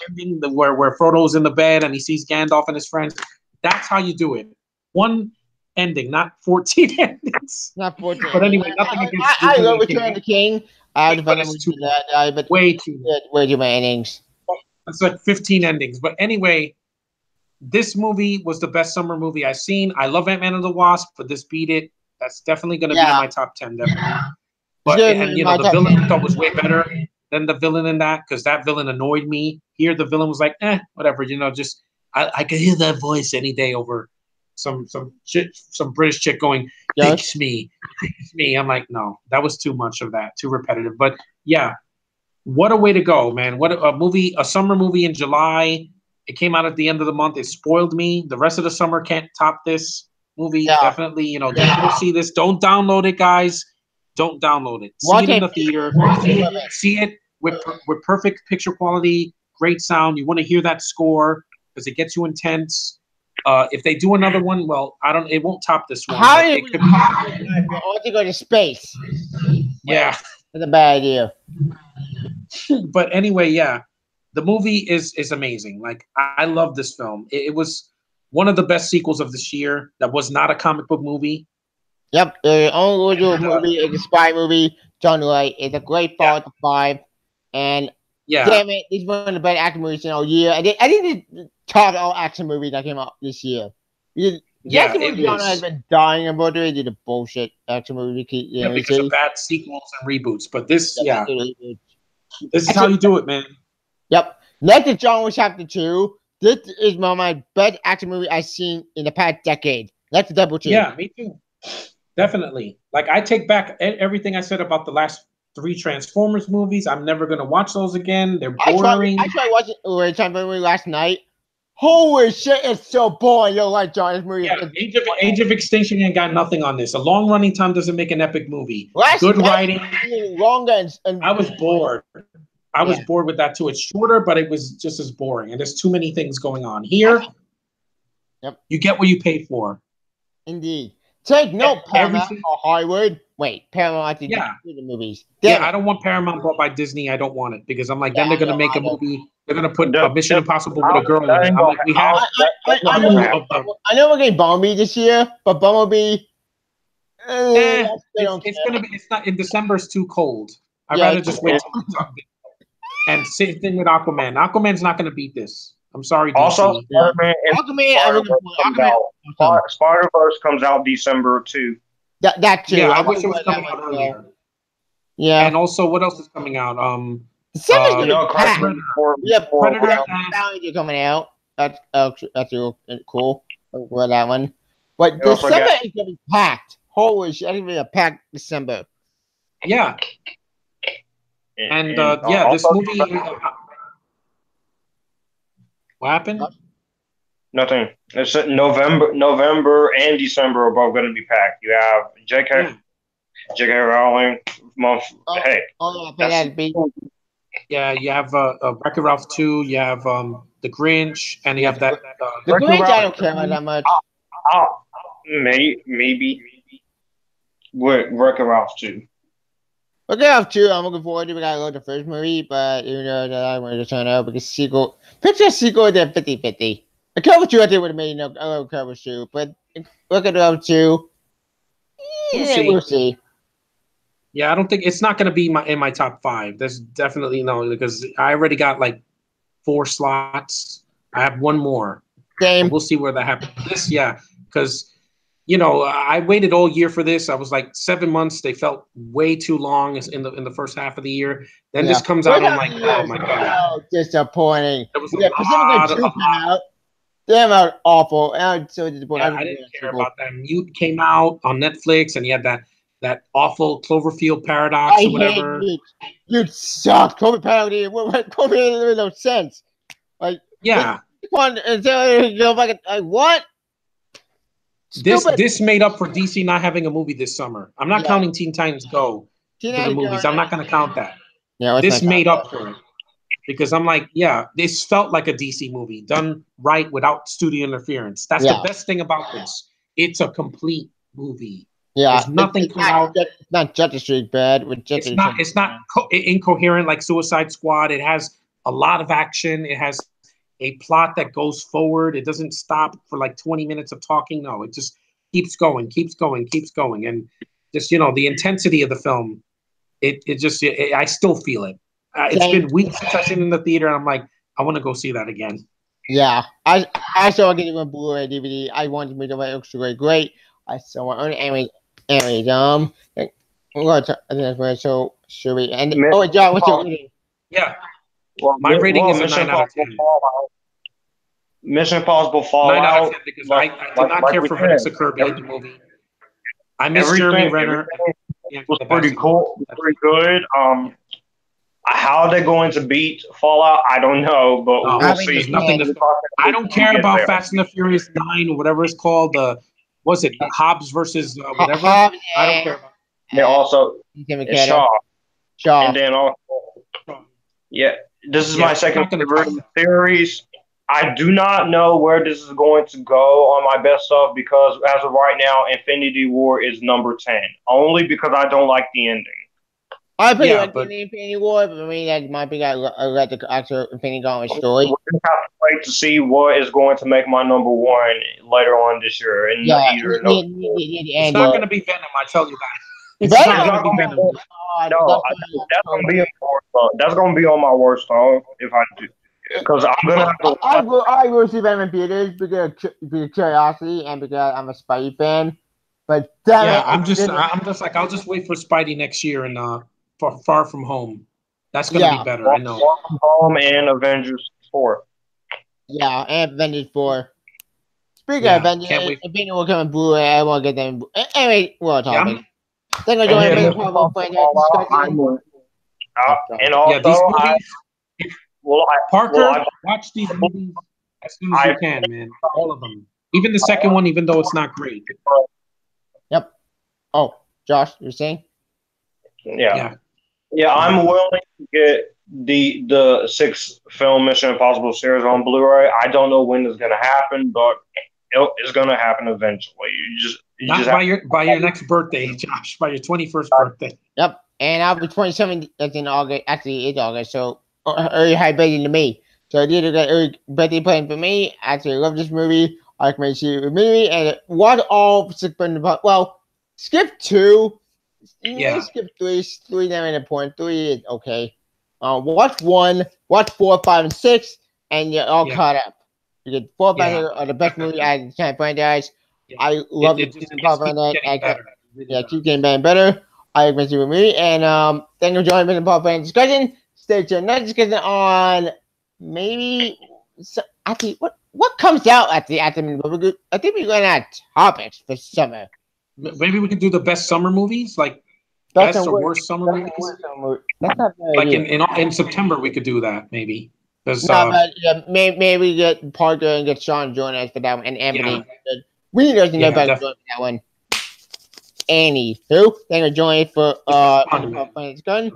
ending where Frodo's in the bed and he sees Gandalf and his friends. That's how you do it. One ending, not 14 endings. Not 14. But anyway, nothing against I love Return of the King. But way too many endings. It's like 15 endings. But anyway, this movie was the best summer movie I've seen. I love Ant-Man and the Wasp, but this beat it. That's definitely going to be in my top 10. Definitely. But the villain I thought was way better than the villain in that because that villain annoyed me. Here, the villain was like, whatever. Just I could hear that voice any day over some British chick going, "Fix me." I'm like, no, that was too much of that, too repetitive. But yeah, what a way to go, man! What a movie, a summer movie in July. It came out at the end of the month. It spoiled me. The rest of the summer can't top this movie. Yeah. Definitely, don't go see this. Don't download it, guys. Don't download it. See it in the theater. See it with perfect picture quality, great sound. You want to hear that score because it gets you intense. If they do another one, well, it won't top this one. How do you want to go to space? Yeah. That's a bad idea. But anyway, yeah. The movie is amazing. Like I love this film. It was one of the best sequels of this year. That was not a comic book movie. Yep, the only movie is a spy movie. John Wright. It's a great 5, and damn it, it's one of the best action movies in all year. I think the top all action movie that came out this year. Action movie has been dying about it. Did a bullshit action movie. Because of bad sequels and reboots. But this, this is how you do it, man. Yep. Next is John Wick Chapter 2. This is one of my best action movie I've seen in the past decade. That's Deadpool 2. Yeah, me too. Definitely. Like, I take back everything I said about the last 3 Transformers movies. I'm never going to watch those again. They're boring. I tried watching Transformers last night. Holy shit, it's so boring. You're like, John, this movie. Yeah, Age of Extinction ain't got nothing on this. A long running time doesn't make an epic movie. Good writing. Longer and I was bored. I was bored with that too. It's shorter, but it was just as boring. And there's too many things going on. Here, Yep. You get what you pay for. Indeed. Take note, Paramount Everything- or Hollywood. Wait, Paramount to Yeah. do the movies. Yeah, I don't want Paramount bought by Disney. I don't want it because I'm like, then they're gonna make a movie. They're gonna put a Mission Impossible with a girl in it. I'm like, we have. I know we're getting Bumblebee this year, but Bumblebee. It's gonna be. It's not in December. It's too cold. I'd rather just wait. And same thing with Aquaman. Aquaman's not gonna beat this. I'm sorry, DC. Also, Spider-Verse comes out December too. That too. Yeah, I wish it was coming out earlier. Yeah. And also, what else is coming out? December's Predator. Predator coming out. That's real cool. For that one. But December is gonna be packed. Holy shit! It's gonna be a packed December. Yeah. And this movie. What happened? Nothing. It's November and December are both going to be packed. You have J.K. Rowling. Yeah, you have Wreck-It Ralph 2. You have The Grinch, and you have that. The Grinch, I don't care about that much. Maybe. With Wreck-It Ralph 2. Wreck-It Ralph 2, I'm looking forward to. We gotta go to the first movie, but you know that I wanted to turn out because picture a sequel that 50-50. A Cover 2 I think would have made a Cover 2, but Wreck-It Ralph 2, we'll see. Yeah, I don't think it's not going to be in my top 5. There's definitely no, because I already got like 4 slots. I have 1 more. Same. We'll see where that happens. Because I waited all year for this. I was like 7 months. They felt way too long in the first half of the year. Then this comes out. I'm like, oh my god, disappointing. It was a lot. Damn out awful. I'm so disappointed. I didn't care about that. Mute came out on Netflix, and you had that awful Cloverfield paradox or whatever. You sucked. Cloverfield paradox. Cloverfield made no sense. Like what? This made up for DC not having a movie this summer. I'm not counting Teen Titans Go for the movies. I'm not going to count that. Yeah, this made up for it. Because I'm like, this felt like a DC movie done right without studio interference. That's the best thing about this. It's a complete movie. Yeah, there's nothing it's not Justice League bad. It's not incoherent like Suicide Squad. It has a lot of action. It has a plot that goes forward. It doesn't stop for like 20 minutes of talking. No, it just keeps going. And just, the intensity of the film, I still feel it. It's been weeks since I've seen it in the theater, and I'm like, I want to go see that again. Yeah, I saw it on Blu-ray DVD. I wanted to make it look great. I saw it on anyways. So should we end? John, what's your rating? Yeah, my rating is a 9 out of 10. Mission Impossible Fallout. 9 out of 10 because I did not care for Vanessa Kirby in the movie. I miss Jeremy Renner. It was pretty cool. Pretty good. How they're going to beat Fallout, I don't know, but we'll see. I don't care about Fast and the Furious 9 or whatever it's called. What's it? Hobbs versus whatever. I don't care about. Yeah, also Shaw. And then also, this is my second favorite series. I do not know where this is going to go on my best stuff because as of right now, Infinity War is number 10. Only because I don't like the ending. I pretty like the Infinity War, but I mean that might be I read the actual Infinity Gauntlet story. We're gonna have to wait to see what is going to make my number 1 later on this year. And it's not going to be Venom. I tell you that. It's not going to be Venom. No, that's going to be that's going to be on my worst phone if I do. Because I'm gonna have to. I will see Venom in theaters because of curiosity and because I'm a Spidey fan. But I'm just like I'll just wait for Spidey next year and Far From Home. That's gonna be better. I know. Far From Home and Avengers 4. Yeah, and Avengers 4. Speaking of Avengers, Infinity War coming Blu-ray. I won't get them. Anyway, we're talking. Then I join and also, Parker, watch these movies as soon as you can, man. All of them. Even the second one, even though it's not great. Yep. Oh, Josh, you're saying? Yeah, I'm willing to get the 6 film Mission Impossible series on Blu-ray. I don't know when it's going to happen, but it's gonna happen eventually. You Not just by your next birthday, Josh. By your 21st birthday. Yep. And I'll be 27. That's in August. Actually, it's August. So early high birthday to me. So I did a early birthday plan for me. Actually, I love this movie. I recommend you the movie and watch all six. Well, skip 2. Yeah. Skip 3. 3 never in the point. 3 is okay. Watch 1, watch 4, 5, and 6, and you're all caught up. You get 4, 5 are the best movie I can franchise. Yeah. I love it the just season keeps on that. getting better. Really Keep getting better and better. I recommend you the movie, and thank you for joining me in the Paul Fan discussion. Stay tuned. Next discussion on maybe actually what comes out at the movie. I think we're going to topics for summer. Maybe we could do the best summer movies, like best or worst summer movies. That's not very like in September, we could do that maybe. But maybe we get Parker and get Sean join us for that one, and Anthony. Yeah. We need to know about joining that one. Anywho, thank you for joining for gun.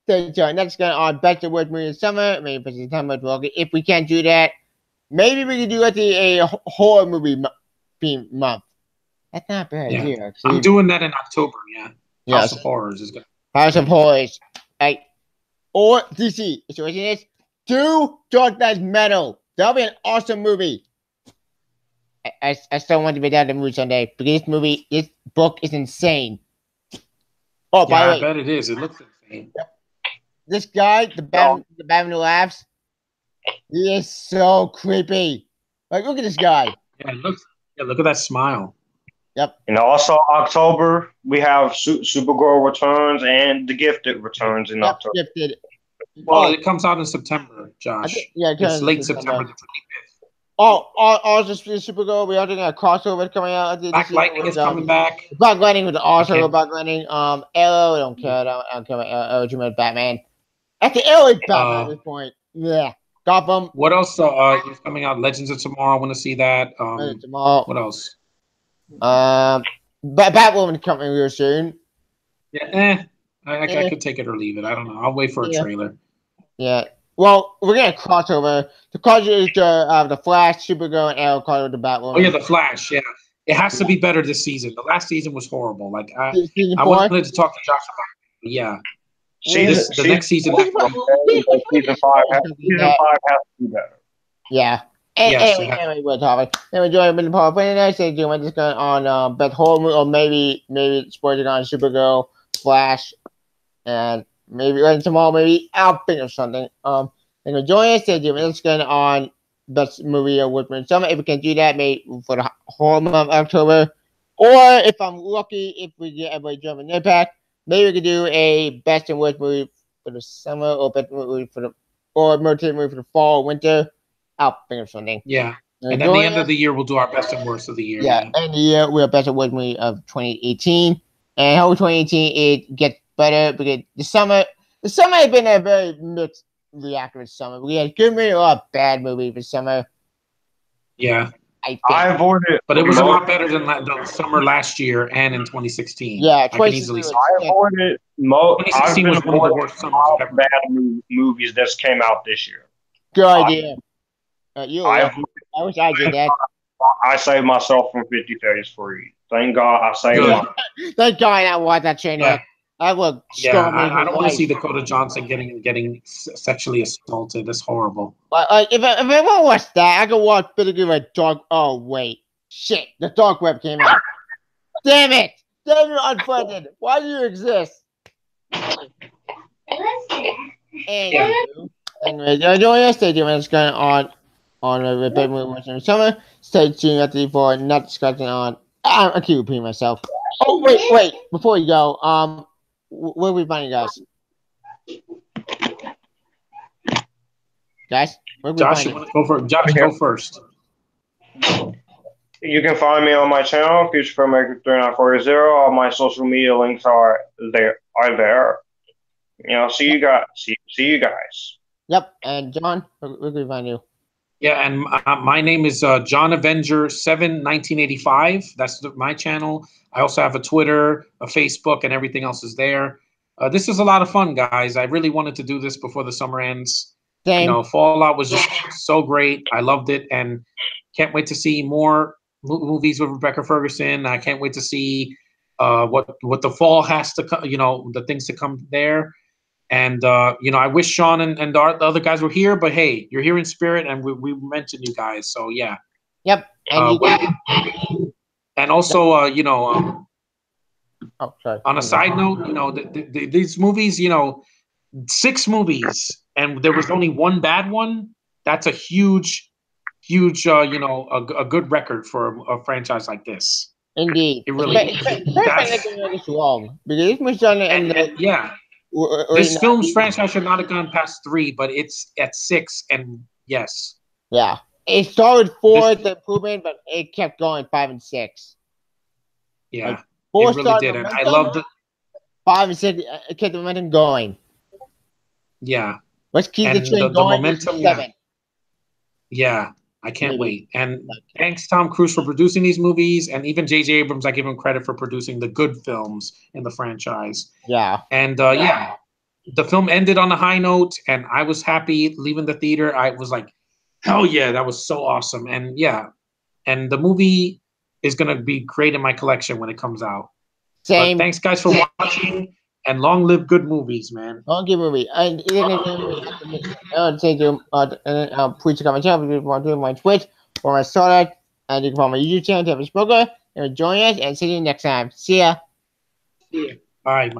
So next gun on best of worst movie in summer. Maybe for September. If we can't do that, maybe we can do a horror movie month. That's not a bad idea. Actually. I'm doing that in October. Yeah. House of Horrors is good. House of Horrors, or DC. Situation is do Dark Knight Metal. That'll be an awesome movie. I still want to be down to the movie someday because this book is insane. Oh, by the way, I bet it is. It looks insane. This guy, the Batman who laughs, he is so creepy. Like, look at this guy. Yeah, look at that smile. Yep. And also October, we have Supergirl returns and The Gifted returns in October. Gifted. Well, it comes out in September, Josh. It's late September the 25th. Also Supergirl, we are doing a crossover coming out. Black Lightning is coming back. Black Lightning with also Black Lightning. Arrow, I don't care. I don't care about Arrow. Too much Batman. Actually, Arrow is Batman at this point. Yeah. Gotham. What else is coming out? Legends of Tomorrow. I want to see that. Tomorrow. What else? Batwoman coming real soon. Yeah. I could take it or leave it. I don't know. I'll wait for a trailer. Yeah. Well, we're gonna crossover. The crossover is the Flash, Supergirl, and Arrow crossover the Batwoman. Oh yeah, the Flash. Yeah, it has to be better this season. The last season was horrible. Like I wanted to talk to Josh about it. Yeah. The next season. Season 5 has to be better. Yeah. Anyway, we're talking. Then we're joining the Paul Fan tonight. Stay tuned. We're just going on best horror movie, or maybe spoiling on Supergirl, Flash, and maybe tomorrow, maybe I'll think of something. And we're joining us. Stay tuned. We're just going on best movie of Woodman Summer. If we can do that, maybe for the horror month of October, or if I'm lucky, if we get everybody jumping their pack, maybe we could do a best and worst movie for the summer, or best movie for the movie for the fall, winter. I'll think of something. Yeah. And at the end of the year, we'll do our best and worst of the year. Yeah. And the year, we're best and worst movie of 2018. And hope 2018 it gets better because the summer has been a very mixed reactive summer. We had good movie, a lot of bad movie for summer. Yeah. I avoided, but it was a lot better than the summer last year and in 2016. Yeah, I can easily say. I avoided most. 2016 was one of the worst summers ever. Bad movies that came out this year. Good idea. I wish I did that. I saved myself from 50 Days Free. Thank God I saved myself. Thank God I watched that train. Yeah. I would. I don't want to see Dakota Johnson getting sexually assaulted. That's horrible. If I want to watch that, I could watch Billy Good Dog. Oh wait, shit! The Dark Web came out. Damn it! Damn you, Unfriended! Why do you exist? Anyway, join us. Stay tuned. What's going on the big movie in the summer. Stay tuned at the for not discussing on. I keep repeating myself. Oh wait! Before you go, where are we finding guys? Guys, where are we Josh, finding? Josh, go first. You can find me on my channel, Future Filmmaker 3940. All my social media links are there. See you guys. See you guys. Yep, and John, where can we find you? Yeah, and my name is John Avenger 71985. That's my channel. I also have a Twitter, a Facebook, and everything else is there. This is a lot of fun, guys. I really wanted to do this before the summer ends. Same. Fallout was just so great. I loved it, and can't wait to see more movies with Rebecca Ferguson. I can't wait to see what the fall has to come. The things to come there. And I wish Sean and the other guys were here, but hey, you're here in spirit, and we mentioned you guys, so yeah. Yep. And also, oh, sorry. On a side note, these movies, 6 movies, and there was only one bad one. That's a huge, a good record for a franchise like this. Indeed. It really. That's wrong because this was done yeah. This film's franchise should not have gone past 3, but it's at 6, and yes. Yeah. It started 4 the improvement, but it kept going 5 and 6. Yeah. Like, 4 it really did. And I loved it. 5 and 6 kept the momentum going. Yeah. Let's keep the train going. Momentum. Yeah. I can't wait. And thanks, Tom Cruise, for producing these movies. And even J.J. Abrams, I give him credit for producing the good films in the franchise. Yeah. And the film ended on a high note, and I was happy leaving the theater. I was like, hell yeah, that was so awesome. And and the movie is going to be great in my collection when it comes out. Same. But thanks, guys, for watching. And long live good movies, man. Long live movie. And please comment channel if you want to do my Twitch or my Starlight. And you can follow my YouTube channel, David Spoker. And join us and see you next time. See ya. Bye.